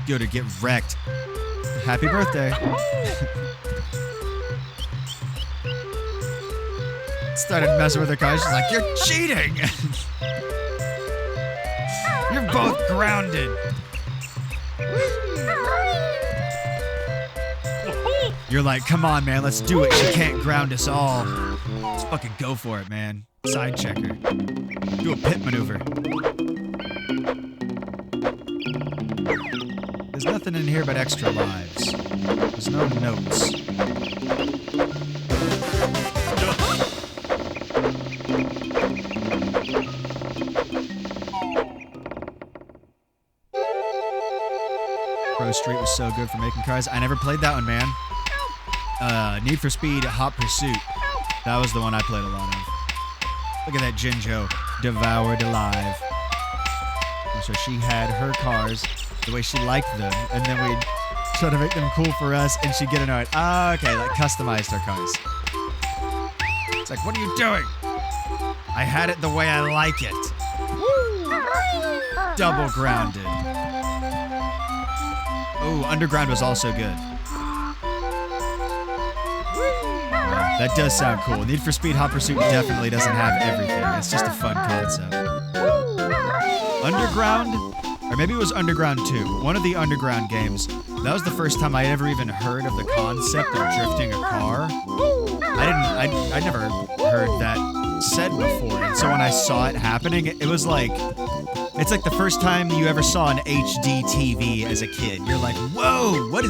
Go to get wrecked. Happy birthday. Started messing with her car. She's like, "You're cheating! You're both grounded." You're like, "Come on, man, let's do it. She can't ground us all. Let's fucking go for it, man. Side checker. Do a pit maneuver." There's nothing in here but extra lives. There's no notes. Pro Street was so good for making cars. I never played that one, man. Need for Speed Hot Pursuit. That was the one I played a lot of. Look at that Jinjo. Devoured alive. And so she had her cars the way she liked them, and then we'd try to make them cool for us, and she'd get annoyed. Ah, okay, like customized our cars. It's like, what are you doing? I had it the way I like it. Double grounded. Ooh, Underground was also good. That does sound cool. Need for Speed Hot Pursuit definitely doesn't have everything. It's just a fun concept. Underground, or maybe it was Underground 2. One of the Underground games. That was the first time I ever even heard of the concept of drifting a car. I never heard that said before. And so when I saw it happening, it was like, it's like the first time you ever saw an HD TV as a kid. You're like, whoa, what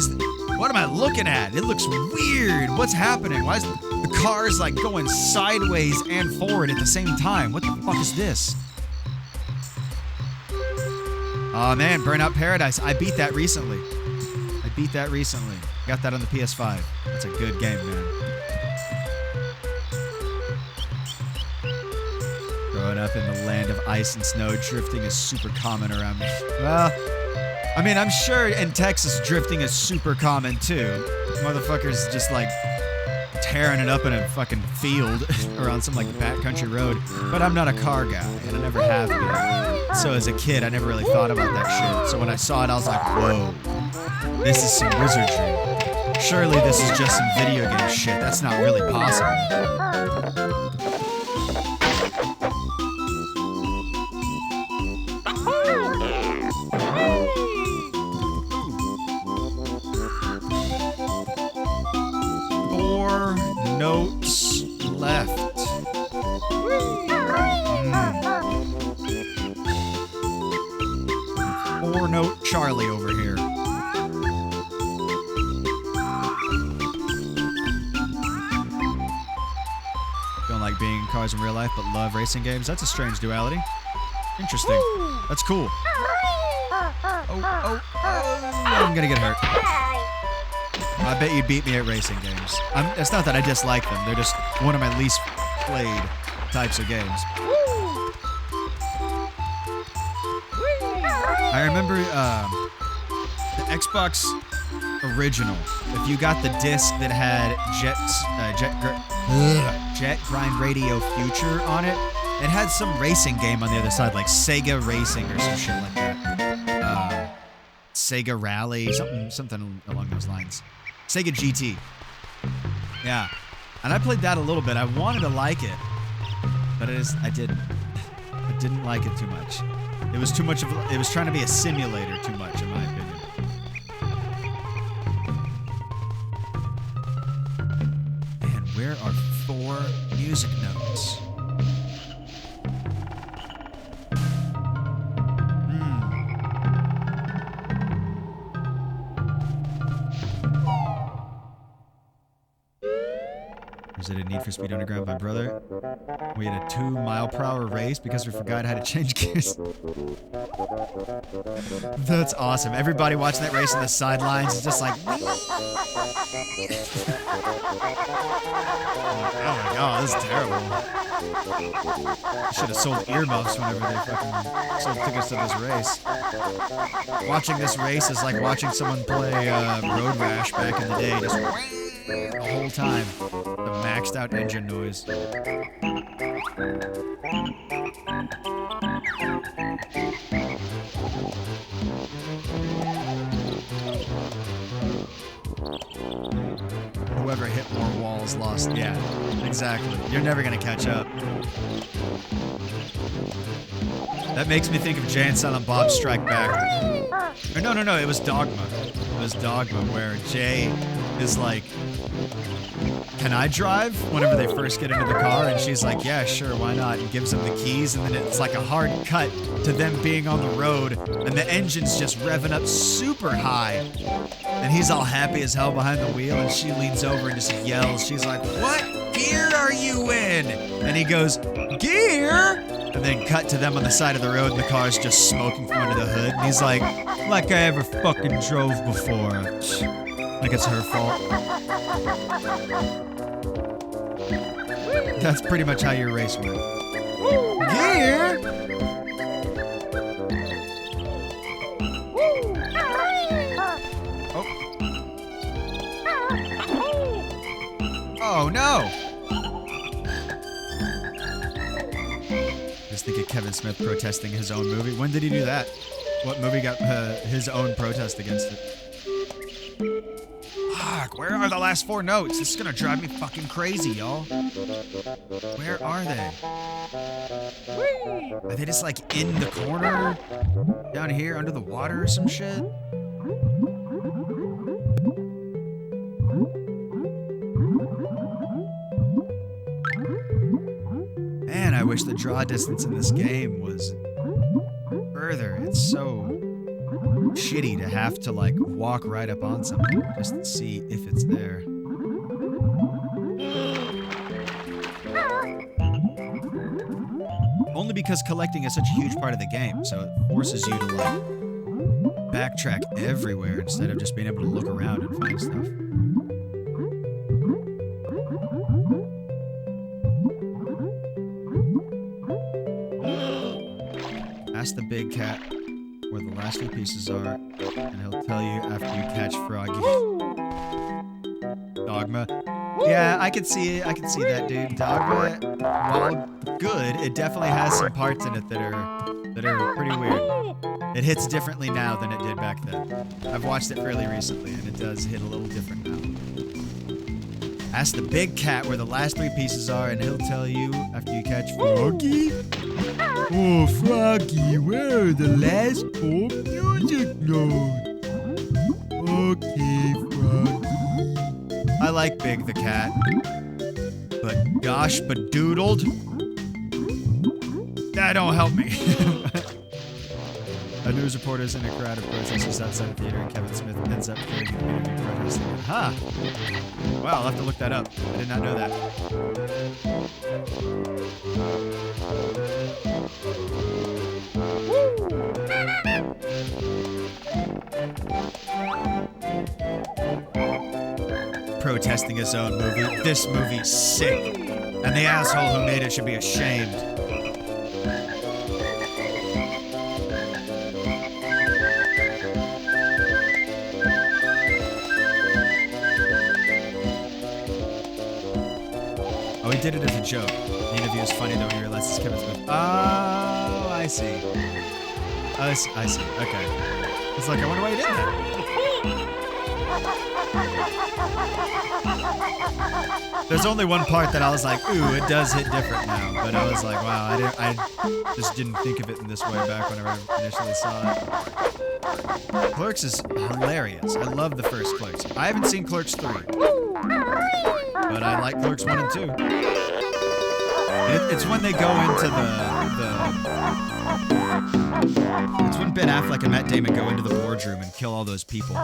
am I looking at? It looks weird. What's happening? Why is the car's like going sideways and forward at the same time? What the fuck is this? Oh man, Burnout Paradise. I beat that recently. Got that on the PS5. That's a good game, man. Growing up in the land of ice and snow, drifting is super common around me. Well, I mean, I'm sure in Texas, drifting is super common too. Motherfuckers just like tearing it up in a fucking field or on some like backcountry road. But I'm not a car guy, and I never have been. So as a kid, I never really thought about that shit. So when I saw it, I was like, whoa, this is some wizardry. Surely this is just some video game shit. That's not really possible. Notes left. Four-note Charlie over here. Don't like being in cars in real life, but love racing games. That's a strange duality. Interesting. That's cool. Oh, I'm gonna get hurt. I bet you beat me at racing games. It's not that I dislike them. They're just one of my least played types of games. I remember the Xbox original. If you got the disc that had Jet Grind Radio Future on it, it had some racing game on the other side, like Sega Racing or some shit like that. Sega Rally, something along those lines. Sega GT. Yeah. And I played that a little bit. I wanted to like it, but I didn't. I didn't like it too much. It was too much it was trying to be a simulator too much, in my opinion. Man, where are 4 music notes? Need for Speed Underground, my brother. We had a 2-mile-per-hour race because we forgot how to change gears. That's awesome. Everybody watching that race on the sidelines is just like, oh my god, this is terrible. Should have sold earmuffs whenever they fucking sold tickets to this race. Watching this race is like watching someone play Road Rash back in the day, just the whole time. The maxed out engine noise. Whoever hit more walls lost. Yeah, exactly. You're never gonna catch up. That makes me think of Jay and Silent Bob Strike Back. Or no, it was Dogma. It was Dogma where Jay is like, can I drive? Whenever they first get into the car, and she's like, yeah, sure, why not? And gives him the keys, and then it's like a hard cut to them being on the road, and the engine's just revving up super high. And he's all happy as hell behind the wheel, and she leans over and just yells. She's like, what gear are you in? And he goes, gear? And then cut to them on the side of the road, and the car's just smoking from under the hood. And he's like I ever fucking drove before. Like it's her fault. That's pretty much how your race went. Gear? Oh. Oh no! Just think of Kevin Smith protesting his own movie. When did he do that? What movie got his own protest against it? Fuck, where are the last 4 notes? This is gonna drive me fucking crazy, y'all. Where are they? Are they just like in the corner? Down here under the water or some shit? Man, I wish the draw distance in this game was further. It's so shitty to have to like walk right up on something just to see if it's there. Only because collecting is such a huge part of the game, so it forces you to like backtrack everywhere instead of just being able to look around and find stuff. Ask the big cat where the last 2 pieces are, and he'll tell you after you catch Froggy. Dogma. Yeah, I can see it. I can see that, dude. Dogma, while good, it definitely has some parts in it that are pretty weird. It hits differently now than it did back then. I've watched it fairly recently, and it does hit a little different now. Ask the big cat where the last 3 pieces are, and he'll tell you after you catch Froggy. Oh, Froggy, where are the last 4 music notes? Okay, Froggy. I like Big the cat, but gosh bedoodled, that don't help me. A news reporter is in a crowd of protesters outside the theater, and Kevin Smith ends up filming the interview protesting. Huh. Wow, I'll have to look that up. I did not know that. Protesting his own movie. This movie's sick. And the asshole who made it should be ashamed. Oh, he did it as a joke. The interview is funny though when you realize it's Kevin Smith. Oh, I see. I see. Okay. It's like, I wonder why he did that. There's only one part that I was like, ooh, it does hit different now. But I was like, wow, I just didn't think of it in this way back whenever I initially saw it. Clerks is hilarious. I love the first Clerks. I haven't seen Clerks 3. But I like Clerks 1 and 2. It's when they go into it's when Ben Affleck and Matt Damon go into the boardroom and kill all those people.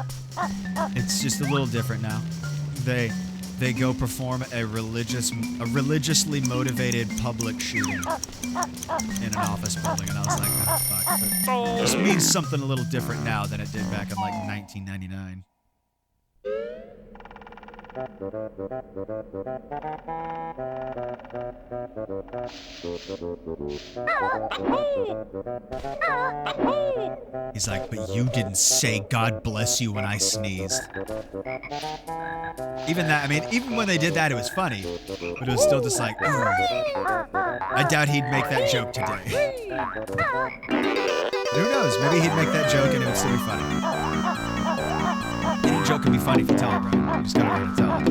It's just a little different now. they go perform a religiously motivated public shooting in an office building, and I was like, oh, fuck. But this means something a little different now than it did back in like 1999. He's like, but you didn't say God bless you when I sneezed. Even that, I mean, even when they did that, it was funny. But it was still just like, I doubt he'd make that joke today. Who knows? Maybe he'd make that joke and it would still be funny. Any joke can be funny if you tell it right. You just gotta learn to tell it.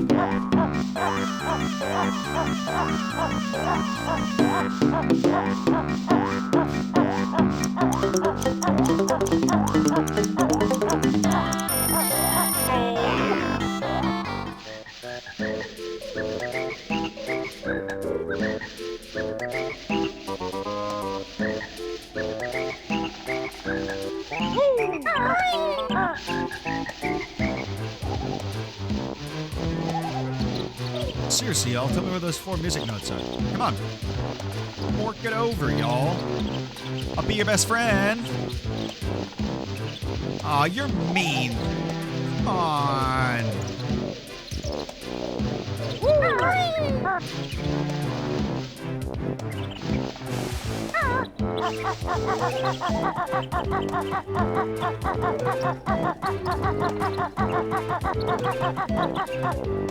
Seriously, y'all, tell me where those 4 music notes are. Come on. Work it over, y'all. I'll be your best friend. Aw, you're mean. Come on.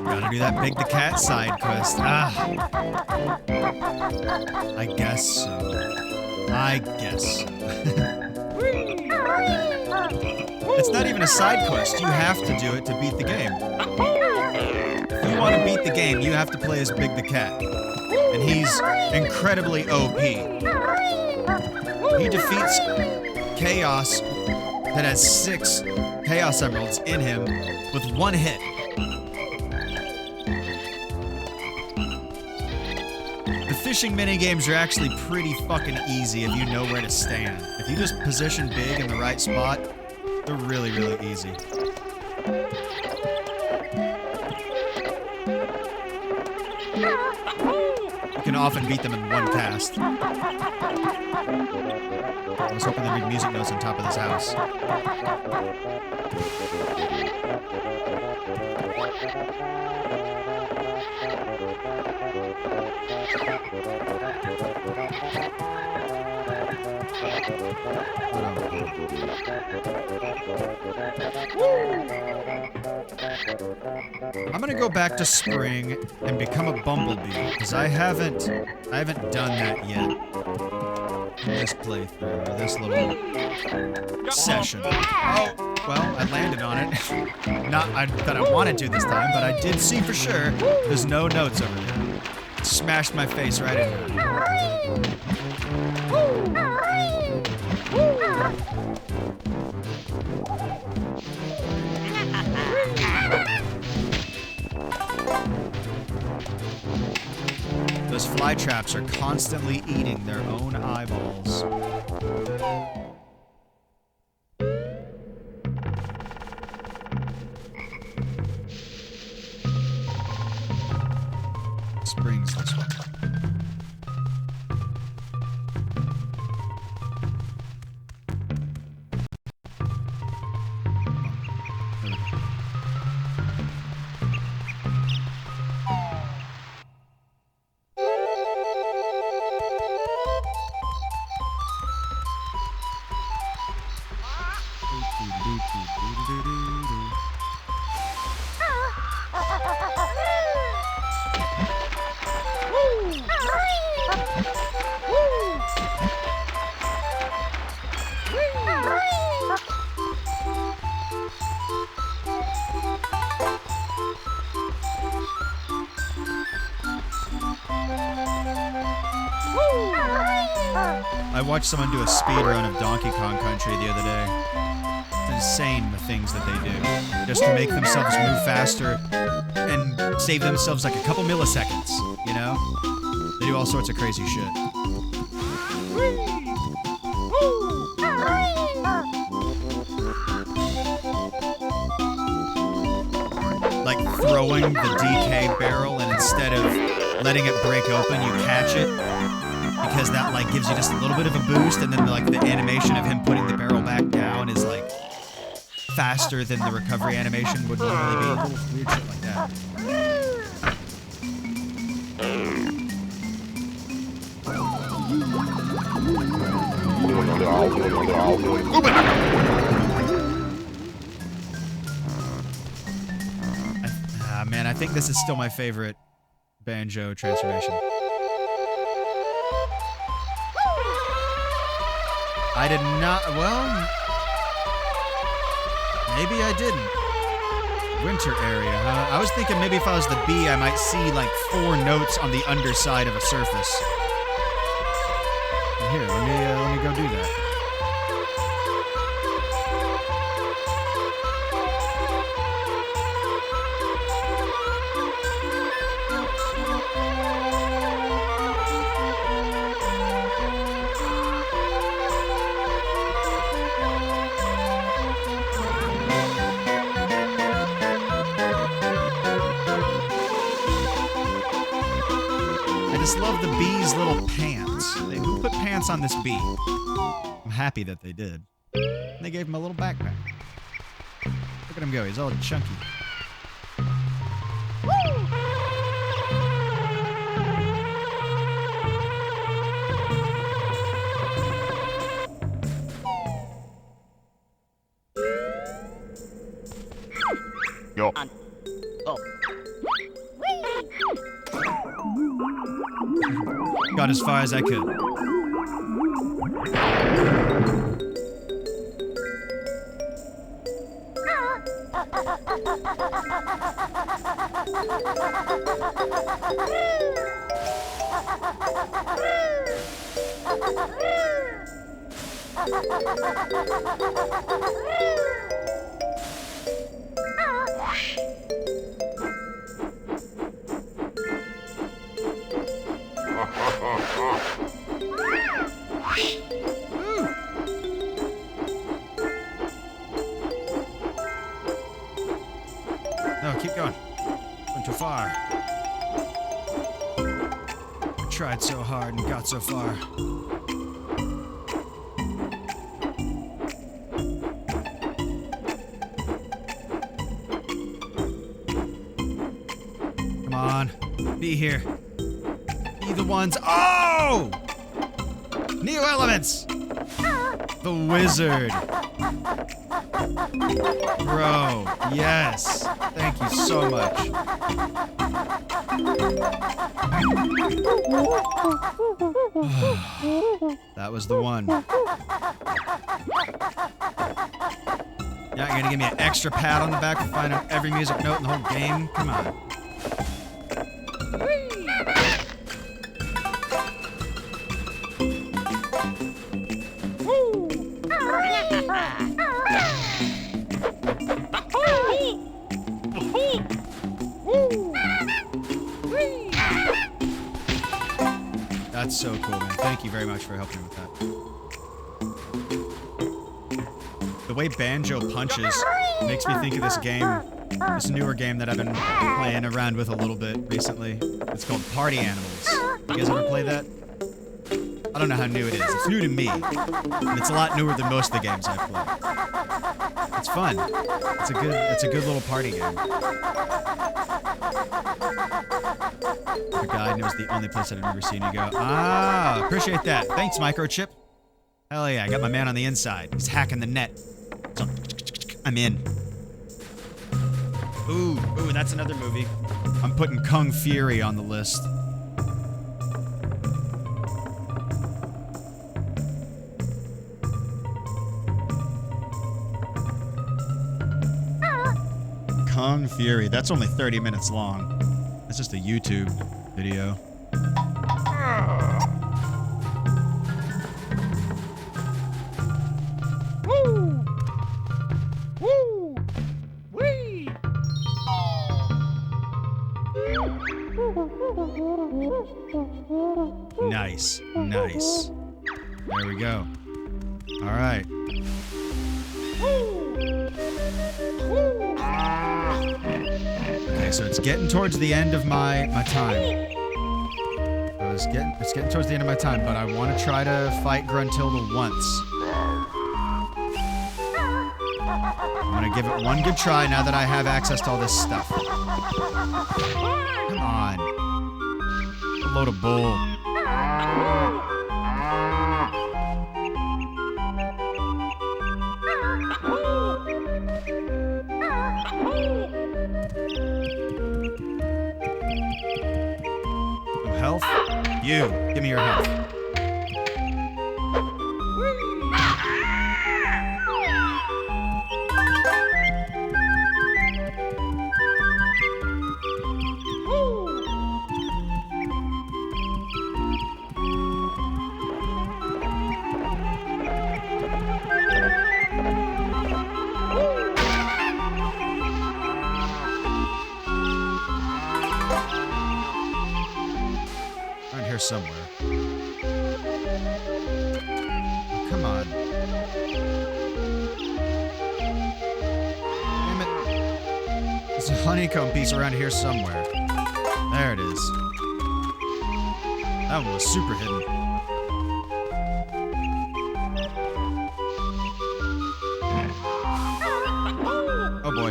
Gotta do that Big the Cat side quest. I guess so. I guess so. It's not even a side quest. You have to do it to beat the game. If you want to beat the game, you have to play as Big the Cat. And he's incredibly OP. He defeats Chaos that has 6 Chaos Emeralds in him with 1 hit. The fishing minigames are actually pretty fucking easy if you know where to stand. If you just position Big in the right spot, they're really, really easy. You can often beat them in 1 cast. I was hoping there'd be music notes on top of this house. I'm gonna go back to spring and become a bumblebee because I haven't done that yet in this playthrough or this little session. Oh, well, I landed on it. Not that I wanted to this time, but I did see for sure there's no notes over there. Smashed my face right into it. Those fly traps are constantly eating their own eyeballs. Springs this way. I watched someone do a speedrun of Donkey Kong Country the other day. It's insane the things that they do. Just to make themselves move faster and save themselves like a couple milliseconds, you know? They do all sorts of crazy shit. Like throwing the DK barrel, and instead of letting it break open, you catch it, because that like gives you just a little bit of a boost, and then like the animation of him putting the barrel back down is like faster than the recovery animation would normally be. Little weird shit like that. Man, I think this is still my favorite Banjo transformation. I did not, well, maybe I didn't. Winter area, huh? I was thinking maybe if I was the bee, I might see like 4 notes on the underside of a surface. Here, let me go do that. I just love the bee's little pants. Who put pants on this bee? I'm happy that they did. And they gave him a little backpack. Look at him go, he's all chunky. Yo. Got as far as I could. No, keep going. Went too far. I tried so hard and got so far. Come on. Be here. Be the ones. Oh! New elements! The wizard. Bro, yes. Thank you so much. That was the one. Yeah, you're gonna give me an extra pat on the back for finding out every music note in the whole game? Come on. That's so cool, man. Thank you very much for helping me with that. The way Banjo punches makes me think of this game, this newer game that I've been playing around with a little bit recently. It's called Party Animals. You guys ever play that? I don't know how new it is. It's new to me. And it's a lot newer than most of the games I've played. It's fun. It's a good little party game. The guy knows the only place I've ever seen you go. Ah, appreciate that. Thanks, Microchip. Hell yeah, I got my man on the inside. He's hacking the net. So, I'm in. Ooh, that's another movie. I'm putting Kung Fury on the list. Kung Fury. That's only 30 minutes long. That's just a YouTube video. Woo! Woo! Wee! Nice. Nice. There we go. All right. Okay, so it's getting towards the end of my time. So it's getting towards the end of my time, but I want to try to fight Gruntilda once. I'm gonna give it one good try now that I have access to all this stuff. Come on. A load of bull. No health? You. Give me your health. Somewhere. Oh, come on. Damn it. There's a honeycomb piece around here somewhere. There it is. That one was super hidden. Oh boy.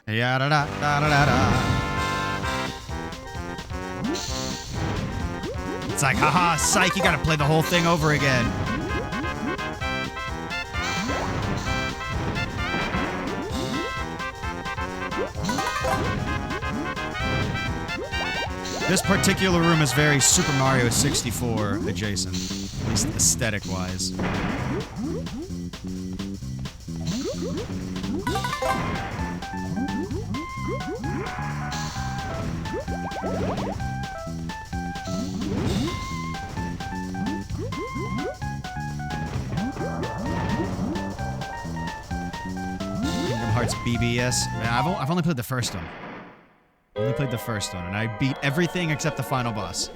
Yeah, da da da da da da. It's like, haha, psych, you gotta play the whole thing over again. This particular room is very Super Mario 64 adjacent, at least aesthetic-wise. Kingdom Hearts BBS. Man, I've only played the first one. Only played the first one, and I beat everything except the final boss.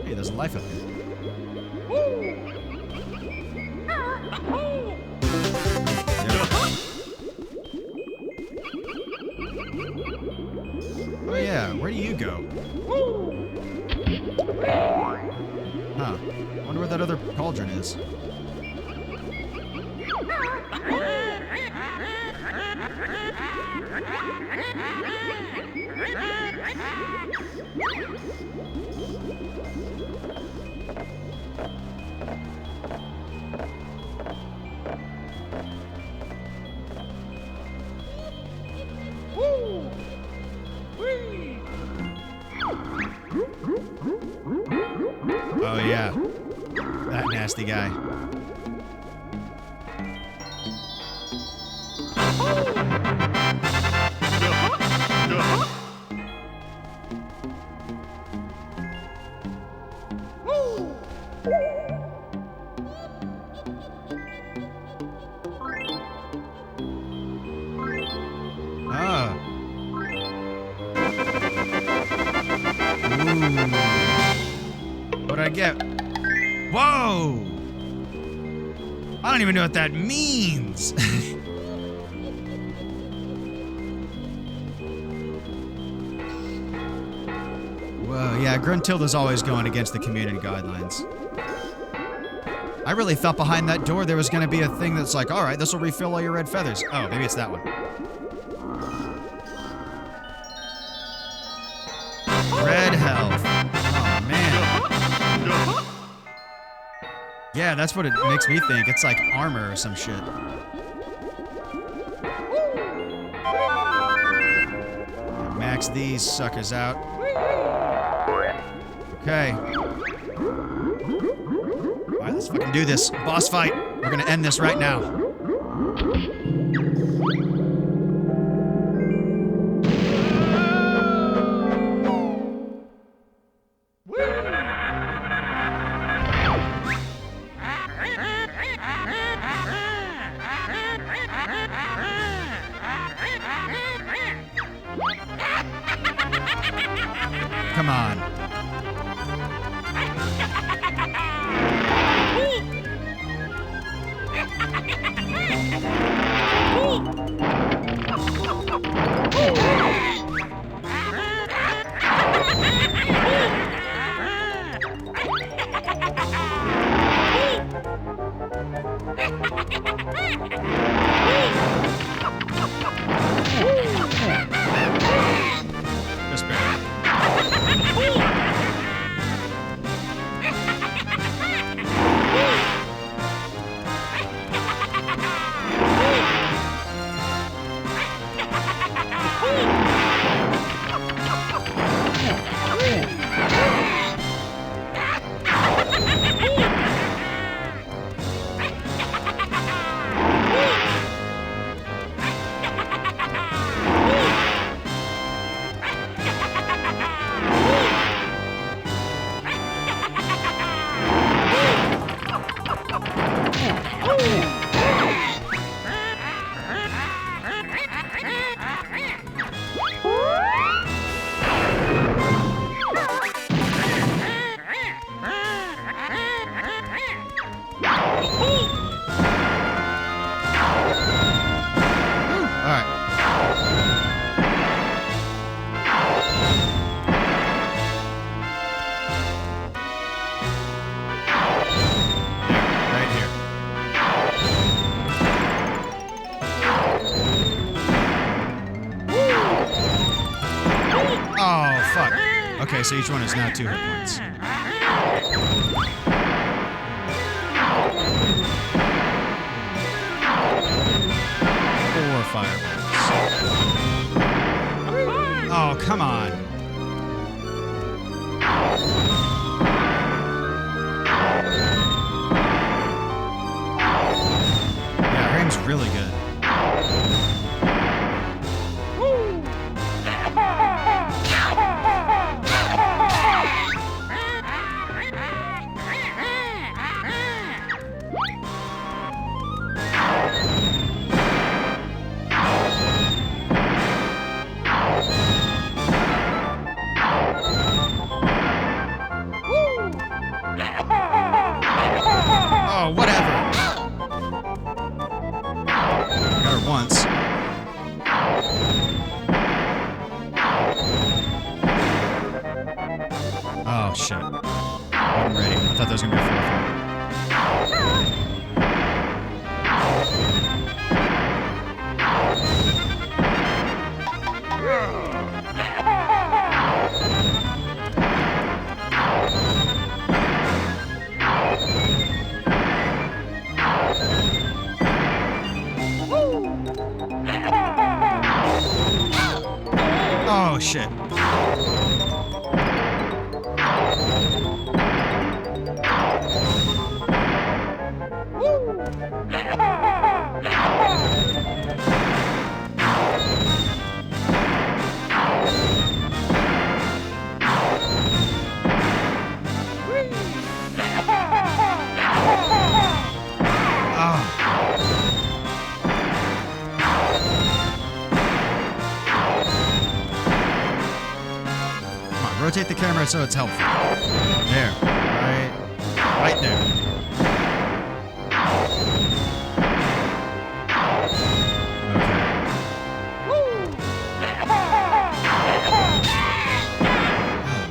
Hey, there's a life up here. Oh yeah, where do you go? Huh. Wonder where that other cauldron is. Oh yeah, that nasty guy. What'd I get? Whoa! I don't even know what that means. Whoa, yeah, Gruntilda's always going against the community guidelines. I really thought behind that door there was going to be a thing that's like, alright, this will refill all your red feathers. Oh, maybe it's that one. Red health. Oh, man. Yeah, that's what it makes me think. It's like armor or some shit. Max these suckers out. Okay. Alright, let's fucking do this. Boss fight. We're gonna end this right now. come on. Just barely. Okay, so each one is now 2 hit points. Four fireballs. Oh, come on. Yeah, Raim's really good. Oh, whatever. Got her once. Oh, shit. Wasn't ready. I thought there was gonna be a fourth one. Oh, shit. Rotate the camera so it's helpful. There. Right there. Okay. Oh,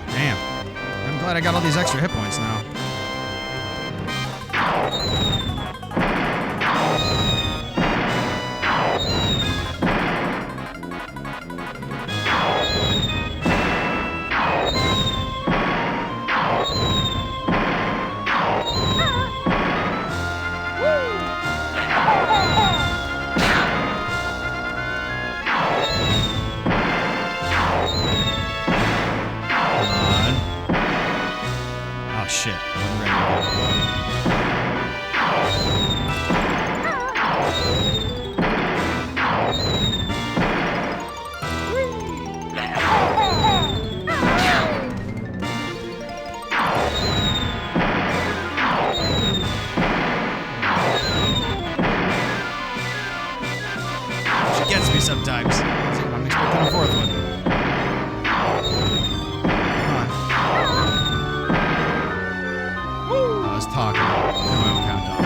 damn. I'm glad I got all these extra hit points now. Shit, I wasn't ready She gets me sometimes. I'm expecting a fourth one. Come on. talking. Do my own countdown.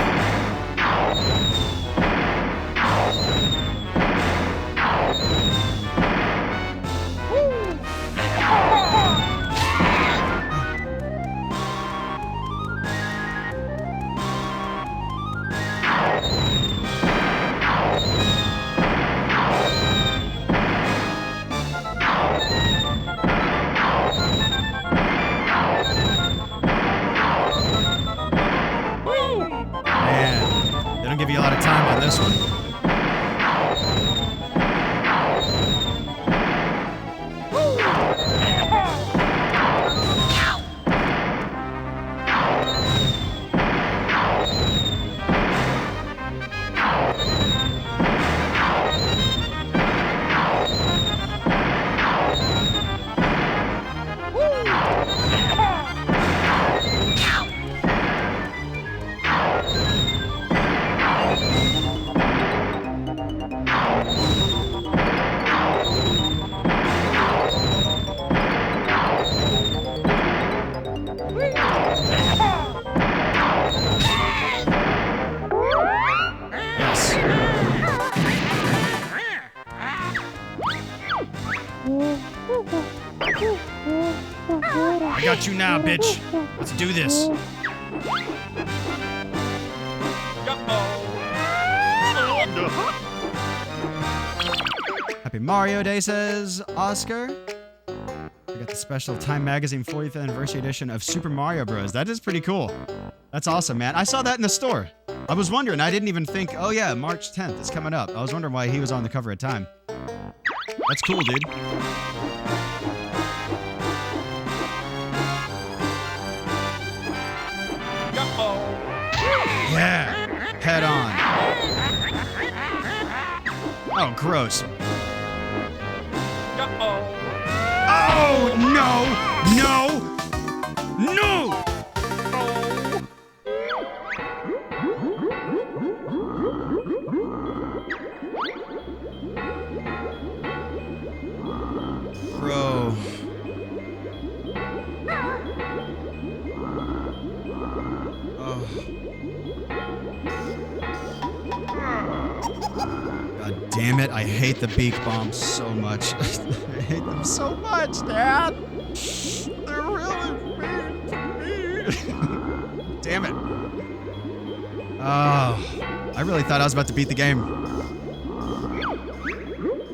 Man, they don't give you a lot of time on this one. I got you now, bitch. Let's do this. Happy Mario Day, says Oscar. We got the special Time Magazine 40th Anniversary Edition of Super Mario Bros. That is pretty cool. That's awesome, man. I saw that in the store. I was wondering. I didn't even think, oh yeah, March 10th. It's coming up. I was wondering why he was on the cover of Time. That's cool, dude. Yeah. Head on. Oh, gross. Oh, no! No! No! Bro. Oh. God damn it, I hate the beak bombs so much. I hate them so much, Dad. They're really mean to me. Damn it. Oh, I really thought I was about to beat the game.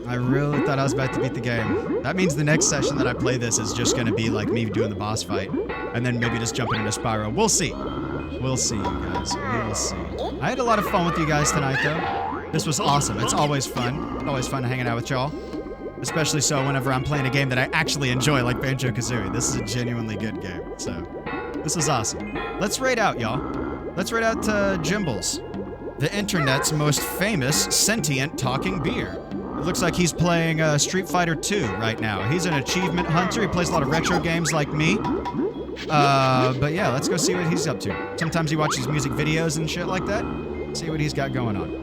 I really thought I was about to beat the game. That means the next session that I play this is just going to be like me doing the boss fight. And then maybe just jumping into Spyro. We'll see. We'll see, you guys. We'll see. I had a lot of fun with you guys tonight, though. This was awesome. It's always fun. Always fun hanging out with y'all. Especially so whenever I'm playing a game that I actually enjoy, like Banjo-Kazooie. This is a genuinely good game. So, this was awesome. Let's raid out, y'all. Let's raid out Jimbles, the internet's most famous sentient talking beer. It looks like he's playing Street Fighter 2 right now. He's an achievement hunter. He plays a lot of retro games like me. But yeah, let's go see what he's up to. Sometimes he watches music videos and shit like that. See what he's got going on.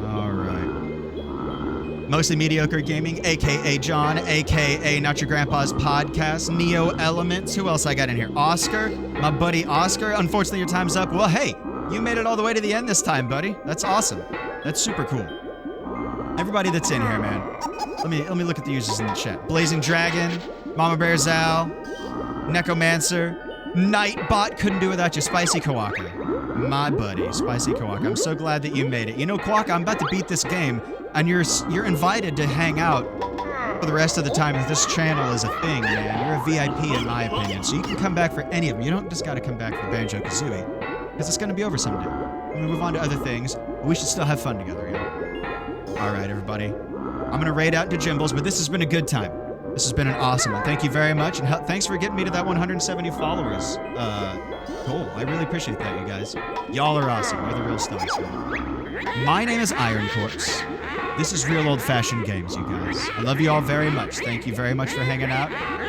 All right. Mostly Mediocre Gaming, a.k.a. John, a.k.a. Not Your Grandpa's Podcast, Neo Elements. Who else I got in here? Oscar, my buddy Oscar. Unfortunately, your time's up. Well, hey, you made it all the way to the end this time, buddy. That's awesome. That's super cool. Everybody that's in here, man. Let me look at the users in the chat. Blazing Dragon, Mama Bear Zal, Necromancer, Nightbot, couldn't do without you, Spicy Kawaka. My buddy, Spicy Kawaka. I'm so glad that you made it. You know, Kawaka, I'm about to beat this game, and you're invited to hang out for the rest of the time if this channel is a thing, man. You're a VIP in my opinion, so you can come back for any of them. You don't just gotta come back for Banjo-Kazooie, because it's gonna be over someday. I'm gonna move on to other things, but we should still have fun together, you know? Alright, everybody. I'm gonna raid out to Jimbles, but this has been a good time. This has been an awesome one. Thank you very much, and thanks for getting me to that 170 followers. Goal. I really appreciate that, you guys. Y'all are awesome. You're the real stars. My name is Iron Corpse. This is Real Old Fashioned Games, you guys. I love you all very much. Thank you very much for hanging out.